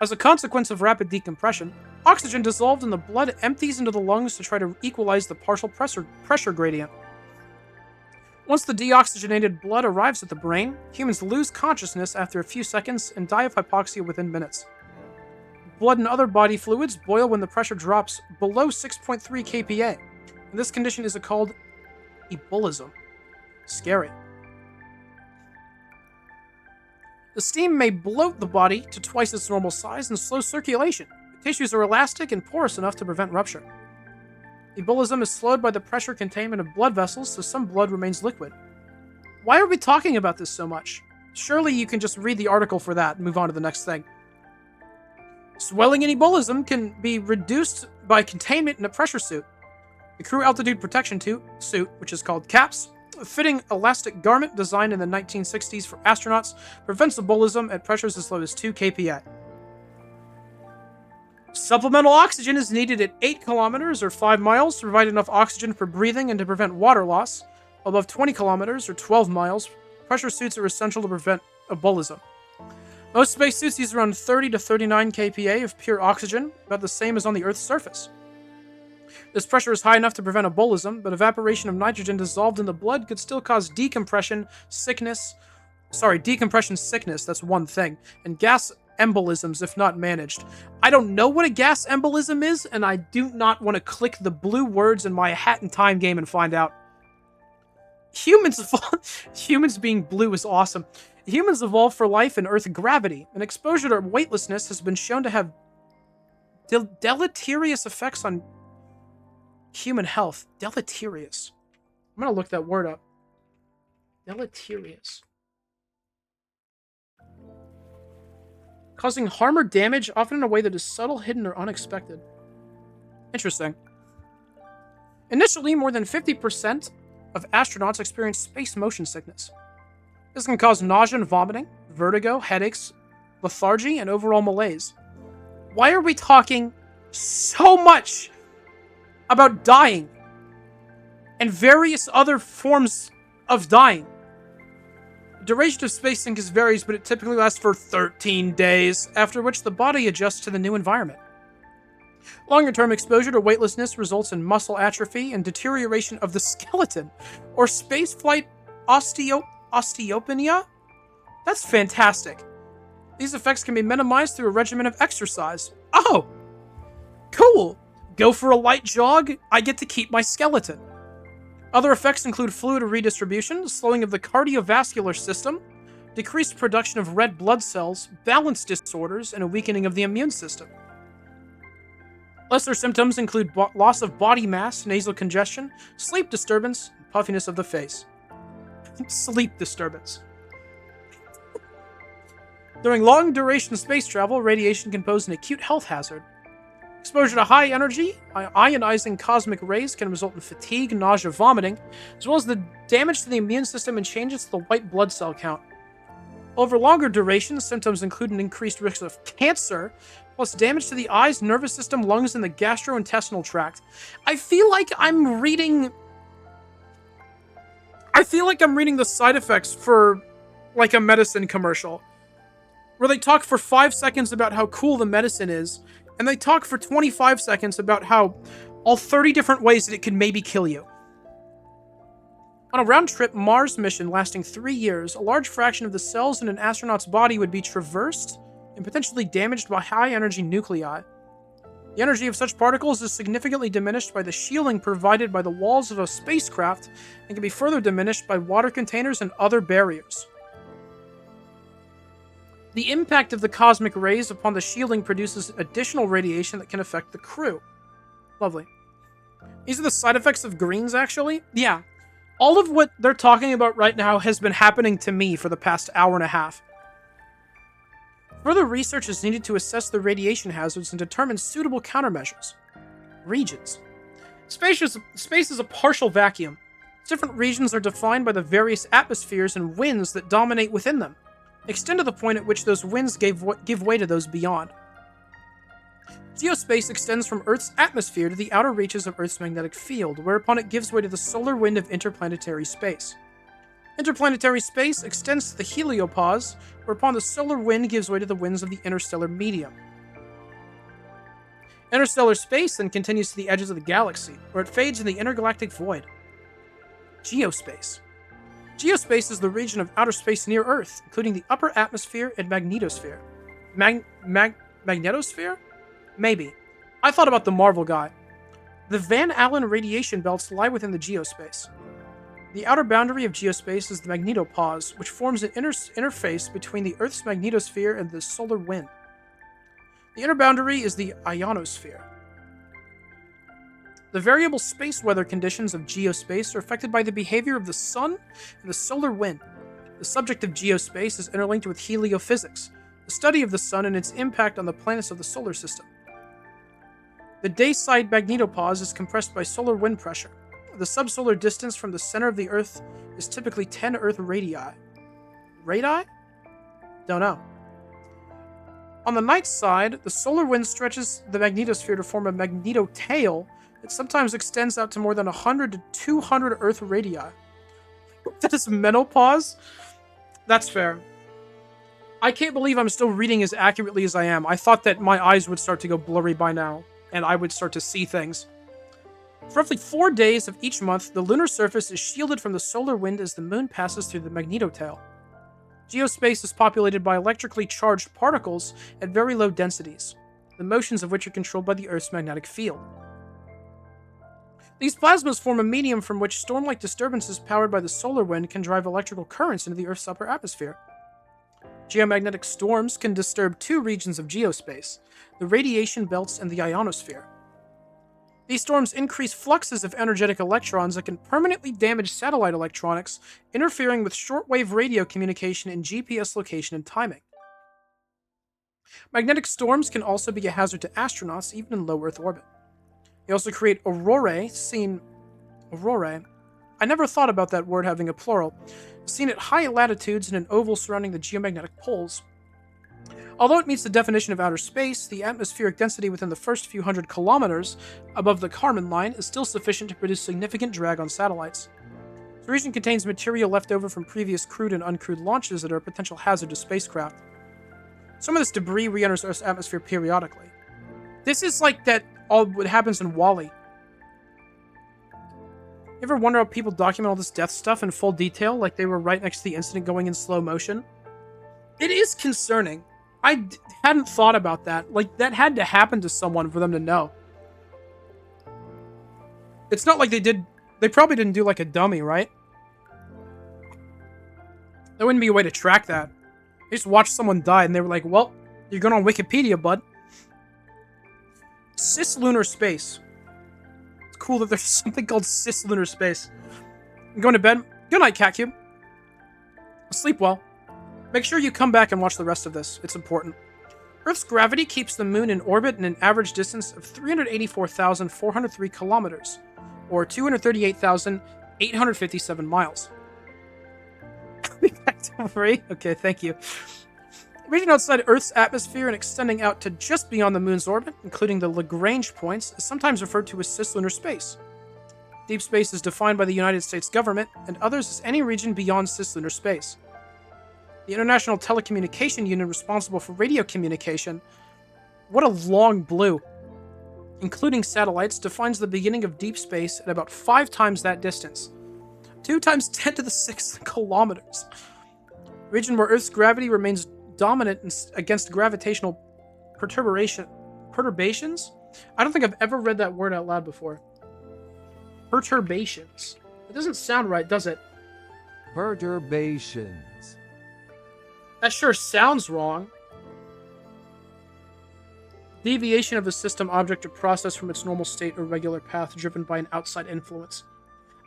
As a consequence of rapid decompression, oxygen dissolved in the blood empties into the lungs to try to equalize the partial pressure gradient. Once the deoxygenated blood arrives at the brain, humans lose consciousness after a few seconds and die of hypoxia within minutes. Blood and other body fluids boil when the pressure drops below 6.3 kPa, and this condition is called ebullism. Scary. The steam may bloat the body to twice its normal size and slow circulation. The tissues are elastic and porous enough to prevent rupture. Ebullism is slowed by the pressure containment of blood vessels, so some blood remains liquid. Why are we talking about this so much? Surely you can just read the article for that and move on to the next thing. Swelling in ebullism can be reduced by containment in a pressure suit. The crew altitude protection suit, which is called CAPS, a fitting elastic garment designed in the 1960s for astronauts, prevents ebullism at pressures as low as 2 kPa. Supplemental oxygen is needed at 8 kilometers or 5 miles to provide enough oxygen for breathing and to prevent water loss. Above 20 kilometers or 12 miles, pressure suits are essential to prevent ebullism. Most spacesuits use around 30 to 39 kPa of pure oxygen, about the same as on the Earth's surface. This pressure is high enough to prevent ebullism, but evaporation of nitrogen dissolved in the blood could still cause decompression sickness, that's one thing, and gas embolisms if not managed. I don't know what a gas embolism is, and I do not want to click the blue words in my Hat in Time game and find out. Humans being blue is awesome. Humans evolved for life in Earth gravity, and exposure to weightlessness has been shown to have deleterious effects on human health. Deleterious. I'm gonna look that word up. Deleterious. Causing harm or damage, often in a way that is subtle, hidden, or unexpected. Interesting. Initially, more than 50% of astronauts experience space motion sickness. This can cause nausea and vomiting, vertigo, headaches, lethargy, and overall malaise. Why are we talking so much about dying and various other forms of dying? The duration of space sickness varies, but it typically lasts for 13 days, after which the body adjusts to the new environment. Longer-term exposure to weightlessness results in muscle atrophy and deterioration of the skeleton, or spaceflight osteopenia? That's fantastic. These effects can be minimized through a regimen of exercise. Oh! Cool! Go for a light jog, I get to keep my skeleton. Other effects include fluid redistribution, slowing of the cardiovascular system, decreased production of red blood cells, balance disorders, and a weakening of the immune system. Lesser symptoms include loss of body mass, nasal congestion, sleep disturbance, and puffiness of the face. Sleep disturbance. During long-duration space travel, radiation can pose an acute health hazard. Exposure to high-energy, ionizing cosmic rays can result in fatigue, nausea, vomiting, as well as the damage to the immune system and changes to the white blood cell count. Over longer durations, symptoms include an increased risk of cancer, plus damage to the eyes, nervous system, lungs, and the gastrointestinal tract. I feel like I'm reading the side effects for, like, a medicine commercial, where they talk for 5 seconds about how cool the medicine is, and they talk for 25 seconds about how all 30 different ways that it could maybe kill you. On a round-trip Mars mission lasting 3 years, a large fraction of the cells in an astronaut's body would be traversed and potentially damaged by high-energy nuclei. The energy of such particles is significantly diminished by the shielding provided by the walls of a spacecraft and can be further diminished by water containers and other barriers. The impact of the cosmic rays upon the shielding produces additional radiation that can affect the crew. Lovely. These are the side effects of greens, actually? Yeah. All of what they're talking about right now has been happening to me for the past hour and a half. Further research is needed to assess the radiation hazards and determine suitable countermeasures. Regions. Space is a partial vacuum. Different regions are defined by the various atmospheres and winds that dominate within them, extend to the point at which those winds give way to those beyond. Geospace extends from Earth's atmosphere to the outer reaches of Earth's magnetic field, whereupon it gives way to the solar wind of interplanetary space. Interplanetary space extends to the heliopause, whereupon the solar wind gives way to the winds of the interstellar medium. Interstellar space then continues to the edges of the galaxy, where it fades in the intergalactic void. Geospace. Geospace is the region of outer space near Earth, including the upper atmosphere and magnetosphere. Magnetosphere? Maybe. I thought about the Marvel guy. The Van Allen radiation belts lie within the geospace. The outer boundary of geospace is the magnetopause, which forms an interface between the Earth's magnetosphere and the solar wind. The inner boundary is the ionosphere. The variable space weather conditions of geospace are affected by the behavior of the sun and the solar wind. The subject of geospace is interlinked with heliophysics, the study of the sun and its impact on the planets of the solar system. The day-side magnetopause is compressed by solar wind pressure. The subsolar distance from the center of the Earth is typically 10 Earth radii. Radii? Don't know. On the night side, the solar wind stretches the magnetosphere to form a magnetotail that sometimes extends out to more than 100 to 200 Earth radii. That is menopause? That's fair. I can't believe I'm still reading as accurately as I am. I thought that my eyes would start to go blurry by now, and I would start to see things. For roughly 4 days of each month, the lunar surface is shielded from the solar wind as the moon passes through the magnetotail. Geospace is populated by electrically charged particles at very low densities, the motions of which are controlled by the Earth's magnetic field. These plasmas form a medium from which storm-like disturbances powered by the solar wind can drive electrical currents into the Earth's upper atmosphere. Geomagnetic storms can disturb two regions of geospace, the radiation belts and the ionosphere. These storms increase fluxes of energetic electrons that can permanently damage satellite electronics, interfering with shortwave radio communication and GPS location and timing. Magnetic storms can also be a hazard to astronauts even in low Earth orbit. They also create aurorae, aurorae. I never thought about that word having a plural. Seen at high latitudes in an oval surrounding the geomagnetic poles. Although it meets the definition of outer space, the atmospheric density within the first few hundred kilometers above the Kármán line is still sufficient to produce significant drag on satellites. The region contains material left over from previous crewed and uncrewed launches that are a potential hazard to spacecraft. Some of this debris re-enters Earth's atmosphere periodically. This is like that all what happens in WALL-E. You ever wonder how people document all this death stuff in full detail, like they were right next to the incident going in slow motion? It is concerning. I hadn't thought about that. Like, that had to happen to someone for them to know. It's not like they probably didn't do like a dummy, right? There wouldn't be a way to track that. They just watched someone die and they were like, well, you're going on Wikipedia, bud. Cislunar space. It's cool that there's something called cislunar space. I'm going to bed. Good night, Cat Cube. Sleep well. Make sure you come back and watch the rest of this. It's important. Earth's gravity keeps the moon in orbit in an average distance of 384,403 kilometers, or 238,857 miles. Back to free? Okay, thank you. Region outside Earth's atmosphere and extending out to just beyond the moon's orbit, including the Lagrange points, is sometimes referred to as cislunar space. Deep space is defined by the United States government, and others as any region beyond cislunar space. The International Telecommunication Union responsible for radio communication, what a long blue, including satellites, defines the beginning of deep space at about 5 times that distance. 2 times 10 to the 6th kilometers. Region where Earth's gravity remains dominant against gravitational perturbations? I don't think I've ever read that word out loud before. Perturbations. It doesn't sound right, does it? Perturbations. That sure sounds wrong. Deviation of a system, object, or process from its normal state or regular path driven by an outside influence.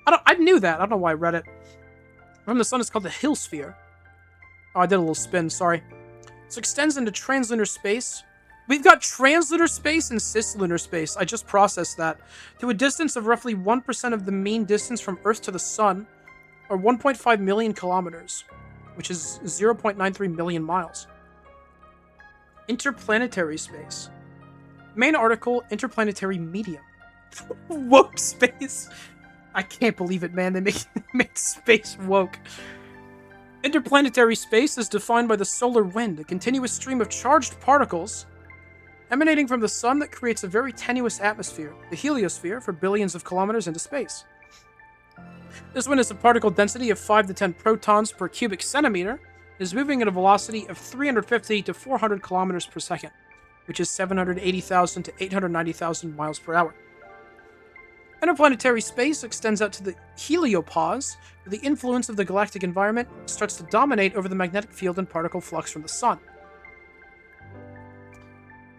I knew that. I don't know why I read it. From the sun is called the Hill Sphere. Oh, I did a little spin, sorry. This extends into translunar space. We've got translunar space and cislunar space. I just processed that. To a distance of roughly 1% of the mean distance from Earth to the sun, or 1.5 million kilometers, which is 0.93 million miles. Interplanetary space. Main article, interplanetary medium. Woke space. I can't believe it, man. They made space woke. Interplanetary space is defined by the solar wind, a continuous stream of charged particles emanating from the sun that creates a very tenuous atmosphere, the heliosphere, for billions of kilometers into space. This wind has a particle density of 5 to 10 protons per cubic centimeter, and is moving at a velocity of 350 to 400 kilometers per second, which is 780,000 to 890,000 miles per hour. Interplanetary space extends out to the heliopause, where the influence of the galactic environment starts to dominate over the magnetic field and particle flux from the sun.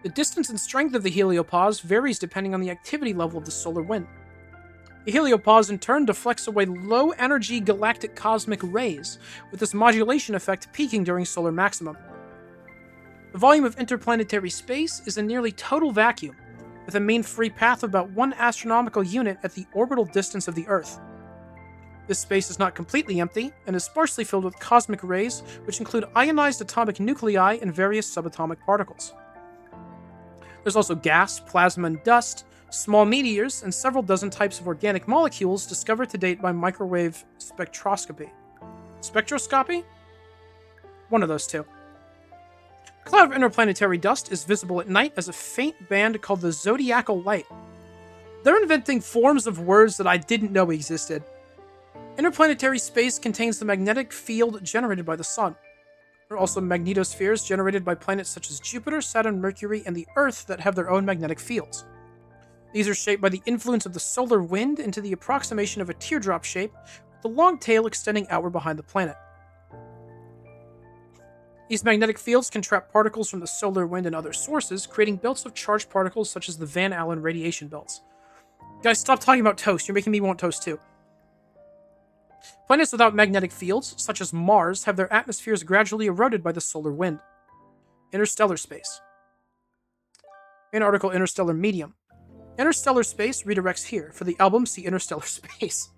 The distance and strength of the heliopause varies depending on the activity level of the solar wind. The heliopause in turn deflects away low-energy galactic cosmic rays, with this modulation effect peaking during solar maximum. The volume of interplanetary space is a nearly total vacuum, with a mean free path of about 1 astronomical unit at the orbital distance of the Earth. This space is not completely empty, and is sparsely filled with cosmic rays, which include ionized atomic nuclei and various subatomic particles. There's also gas, plasma, and dust, small meteors, and several dozen types of organic molecules discovered to date by microwave spectroscopy. Spectroscopy? One of those two. A cloud of interplanetary dust is visible at night as a faint band called the zodiacal light. They're inventing forms of words that I didn't know existed. Interplanetary space contains the magnetic field generated by the sun. There are also magnetospheres generated by planets such as Jupiter, Saturn, Mercury, and the Earth that have their own magnetic fields. These are shaped by the influence of the solar wind into the approximation of a teardrop shape, with the long tail extending outward behind the planet. These magnetic fields can trap particles from the solar wind and other sources, creating belts of charged particles such as the Van Allen radiation belts. Guys, stop talking about toast. You're making me want toast too. Planets without magnetic fields, such as Mars, have their atmospheres gradually eroded by the solar wind. Interstellar space. In article Interstellar Medium. Interstellar space redirects here. For the album, see Interstellar Space.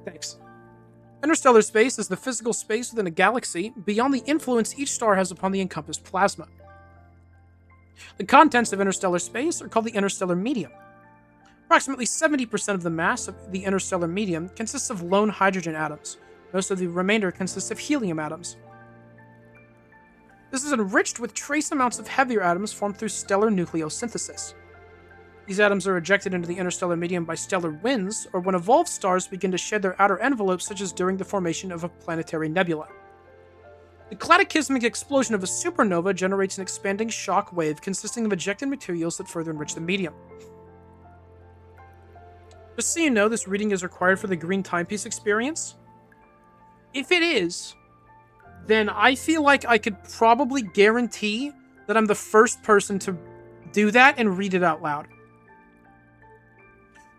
Thanks. Interstellar space is the physical space within a galaxy beyond the influence each star has upon the encompassed plasma. The contents of interstellar space are called the interstellar medium. Approximately 70% of the mass of the interstellar medium consists of lone hydrogen atoms. Most of the remainder consists of helium atoms. This is enriched with trace amounts of heavier atoms formed through stellar nucleosynthesis. These atoms are ejected into the interstellar medium by stellar winds, or when evolved stars begin to shed their outer envelopes, such as during the formation of a planetary nebula. The cataclysmic explosion of a supernova generates an expanding shock wave consisting of ejected materials that further enrich the medium. Just so you know, this reading is required for the green timepiece experience. If it is, then I feel like I could probably guarantee that I'm the first person to do that and read it out loud.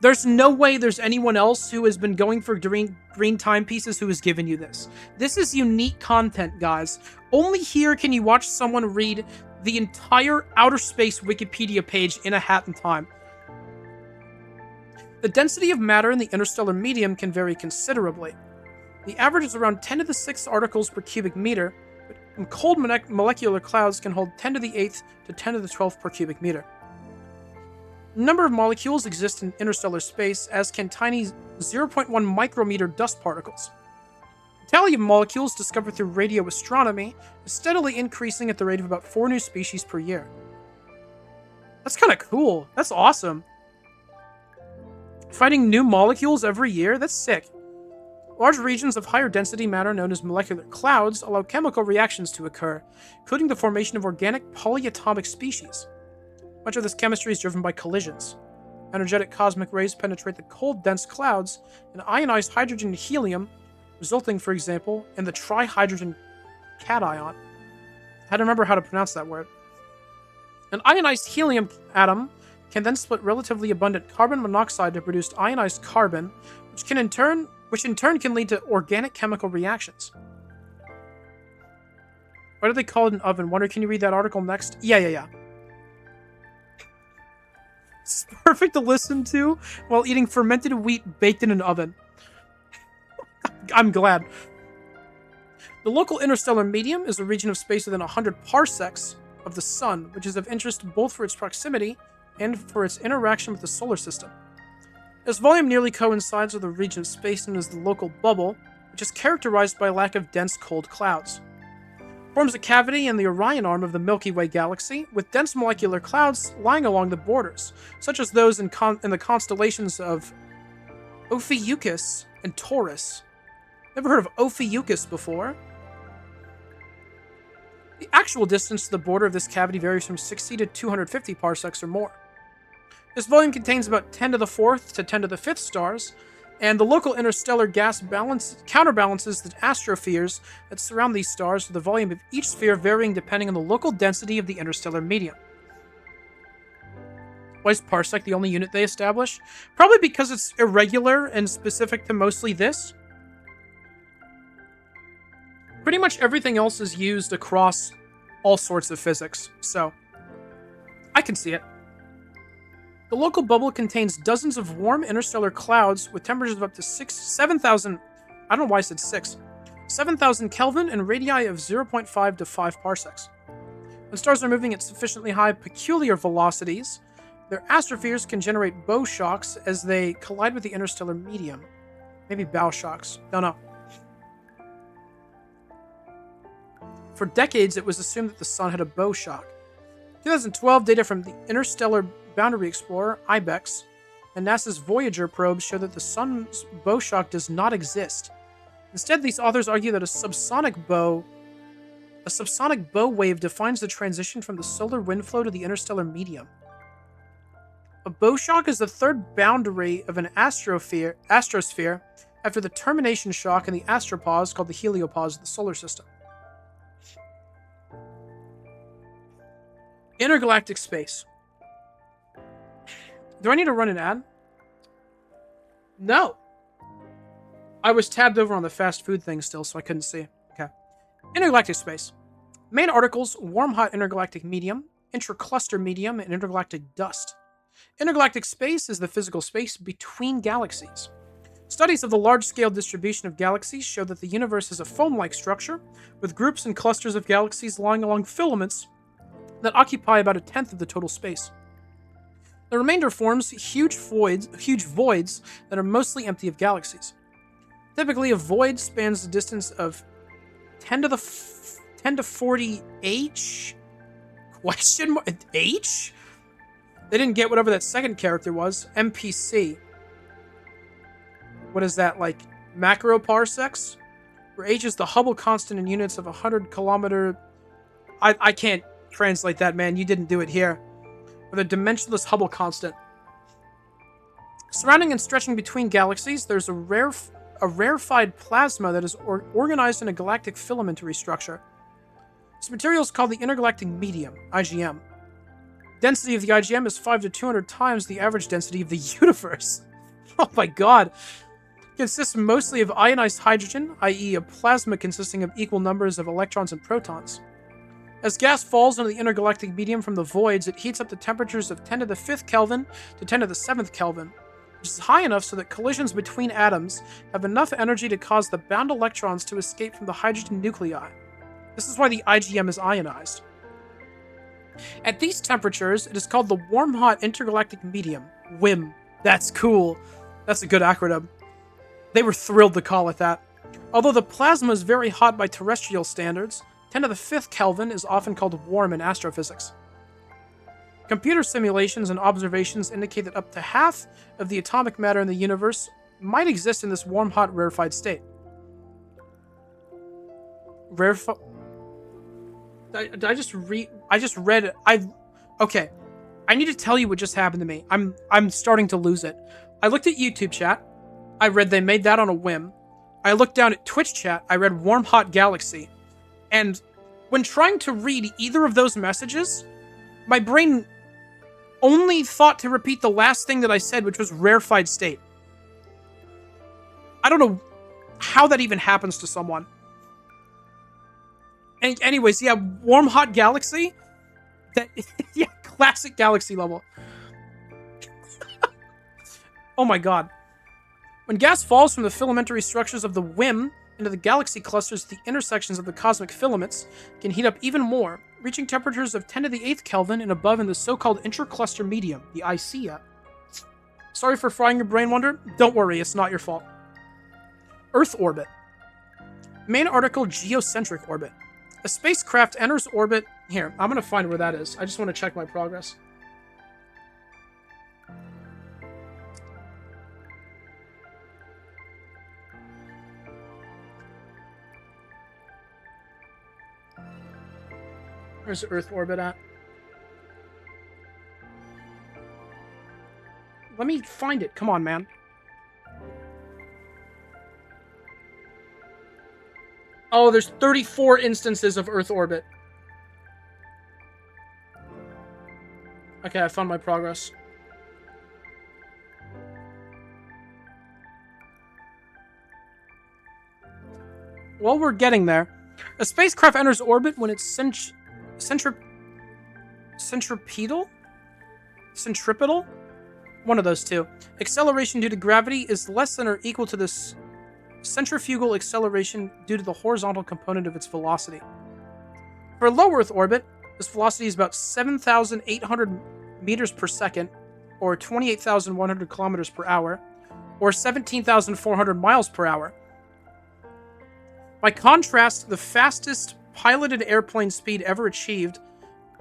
There's no way there's anyone else who has been going for green timepieces who has given you this. This is unique content, guys. Only here can you watch someone read the entire outer space Wikipedia page in a hat in time. The density of matter in the interstellar medium can vary considerably. The average is around 10 to the 6th articles per cubic meter, but cold molecular clouds can hold 10 to the 8th to 10 to the 12th per cubic meter. A number of molecules exist in interstellar space, as can tiny 0.1 micrometer dust particles. The tally of molecules discovered through radio astronomy is steadily increasing at the rate of about 4 new species per year. That's kind of cool. That's awesome. Finding new molecules every year? That's sick. Large regions of higher density matter known as molecular clouds allow chemical reactions to occur, including the formation of organic polyatomic species. Much of this chemistry is driven by collisions. Energetic cosmic rays penetrate the cold, dense clouds and ionize hydrogen and helium, resulting, for example, in the trihydrogen cation. I had to remember how to pronounce that word. An ionized helium atom can then split relatively abundant carbon monoxide to produce ionized carbon, which in turn can lead to organic chemical reactions. Why do they call it an oven? Wonder, can you read that article next? Yeah. It's perfect to listen to while eating fermented wheat baked in an oven. I'm glad. The local interstellar medium is a region of space within 100 parsecs of the Sun, which is of interest both for its proximity and for its interaction with the solar system. Its volume nearly coincides with a region of space known as the local bubble, which is characterized by a lack of dense cold clouds. It forms a cavity in the Orion arm of the Milky Way galaxy, with dense molecular clouds lying along the borders, such as those in the constellations of Ophiuchus and Taurus. Never heard of Ophiuchus before? The actual distance to the border of this cavity varies from 60 to 250 parsecs or more. This volume contains about 10 to the 4th to 10 to the 5th stars, and the local interstellar gas counterbalances the astropheres that surround these stars, with the volume of each sphere varying depending on the local density of the interstellar medium. Why is parsec the only unit they establish? Probably because it's irregular and specific to mostly this. Pretty much everything else is used across all sorts of physics, so I can see it. The local bubble contains dozens of warm interstellar clouds with temperatures of up to 7,000, I don't know why I said 7,000 Kelvin and radii of 0.5 to 5 parsecs. When stars are moving at sufficiently high peculiar velocities, their astropheres can generate bow shocks as they collide with the interstellar medium. Maybe bow shocks, don't know. For decades, it was assumed that the Sun had a bow shock. 2012 data from the Interstellar Boundary Explorer, IBEX, and NASA's Voyager probe show that the Sun's bow shock does not exist. Instead, these authors argue that a subsonic bow wave defines the transition from the solar wind flow to the interstellar medium. A bow shock is the third boundary of an astrosphere after the termination shock in the astropause called the heliopause of the solar system. Intergalactic space. Do I need to run an ad? No. I was tabbed over on the fast food thing still, so I couldn't see. Okay. Intergalactic space. Main articles: warm-hot intergalactic medium, intracluster medium, and intergalactic dust. Intergalactic space is the physical space between galaxies. Studies of the large-scale distribution of galaxies show that the universe is a foam-like structure, with groups and clusters of galaxies lying along filaments that occupy about a tenth of the total space. The remainder forms huge voids that are mostly empty of galaxies. Typically, a void spans the distance of 10 to 40 H? Question mark? H? They didn't get whatever that second character was. MPC. What is that, like macroparsecs? Where H is the Hubble constant in units of 100 kilometer... I can't translate that, man. You didn't do it here. Or the dimensionless Hubble constant. Surrounding and stretching between galaxies, there's a rarefied plasma that is organized in a galactic filamentary structure. This material is called the intergalactic medium, IgM. Density of the IgM is 5 to 200 times the average density of the universe. Oh my god. It consists mostly of ionized hydrogen, i.e. a plasma consisting of equal numbers of electrons and protons. As gas falls into the intergalactic medium from the voids, it heats up to temperatures of 10 to the 5th Kelvin to 10 to the 7th Kelvin, which is high enough so that collisions between atoms have enough energy to cause the bound electrons to escape from the hydrogen nuclei. This is why the IgM is ionized. At these temperatures, it is called the warm-hot intergalactic medium, WIM. That's cool. That's a good acronym. They were thrilled to call it that. Although the plasma is very hot by terrestrial standards, 10 to the 5th Kelvin is often called warm in astrophysics. Computer simulations and observations indicate that up to half of the atomic matter in the universe might exist in this warm-hot rarefied state. I just read. Okay. I need to tell you what just happened to me. I'm starting to lose it. I looked at YouTube chat. I read they made that on a whim. I looked down at Twitch chat. I read Warm Hot Galaxy. And when trying to read either of those messages, my brain only thought to repeat the last thing that I said, which was rarefied state. I don't know how that even happens to someone. And anyways, yeah, Warm Hot Galaxy. That yeah, classic Galaxy level. Oh my god. When gas falls from the filamentary structures of the WIM into the galaxy clusters, the intersections of the cosmic filaments can heat up even more, reaching temperatures of 10 to the 8th Kelvin and above in the so-called intracluster medium, the ICEA. Sorry for frying your brain, Wonder. Don't worry, it's not your fault. Earth orbit. Main article: geocentric orbit. A spacecraft enters orbit... Here, I'm going to find where that is. I just want to check my progress. Where's Earth orbit at? Let me find it. Come on, man. Oh, there's 34 instances of Earth orbit. Okay, I found my progress. Well, we're getting there. A spacecraft enters orbit when its centripetal? Centripetal? One of those two. Acceleration due to gravity is less than or equal to this centrifugal acceleration due to the horizontal component of its velocity. For a low Earth orbit, this velocity is about 7,800 meters per second, or 28,100 kilometers per hour, or 17,400 miles per hour. By contrast, the fastest piloted airplane speed ever achieved,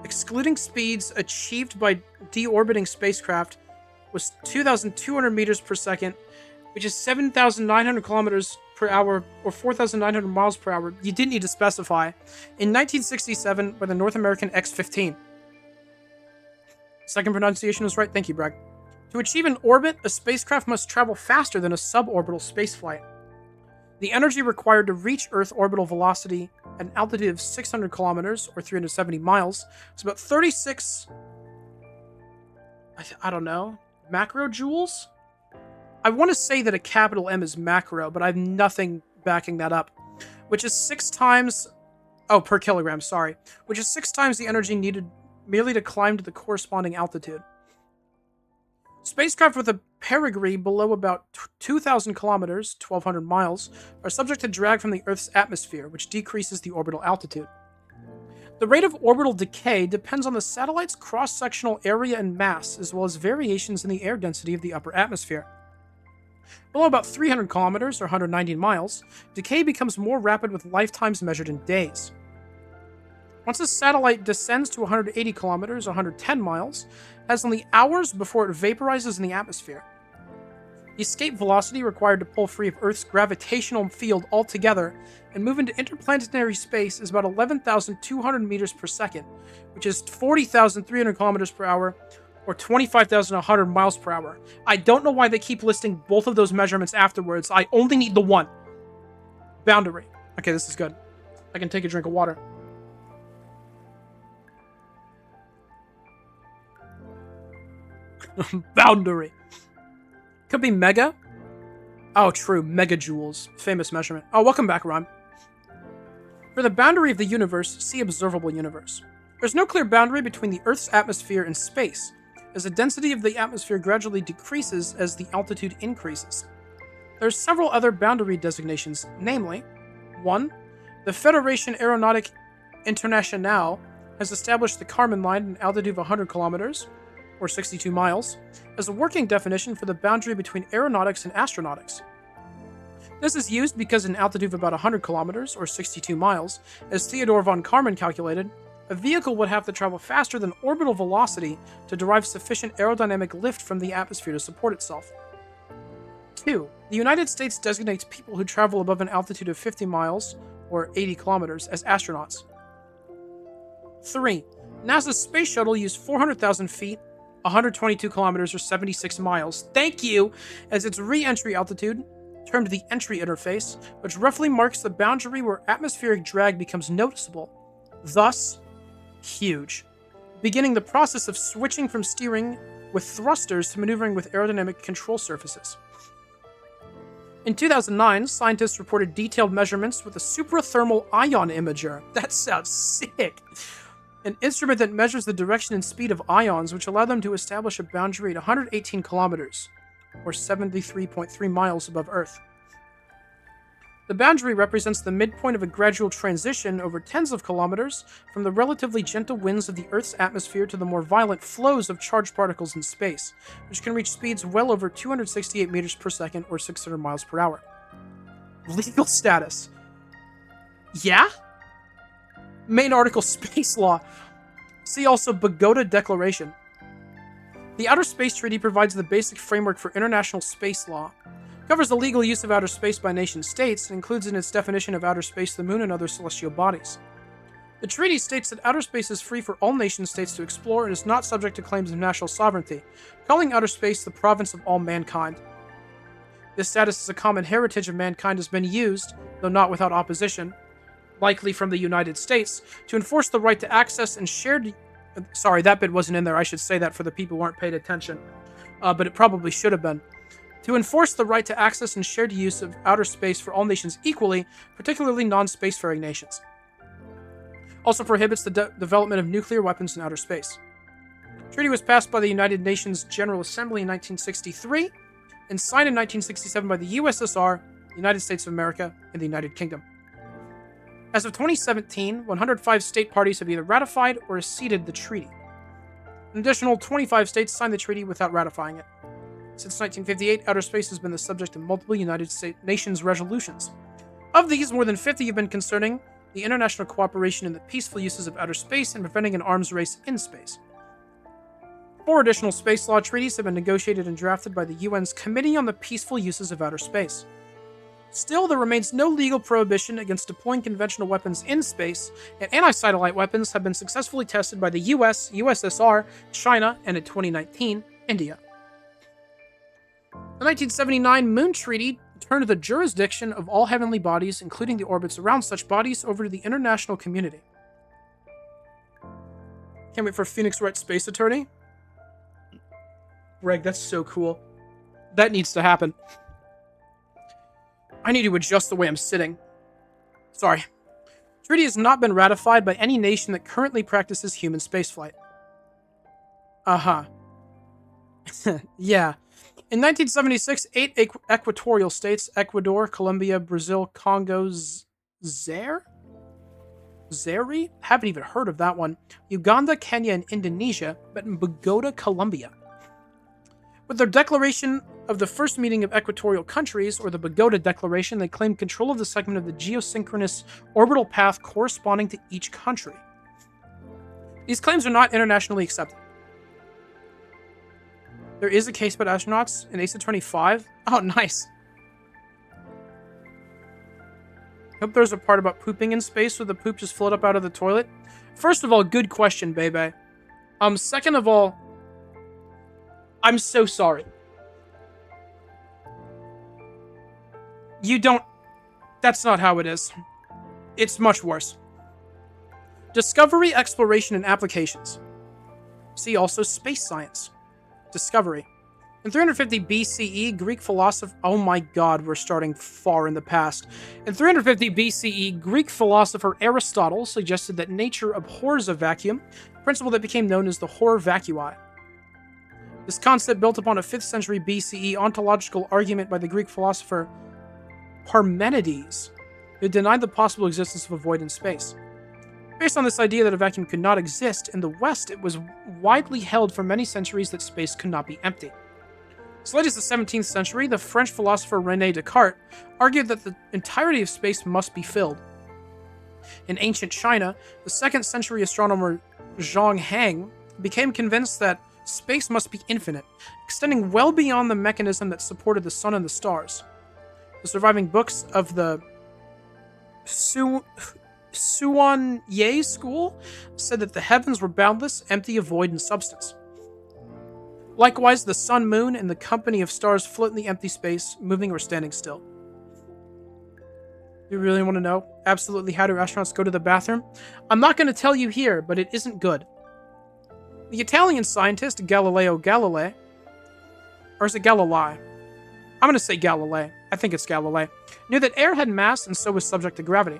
excluding speeds achieved by deorbiting spacecraft, was 2,200 meters per second, which is 7,900 kilometers per hour, or 4,900 miles per hour. You didn't need to specify. In 1967, by the North American X-15. Second pronunciation was right. Thank you, Bragg. To achieve an orbit, a spacecraft must travel faster than a suborbital spaceflight. The energy required to reach Earth orbital velocity at an altitude of 600 kilometers, or 370 miles, is about 36, I don't know, macro joules? I want to say that a capital M is macro, but I have nothing backing that up. Which is 6 times... Oh, per kilogram, sorry. Which is 6 times the energy needed merely to climb to the corresponding altitude. Spacecraft with a perigee below about 2,000 kilometers, 1,200 miles, are subject to drag from the Earth's atmosphere, which decreases the orbital altitude. The rate of orbital decay depends on the satellite's cross-sectional area and mass, as well as variations in the air density of the upper atmosphere. Below about 300 kilometers, or 190 miles, decay becomes more rapid with lifetimes measured in days. Once a satellite descends to 180 kilometers, 110 miles, it has only hours before it vaporizes in the atmosphere. The escape velocity required to pull free of Earth's gravitational field altogether and move into interplanetary space is about 11,200 meters per second, which is 40,300 kilometers per hour, or 25,100 miles per hour. I don't know why they keep listing both of those measurements afterwards. I only need the one. Boundary. Okay, this is good. I can take a drink of water. Boundary. Could be mega. Oh, true. Megajoules. Famous measurement. Oh, welcome back, Ron. For the boundary of the universe, see observable universe. There's no clear boundary between the Earth's atmosphere and space, as the density of the atmosphere gradually decreases as the altitude increases. There are several other boundary designations, namely, 1. The Fédération Aéronautique Internationale has established the Kármán line at an altitude of 100 kilometers, or 62 miles, as a working definition for the boundary between aeronautics and astronautics. This is used because at an altitude of about 100 kilometers, or 62 miles, as Theodore von Kármán calculated, a vehicle would have to travel faster than orbital velocity to derive sufficient aerodynamic lift from the atmosphere to support itself. 2. The United States designates people who travel above an altitude of 50 miles, or 80 kilometers, as astronauts. 3. NASA's space shuttle used 400,000 feet, 122 kilometers, or 76 miles, thank you, as its re-entry altitude, termed the entry interface, which roughly marks the boundary where atmospheric drag becomes noticeable, thus huge, beginning the process of switching from steering with thrusters to maneuvering with aerodynamic control surfaces. In 2009, scientists reported detailed measurements with a suprathermal ion imager. That sounds sick! An instrument that measures the direction and speed of ions, which allow them to establish a boundary at 118 kilometers, or 73.3 miles above Earth. The boundary represents the midpoint of a gradual transition over tens of kilometers from the relatively gentle winds of the Earth's atmosphere to the more violent flows of charged particles in space, which can reach speeds well over 268 meters per second or 600 miles per hour. Legal status. Yeah? Main article, Space Law. See also Bogota Declaration. The Outer Space Treaty provides the basic framework for international space law. It covers the legal use of outer space by nation-states and includes in its definition of outer space the moon and other celestial bodies. The treaty states that outer space is free for all nation-states to explore and is not subject to claims of national sovereignty, calling outer space the province of all mankind. This status as a common heritage of mankind has been used, though not without opposition, likely from the United States, to enforce the right to access and shared... Sorry, that bit wasn't in there. I should say that for the people who aren't paying attention. But it probably should have been. To enforce the right to access and shared use of outer space for all nations equally, particularly non-spacefaring nations. Also prohibits the development of nuclear weapons in outer space. The treaty was passed by the United Nations General Assembly in 1963 and signed in 1967 by the USSR, the United States of America, and the United Kingdom. As of 2017, 105 state parties have either ratified or acceded the treaty. An additional 25 states signed the treaty without ratifying it. Since 1958, outer space has been the subject of multiple United Nations resolutions. Of these, more than 50 have been concerning the international cooperation in the peaceful uses of outer space and preventing an arms race in space. 4 additional space law treaties have been negotiated and drafted by the UN's Committee on the Peaceful Uses of Outer Space. Still, there remains no legal prohibition against deploying conventional weapons in space, and anti-satellite weapons have been successfully tested by the US, USSR, China, and in 2019, India. The 1979 Moon Treaty turned the jurisdiction of all heavenly bodies, including the orbits around such bodies, over to the international community. Can't wait for Phoenix Wright Space Attorney. Greg, that's so cool. That needs to happen. I need to adjust the way I'm sitting. Sorry. Treaty has not been ratified by any nation that currently practices human spaceflight. Uh-huh. Yeah. In 1976, 8 equatorial states, Ecuador, Colombia, Brazil, Congo, Zaire? Haven't even heard of that one. Uganda, Kenya, and Indonesia, but in Bogota, Colombia. With their declaration of the first meeting of equatorial countries, or the Bogota Declaration, they claimed control of the segment of the geosynchronous orbital path corresponding to each country. These claims are not internationally accepted. There is a case about astronauts in Ace Attorney 5. Oh, nice. Hope there's a part about pooping in space where the poop just float up out of the toilet. First of all, good question, baby. Second of all, I'm so sorry. You don't... That's not how it is. It's much worse. Discovery, exploration, and applications. See also space science. Discovery. In 350 BCE, Greek philosopher... Oh my god, we're starting far in the past. In 350 BCE, Greek philosopher Aristotle suggested that nature abhors a vacuum, a principle that became known as the hor vacui. This concept built upon a 5th century BCE ontological argument by the Greek philosopher Parmenides, who denied the possible existence of a void in space. Based on this idea that a vacuum could not exist, in the West it was widely held for many centuries that space could not be empty. As late as the 17th century, the French philosopher René Descartes argued that the entirety of space must be filled. In ancient China, the 2nd century astronomer Zhang Heng became convinced that space must be infinite, extending well beyond the mechanism that supported the sun and the stars. The surviving books of the Suan-Ye school said that the heavens were boundless, empty of void and substance. Likewise, the sun, moon, and the company of stars float in the empty space, moving or standing still. You really want to know absolutely how do astronauts go to the bathroom? I'm not going to tell you here, but it isn't good. The Italian scientist Galileo Galilei, or is it Galilei? I'm going to say Galilei. I think it's Galilei. Knew that air had mass and so was subject to gravity.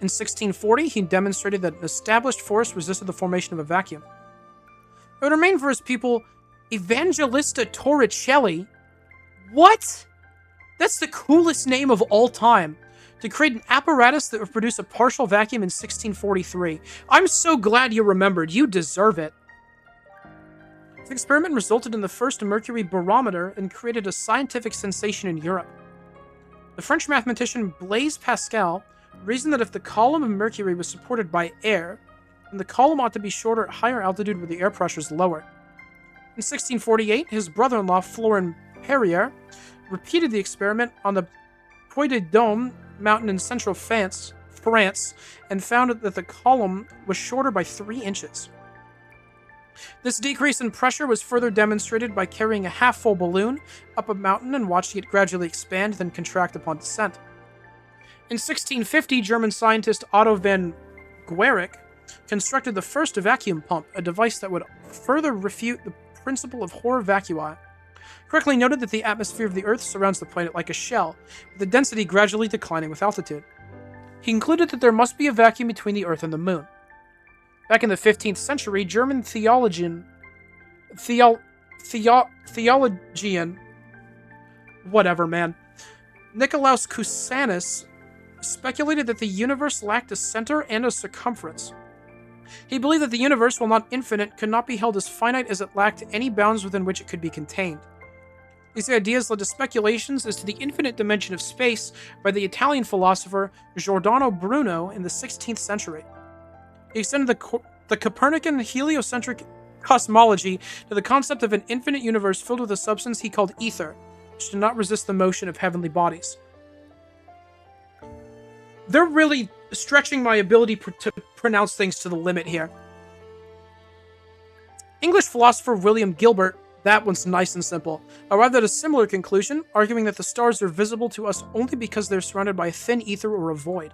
In 1640, he demonstrated that an established force resisted the formation of a vacuum. It would remain for his pupil Evangelista Torricelli. What? That's the coolest name of all time. To create an apparatus that would produce a partial vacuum in 1643. I'm so glad you remembered. You deserve it. This experiment resulted in the first mercury barometer and created a scientific sensation in Europe. The French mathematician Blaise Pascal reasoned that if the column of mercury was supported by air, then the column ought to be shorter at higher altitude where the air pressure is lower. In 1648, his brother-in-law Florent Perrier repeated the experiment on the Puy de Dôme mountain in central France, and found that the column was shorter by 3 inches. This decrease in pressure was further demonstrated by carrying a half-full balloon up a mountain and watching it gradually expand, then contract upon descent. In 1650, German scientist Otto von Guericke constructed the first vacuum pump, a device that would further refute the principle of hor vacui. Correctly noted that the atmosphere of the Earth surrounds the planet like a shell, with the density gradually declining with altitude. He concluded that there must be a vacuum between the Earth and the Moon. Back in the 15th century, German theologian, whatever, man, Nicolaus Cusanus speculated that the universe lacked a center and a circumference. He believed that the universe, while not infinite, could not be held as finite as it lacked any bounds within which it could be contained. These ideas led to speculations as to the infinite dimension of space by the Italian philosopher Giordano Bruno in the 16th century. He extended the Copernican heliocentric cosmology to the concept of an infinite universe filled with a substance he called ether, which did not resist the motion of heavenly bodies. They're really stretching my ability to pronounce things to the limit here. English philosopher William Gilbert, That one's nice and simple. Arrived at a similar conclusion, arguing that the stars are visible to us only because they're surrounded by a thin ether or a void.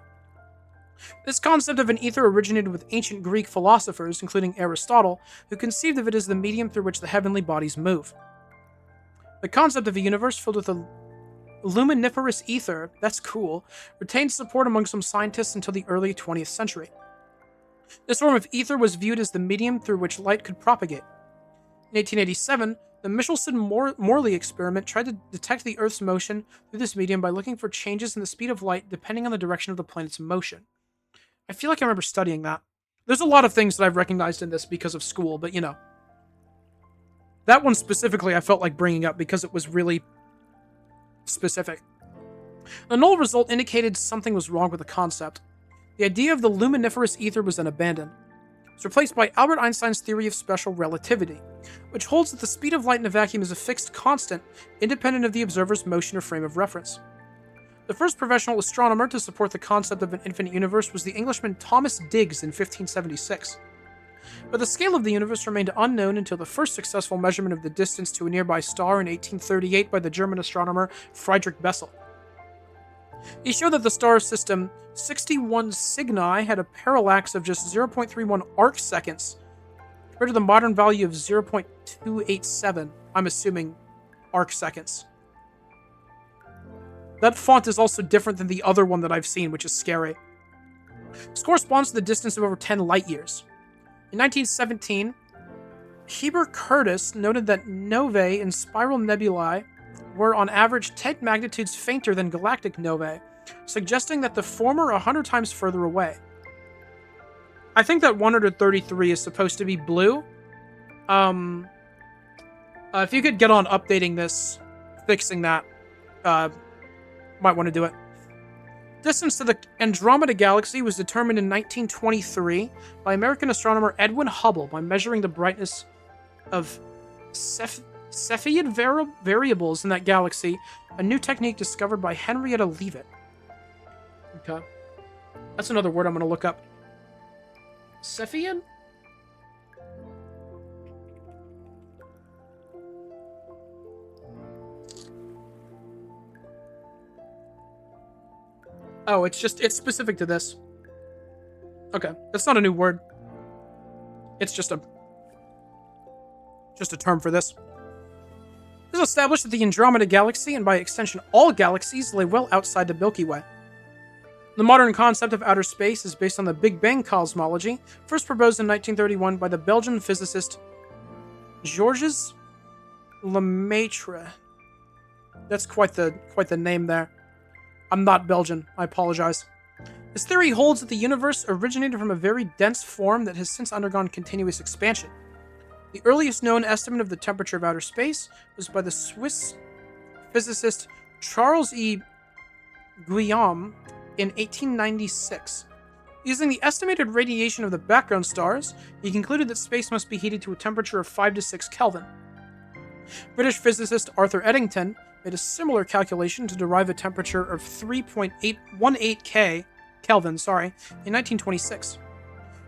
This concept of an ether originated with ancient Greek philosophers, including Aristotle, who conceived of it as the medium through which the heavenly bodies move. The concept of a universe filled with a luminiferous ether, that's cool, retained support among some scientists until the early 20th century. This form of ether was viewed as the medium through which light could propagate. In 1887, the Michelson-Morley experiment tried to detect the Earth's motion through this medium by looking for changes in the speed of light depending on the direction of the planet's motion. I feel like I remember studying that. There's a lot of things that I've recognized in this because of school, but that one specifically I felt like bringing up because it was really specific. The null result indicated something was wrong with the concept. The idea of the luminiferous ether was then abandoned. It was replaced by Albert Einstein's theory of special relativity, which holds that the speed of light in a vacuum is a fixed constant, independent of the observer's motion or frame of reference. The first professional astronomer to support the concept of an infinite universe was the Englishman Thomas Digges in 1576. But the scale of the universe remained unknown until the first successful measurement of the distance to a nearby star in 1838 by the German astronomer Friedrich Bessel. He showed that the star system 61 Cygni had a parallax of just 0.31 arc seconds, compared to the modern value of 0.287, I'm assuming arc seconds. That font is also different than the other one that I've seen, which is scary. This corresponds to the distance of over 10 light years. In 1917, Heber Curtis noted that novae in spiral nebulae were on average 10 magnitudes fainter than galactic novae, suggesting that the former are 100 times further away. I think that 133 is supposed to be blue. If you could get on updating this, fixing that, might want to do it. Distance to the Andromeda Galaxy was determined in 1923 by American astronomer Edwin Hubble by measuring the brightness of Cepheid variables in that galaxy, a new technique discovered by Henrietta Leavitt. Okay. That's another word I'm going to look up. Cepheid? Oh, it's specific to this. Okay, that's not a new word. It's just a term for this. It is established that the Andromeda Galaxy, and by extension all galaxies, lay well outside the Milky Way. The modern concept of outer space is based on the Big Bang cosmology, first proposed in 1931 by the Belgian physicist Georges Lemaitre. That's quite the name there. I'm not Belgian, I apologize. This theory holds that the universe originated from a very dense form that has since undergone continuous expansion. The earliest known estimate of the temperature of outer space was by the Swiss physicist Charles E. Guillaume in 1896. Using the estimated radiation of the background stars, he concluded that space must be heated to a temperature of 5 to 6 Kelvin. British physicist Arthur Eddington made a similar calculation to derive a temperature of 3.818 Kelvin, in 1926.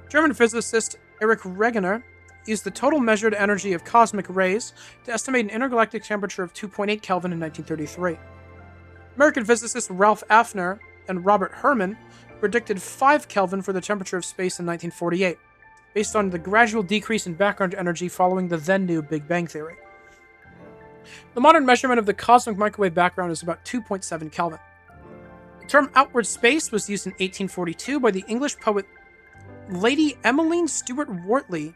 German physicist Erich Wegener used the total measured energy of cosmic rays to estimate an intergalactic temperature of 2.8 Kelvin in 1933. American physicists Ralph Affner and Robert Herman predicted 5 Kelvin for the temperature of space in 1948, based on the gradual decrease in background energy following the then new Big Bang theory. The modern measurement of the cosmic microwave background is about 2.7 Kelvin. The term outward space was used in 1842 by the English poet Lady Emmeline Stewart Wortley,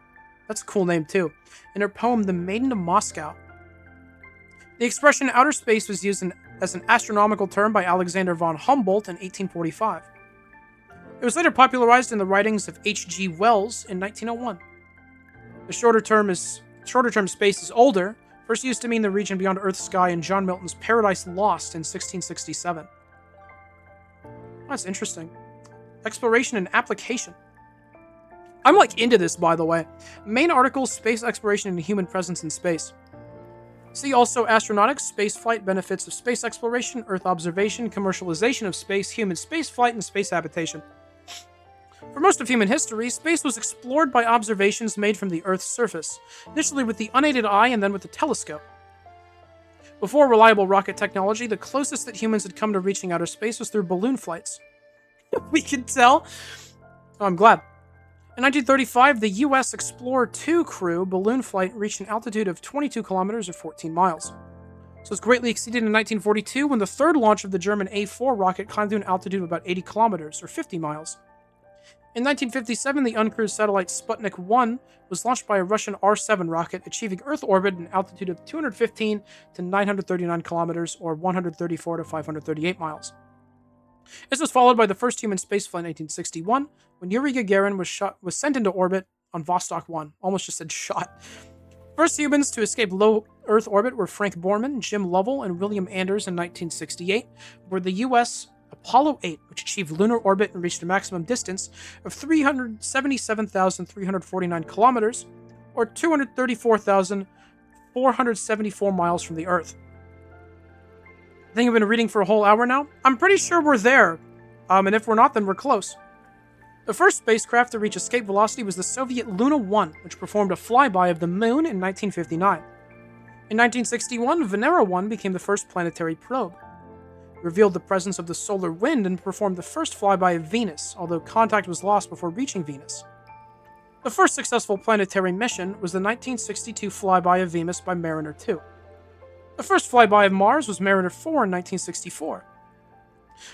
that's a cool name too, in her poem The Maiden of Moscow. The expression outer space was used as an astronomical term by Alexander von Humboldt in 1845. It was later popularized in the writings of H.G. Wells in 1901. The shorter term space is older, first used to mean the region beyond Earth's sky in John Milton's Paradise Lost in 1667. That's interesting. Exploration and application. I'm into this, by the way. Main article, space exploration and human presence in space. See also astronautics, spaceflight, benefits of space exploration, Earth observation, commercialization of space, human spaceflight, and space habitation. For most of human history, space was explored by observations made from the Earth's surface, initially with the unaided eye and then with the telescope. Before reliable rocket technology, the closest that humans had come to reaching outer space was through balloon flights. We can tell. Oh, I'm glad. In 1935, the U.S. Explorer 2 crew balloon flight reached an altitude of 22 kilometers or 14 miles. So it's greatly exceeded in 1942 when the third launch of the German A4 rocket climbed to an altitude of about 80 kilometers or 50 miles. In 1957, the uncrewed satellite Sputnik 1 was launched by a Russian R-7 rocket, achieving Earth orbit at an altitude of 215 to 939 kilometers or 134 to 538 miles. This was followed by the first human spaceflight in 1961, when Yuri Gagarin was sent into orbit on Vostok 1. Almost just said shot. First humans to escape low Earth orbit were Frank Borman, Jim Lovell, and William Anders in 1968, where the U.S. Apollo 8, which achieved lunar orbit and reached a maximum distance of 377,349 kilometers, or 234,474 miles from the Earth. I think I've been reading for a whole hour now. I'm pretty sure we're there, and if we're not, then we're close. The first spacecraft to reach escape velocity was the Soviet Luna 1, which performed a flyby of the Moon in 1959. In 1961, Venera 1 became the first planetary probe. It revealed the presence of the solar wind and performed the first flyby of Venus, although contact was lost before reaching Venus. The first successful planetary mission was the 1962 flyby of Venus by Mariner 2. The first flyby of Mars was Mariner 4 in 1964.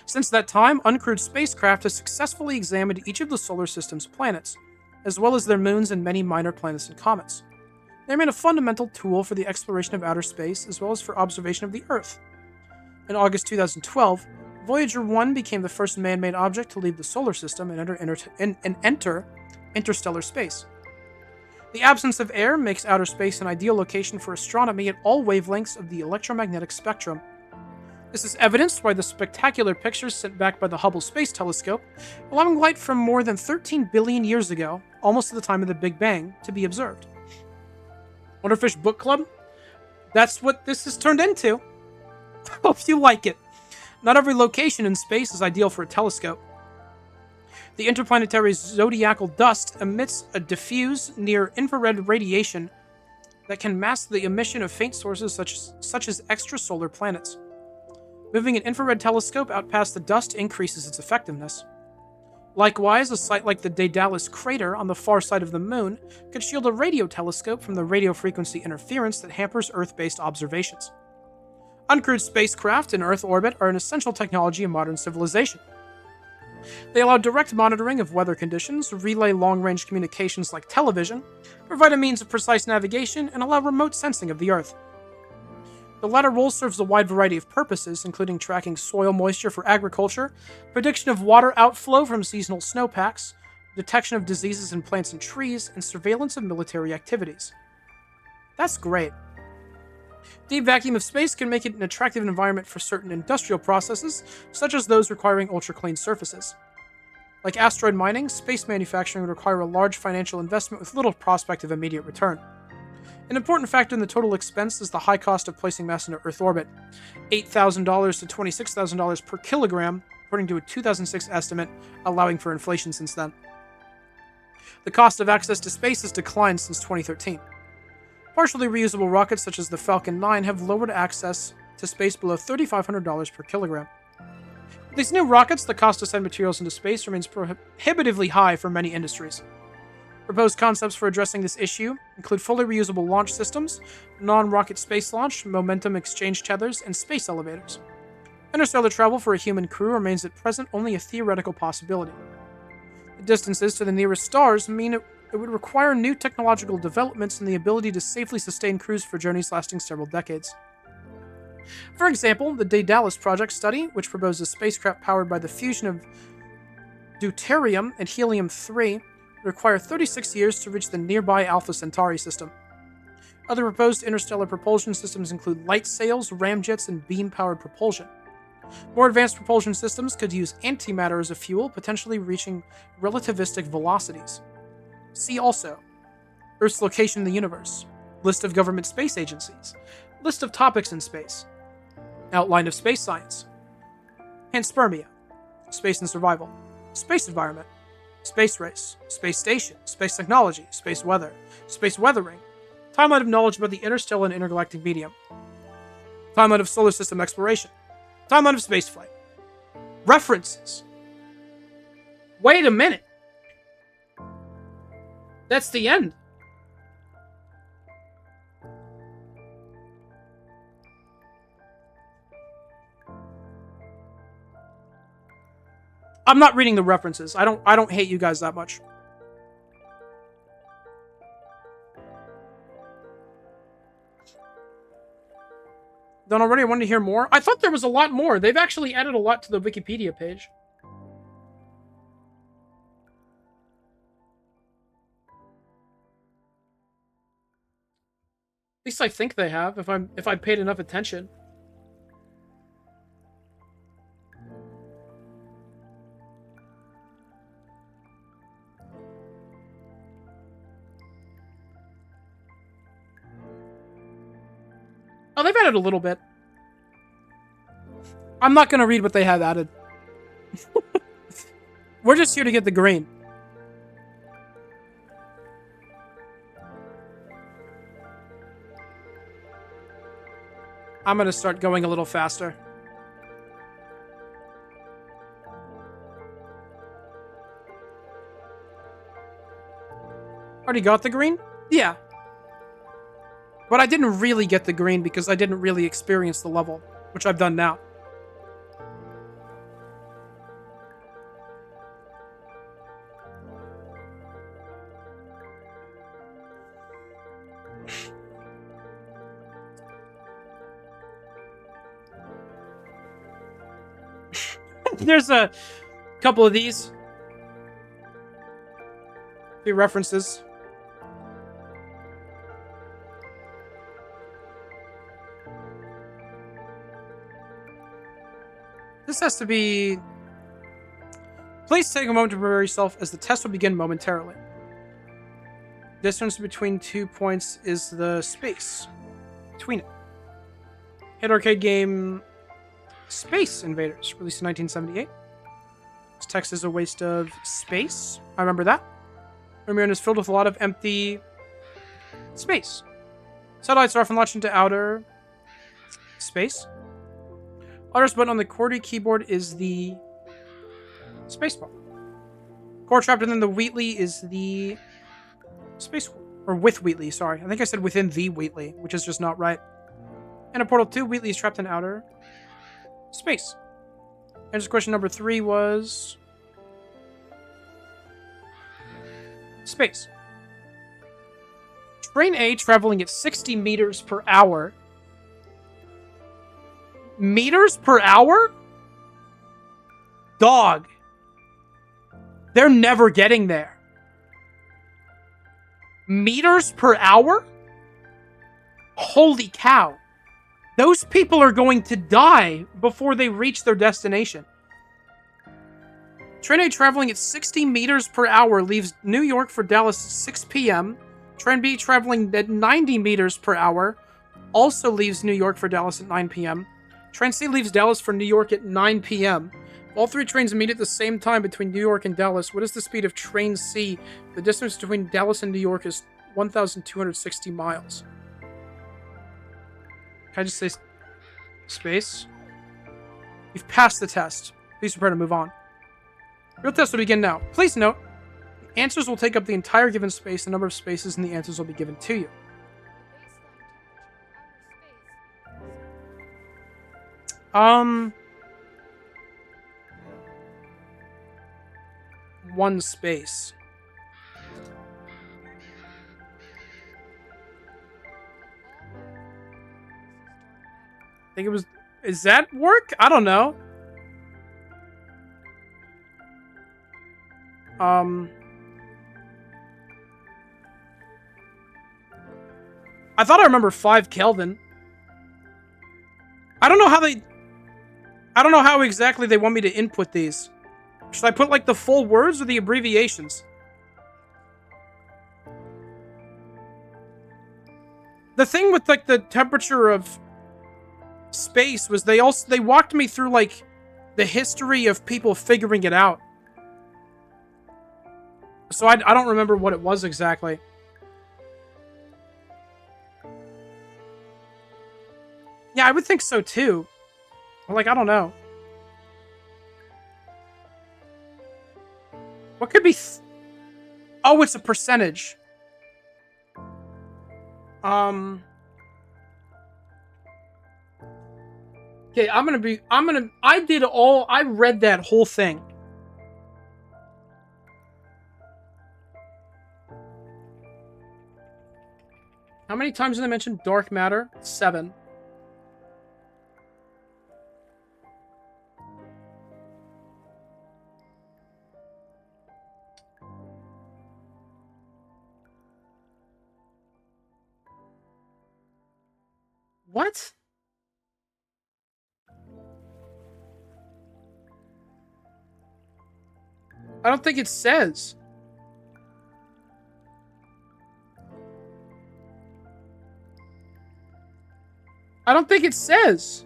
Since that time, uncrewed spacecraft have successfully examined each of the solar system's planets, as well as their moons and many minor planets and comets. They remain a fundamental tool for the exploration of outer space, as well as for observation of the Earth. In August 2012, Voyager 1 became the first man-made object to leave the solar system and enter interstellar space. The absence of air makes outer space an ideal location for astronomy at all wavelengths of the electromagnetic spectrum. This is evidenced by the spectacular pictures sent back by the Hubble Space Telescope, allowing light from more than 13 billion years ago, almost at the time of the Big Bang, to be observed. Wonderfish Book Club? That's what this has turned into. Hope you like it. Not every location in space is ideal for a telescope. The interplanetary zodiacal dust emits a diffuse, near-infrared radiation that can mask the emission of faint sources such as extrasolar planets. Moving an infrared telescope out past the dust increases its effectiveness. Likewise, a site like the Daedalus crater on the far side of the Moon could shield a radio telescope from the radio frequency interference that hampers Earth-based observations. Uncrewed spacecraft in Earth orbit are an essential technology in modern civilization. They allow direct monitoring of weather conditions, relay long-range communications like television, provide a means of precise navigation, and allow remote sensing of the Earth. The latter role serves a wide variety of purposes, including tracking soil moisture for agriculture, prediction of water outflow from seasonal snowpacks, detection of diseases in plants and trees, and surveillance of military activities. That's great. Deep vacuum of space can make it an attractive environment for certain industrial processes, such as those requiring ultra-clean surfaces. Like asteroid mining, space manufacturing would require a large financial investment with little prospect of immediate return. An important factor in the total expense is the high cost of placing mass into Earth orbit, $8,000 to $26,000 per kilogram, according to a 2006 estimate, allowing for inflation since then. The cost of access to space has declined since 2013. Partially reusable rockets such as the Falcon 9 have lowered access to space below $3,500 per kilogram. With these new rockets, the cost to send materials into space remains prohibitively high for many industries. Proposed concepts for addressing this issue include fully reusable launch systems, non-rocket space launch, momentum exchange tethers, and space elevators. Interstellar travel for a human crew remains at present only a theoretical possibility. The distances to the nearest stars mean it would require new technological developments and the ability to safely sustain crews for journeys lasting several decades. For example, the Daedalus Project study, which proposes spacecraft powered by the fusion of deuterium and helium-3, require 36 years to reach the nearby Alpha Centauri system. Other proposed interstellar propulsion systems include light sails, ramjets, and beam-powered propulsion. More advanced propulsion systems could use antimatter as a fuel, potentially reaching relativistic velocities. See also: Earth's location in the universe, list of government space agencies, list of topics in space, outline of space science, panspermia, space and survival, space environment, space race, space station, space technology, space weather, space weathering, timeline of knowledge about the interstellar and intergalactic medium, timeline of solar system exploration, timeline of spaceflight, references. Wait a minute. That's the end. I'm not reading the references. I don't hate you guys that much. Done already? I wanted to hear more. I thought there was a lot more. They've actually added a lot to the Wikipedia page. At least I think they have, if I paid enough attention. Oh, they've added a little bit. I'm not going to read what they have added. We're just here to get the green. I'm going to start going a little faster. Already got the green? Yeah. But I didn't really get the green because I didn't really experience the level, which I've done now. There's a couple of these. Few references. This has to be... Please take a moment to prepare yourself as the test will begin momentarily. Distance between 2 points is the space between it. Hit arcade game Space Invaders, released in 1978. This text is a waste of space. I remember that. Remion is filled with a lot of empty space. Satellites are often launched into outer space. Letters button on the QWERTY keyboard is the spacebar. Core trapped within the Wheatley is the space core. Or with Wheatley, sorry. I think I said within the Wheatley, which is just not right. And a Portal 2, Wheatley is trapped in outer space. Answer question number 3 was... space. Train A traveling at 60 meters per hour. Meters per hour? Dog. They're never getting there. Meters per hour? Holy cow. Those people are going to die before they reach their destination. Train A traveling at 60 meters per hour leaves New York for Dallas at 6 p.m. Train B traveling at 90 meters per hour also leaves New York for Dallas at 9 p.m. Train C leaves Dallas for New York at 9 p.m. All three trains meet at the same time between New York and Dallas. What is the speed of Train C? The distance between Dallas and New York is 1,260 miles. Can I just say space? You've passed the test. Please prepare to move on. Real test will begin now. Please note, answers will take up the entire given space. The number of spaces in the answers will be given to you. One space. I think it was... Is that work? I don't know. I thought I remember 5 Kelvin. I don't know how exactly they want me to input these. Should I put, like, the full words or the abbreviations? The thing with, like, the temperature of space was they walked me through, like, the history of people figuring it out. So I don't remember what it was exactly. Yeah, I would think so too. Like, I don't know. What could be... Oh, it's a percentage. Okay, I read that whole thing. How many times did I mention dark matter? 7. What? I don't think it says. I don't think it says.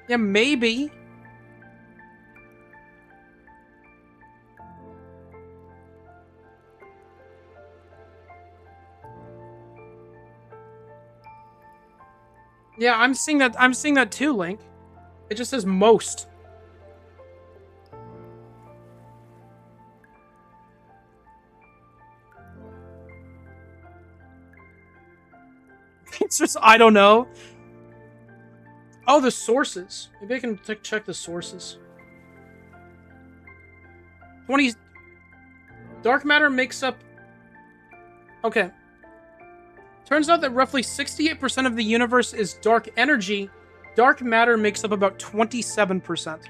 Yeah, maybe. Yeah, I'm seeing that. I'm seeing that too, Link. It just says most. It's just I don't know. Oh, the sources. Maybe I can check the sources. 20 dark matter makes up. Okay. Turns out that roughly 68% of the universe is dark energy. Dark matter makes up about 27%.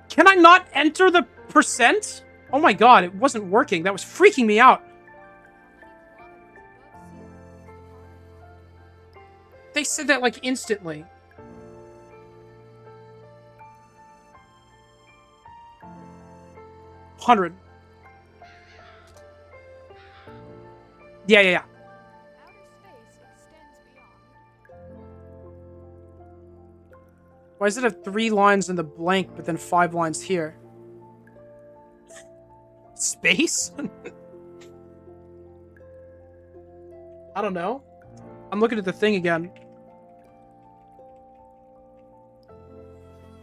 Can I not enter the percent? Oh my god, it wasn't working. That was freaking me out. They said that like instantly. $100. Yeah. Why does it have 3 lines in the blank, but then 5 lines here? Space? I don't know. I'm looking at the thing again.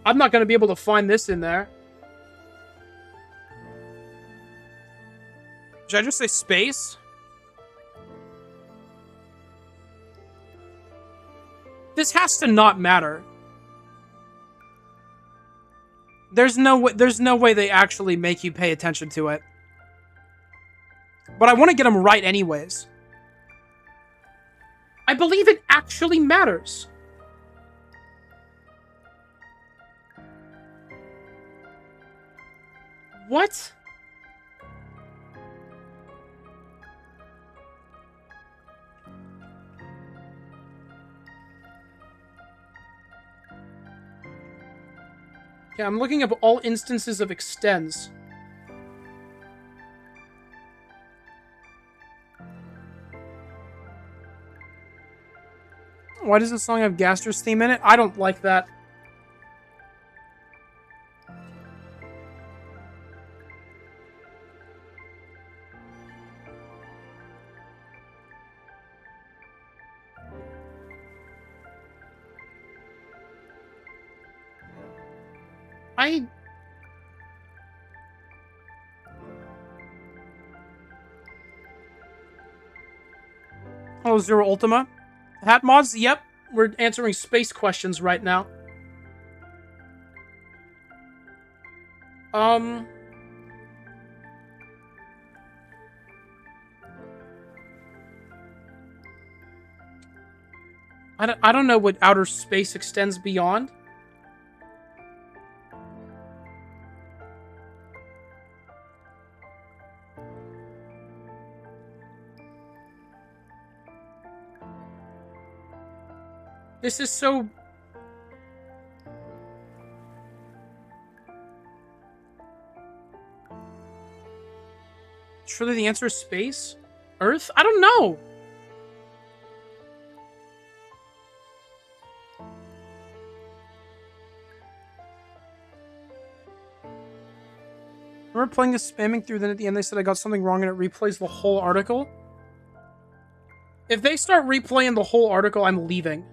I'm not going to be able to find this in there. Should I just say space? This has to not matter. There's no way they actually make you pay attention to it. But I want to get them right anyways. I believe it actually matters. What? Okay, I'm looking up all instances of extends. Why does this song have Gaster's theme in it? I don't like that. Hello, Zero Ultima. Hat mods? Yep. We're answering space questions right now. I don't know what outer space extends beyond. This is so... Surely the answer is space? Earth? I don't know. Remember playing this spamming through, then at the end they said I got something wrong and it replays the whole article? If they start replaying the whole article, I'm leaving.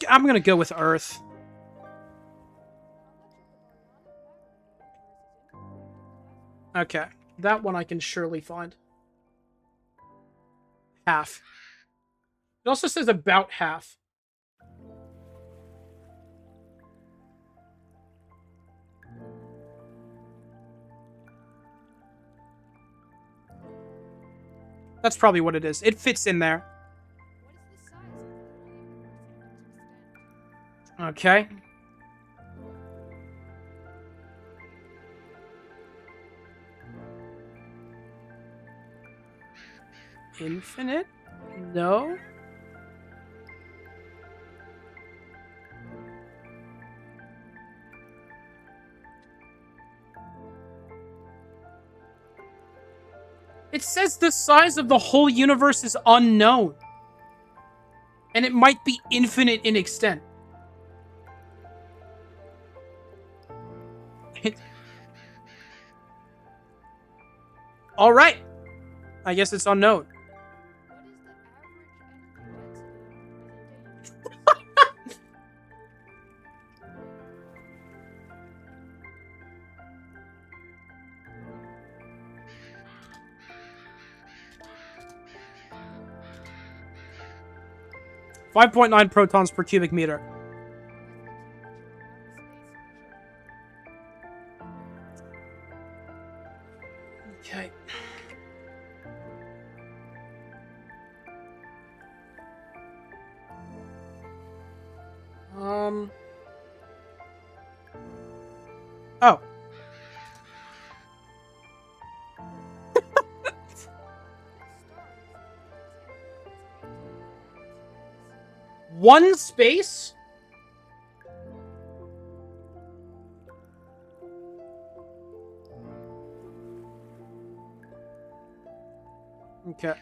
I'm gonna go with Earth. Okay. That one I can surely find. Half. It also says about half. That's probably what it is. It fits in there. Okay. Infinite? No. It says the size of the whole universe is unknown. And it might be infinite in extent. Alright. I guess it's unknown. 5.9 protons per cubic meter. Okay. Oh. One space? Okay.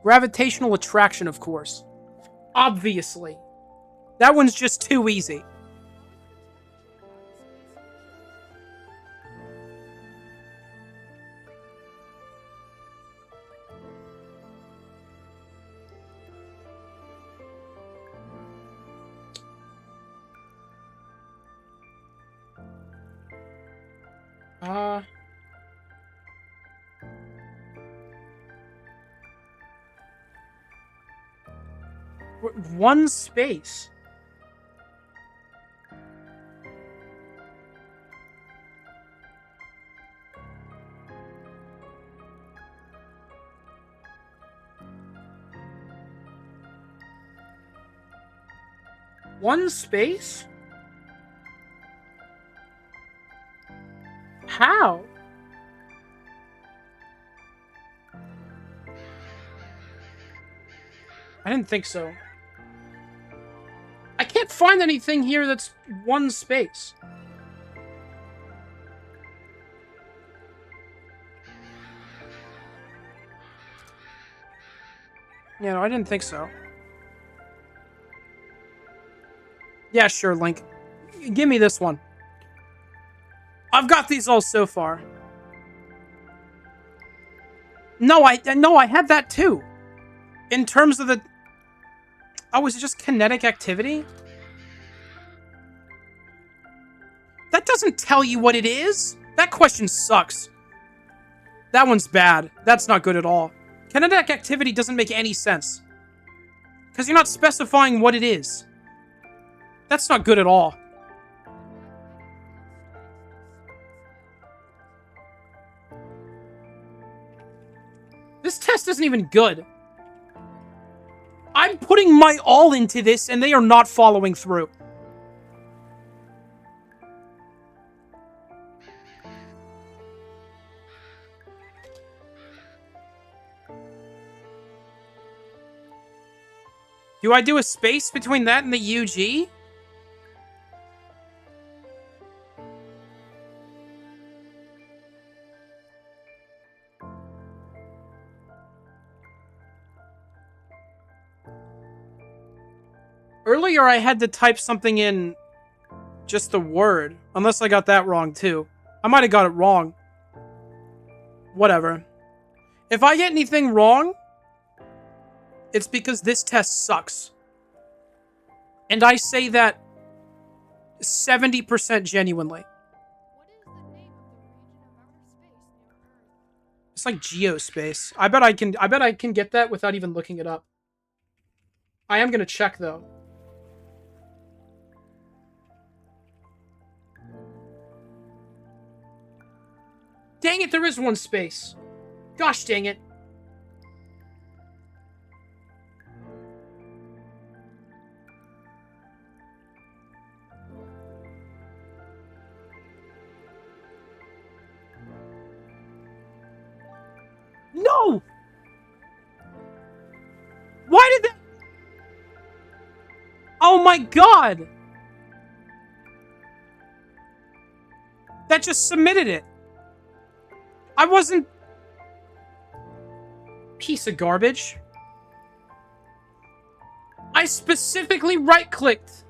Gravitational attraction, of course. Obviously. That one's just too easy. One space. One space? How? I didn't think so. I can't find anything here that's one space. Yeah, no, I didn't think so. Yeah, sure, Link. Give me this one. I've got these all so far. No, I had that too. In terms of the... Oh, is it just kinetic activity? That doesn't tell you what it is. That question sucks. That one's bad. That's not good at all. Kinetic activity doesn't make any sense. Because you're not specifying what it is. That's not good at all. This test isn't even good. I'm putting my all into this, and they are not following through. Do I do a space between that and the UG? Earlier, I had to type something in just the word. Unless I got that wrong, too. I might have got it wrong. Whatever. If I get anything wrong, it's because this test sucks. And I say that 70% genuinely. What is the name of the region of outer space near Earth? It's like geospace. I bet I can get that without even looking it up. I am gonna check though. Dang it, there is one space. Gosh dang it. No! Why did that... Oh my god! That just submitted it. I wasn't... Piece of garbage. I specifically right-clicked.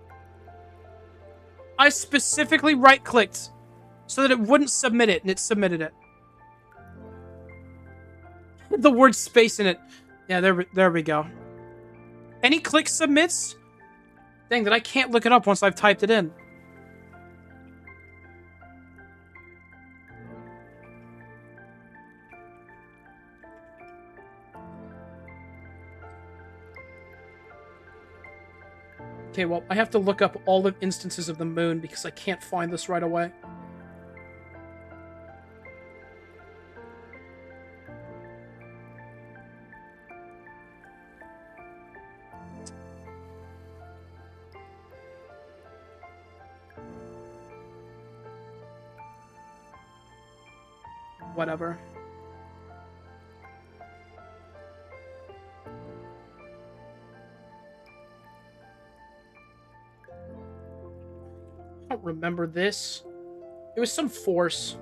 I specifically right-clicked so that it wouldn't submit it, and it submitted it. The word space in it. Yeah, there we go. Any click submits? Dang, that I can't look it up once I've typed it in. Okay, well, I have to look up all the instances of the moon because I can't find this right away. Whatever. I don't remember this. It was some force.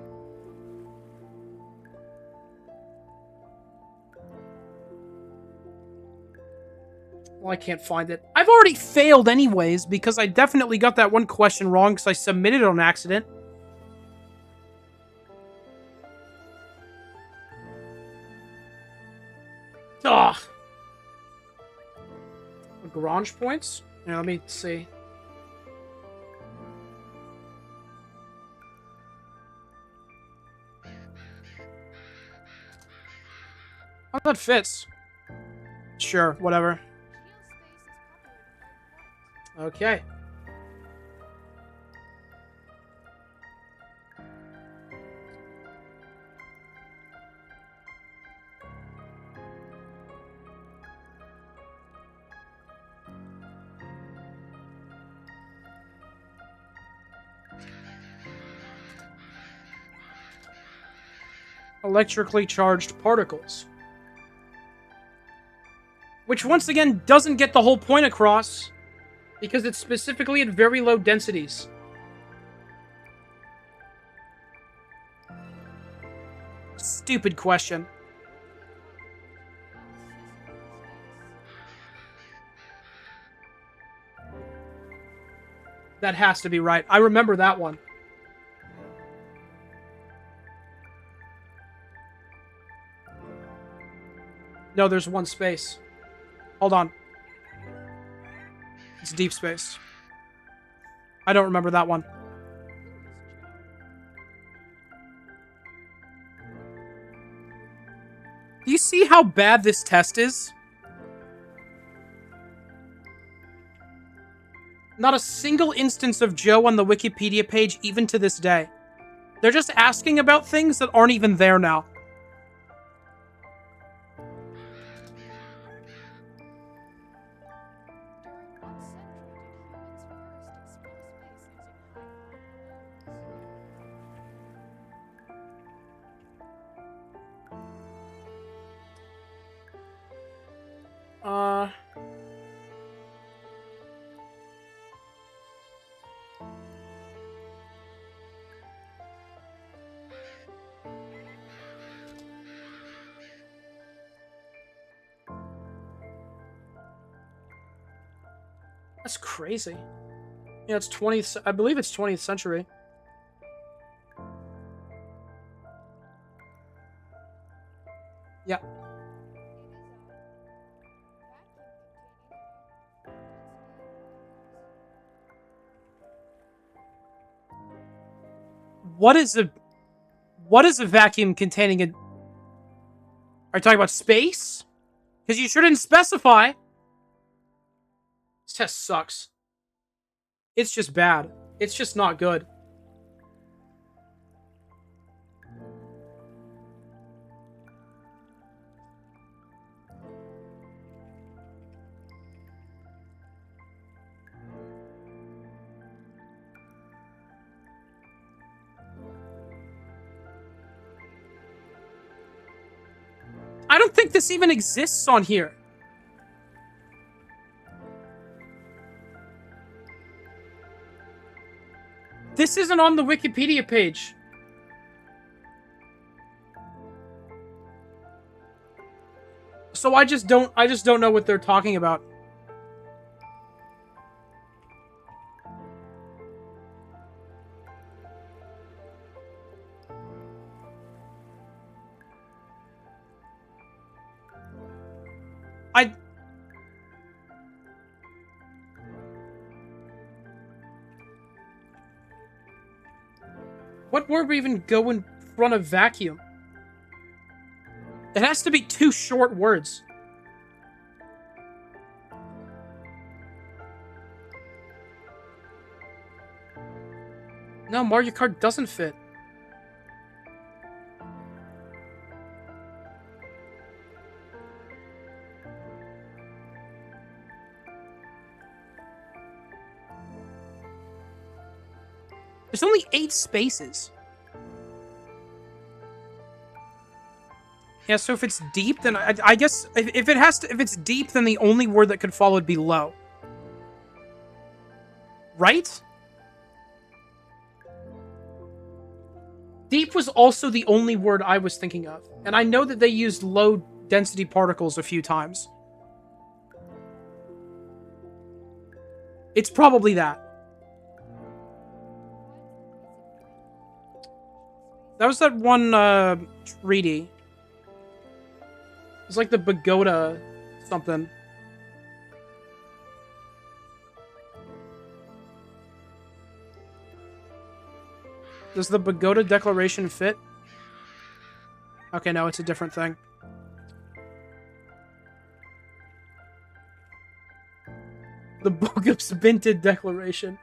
Well, I can't find it. I've already failed anyways because I definitely got that one question wrong because I submitted it on accident. Ugh. Lagrange points? Yeah, let me see. Oh, that fits. Sure, whatever. Geospace is populated by what? Okay. Electrically charged particles. Which, once again, doesn't get the whole point across, because it's specifically at very low densities. Stupid question. That has to be right. I remember that one. No, there's one space. Hold on. It's deep space. I don't remember that one. Do you see how bad this test is? Not a single instance of Joe on the Wikipedia page, even to this day. They're just asking about things that aren't even there now. During what century did humans first explore space using high-flying balloons? That's crazy. Yeah, it's 20th. I believe it's 20th century. Yeah. It is a vacuum containing What is a vacuum containing a? Are you talking about space? Because you shouldn't specify. This test sucks. It's just bad. It's just not good. I don't think this even exists on here. This isn't on the Wikipedia page. So I just don't know what they're talking about. What word would even go in front of vacuum? It has to be two short words. No, Mario Kart doesn't fit. There's only 8 spaces. Yeah, so if it's deep, then I guess if it's deep, then the only word that could follow would be low. Right? Deep was also the only word I was thinking of. And I know that they used low density particles a few times. It's probably that. That was that one treaty. It's like the Pagoda something. Does the Pagoda Declaration fit? Okay, no, it's a different thing. The Book of Spinted Declaration.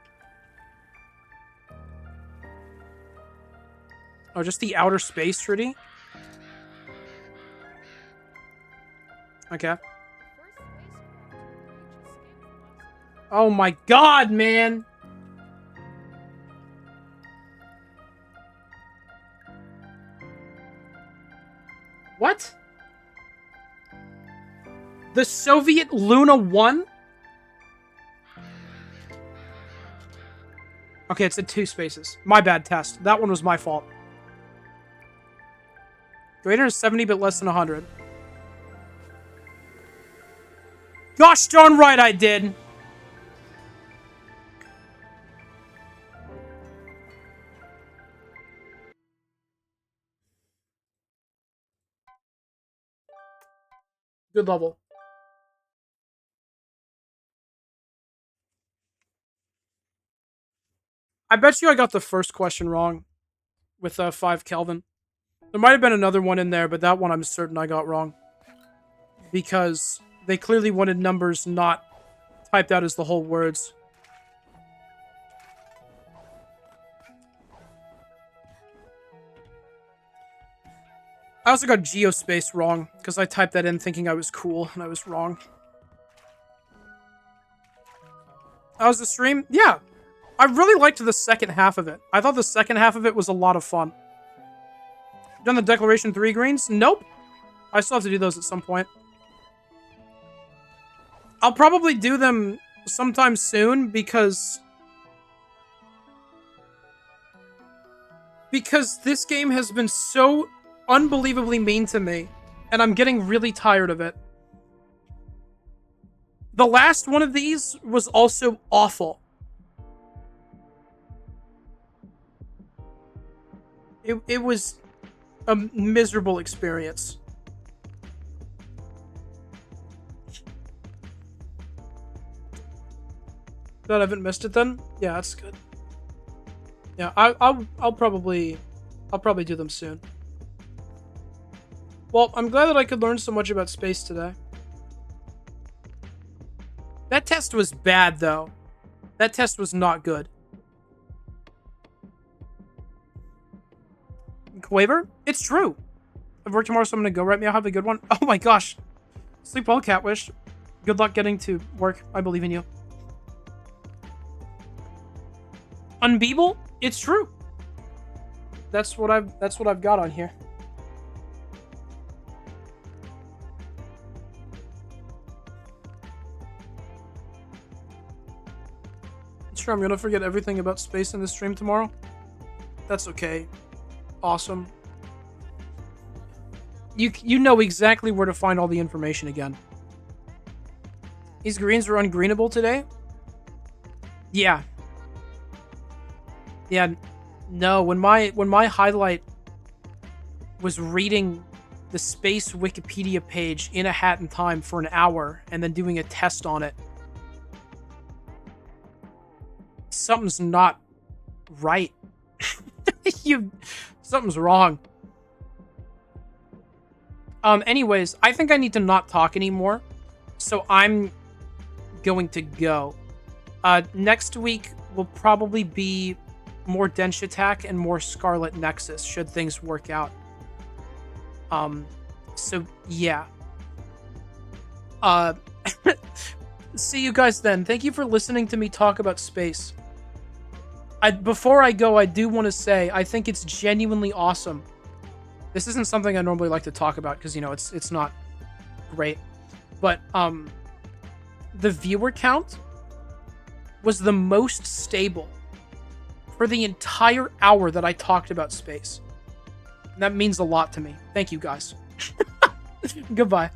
Oh, just the outer space treaty? Okay. Oh my god, man! What? The Soviet Luna 1? Okay, it's in 2 spaces. My bad, test. That one was my fault. Greater than 70, but less than 100. Gosh darn right I did! Good level. I bet you I got the first question wrong with 5 Kelvin. There might have been another one in there, but that one I'm certain I got wrong. Because they clearly wanted numbers not typed out as the whole words. I also got geospace wrong, because I typed that in thinking I was cool, and I was wrong. How's the stream? Yeah. I really liked the second half of it. I thought the second half of it was a lot of fun. Done the Declaration 3 greens? Nope. I still have to do those at some point. I'll probably do them sometime soon, because this game has been so unbelievably mean to me, and I'm getting really tired of it. The last one of these was also awful. It was a miserable experience. That I haven't missed it then? Yeah, that's good. Yeah, I'll probably do them soon. Well, I'm glad that I could learn so much about space today. That test was bad, though. That test was not good. Quaver? It's true. I've worked tomorrow, so I'm gonna go. Right, me. I'll have a good one. Oh my gosh. Sleep well, Catwish. Good luck getting to work. I believe in you. Unbeeble? It's true. That's what I've got on here. Sure, I'm gonna forget everything about space in this stream tomorrow. That's okay. Awesome. You know exactly where to find all the information again. These greens are ungreenable today? Yeah. Yeah. No, when my highlight was reading the space Wikipedia page in a hat in time for an hour and then doing a test on it, something's not right. Something's wrong. Anyways, I think I need to not talk anymore, so I'm going to go. Next week will probably be more Densh Attack and more Scarlet Nexus, should things work out. So yeah. See you guys then. Thank you for listening to me talk about space. Before I go, I do want to say I think it's genuinely awesome. This isn't something I normally like to talk about because, you know, it's not great. But the viewer count was the most stable for the entire hour that I talked about space. And that means a lot to me. Thank you, guys. Goodbye.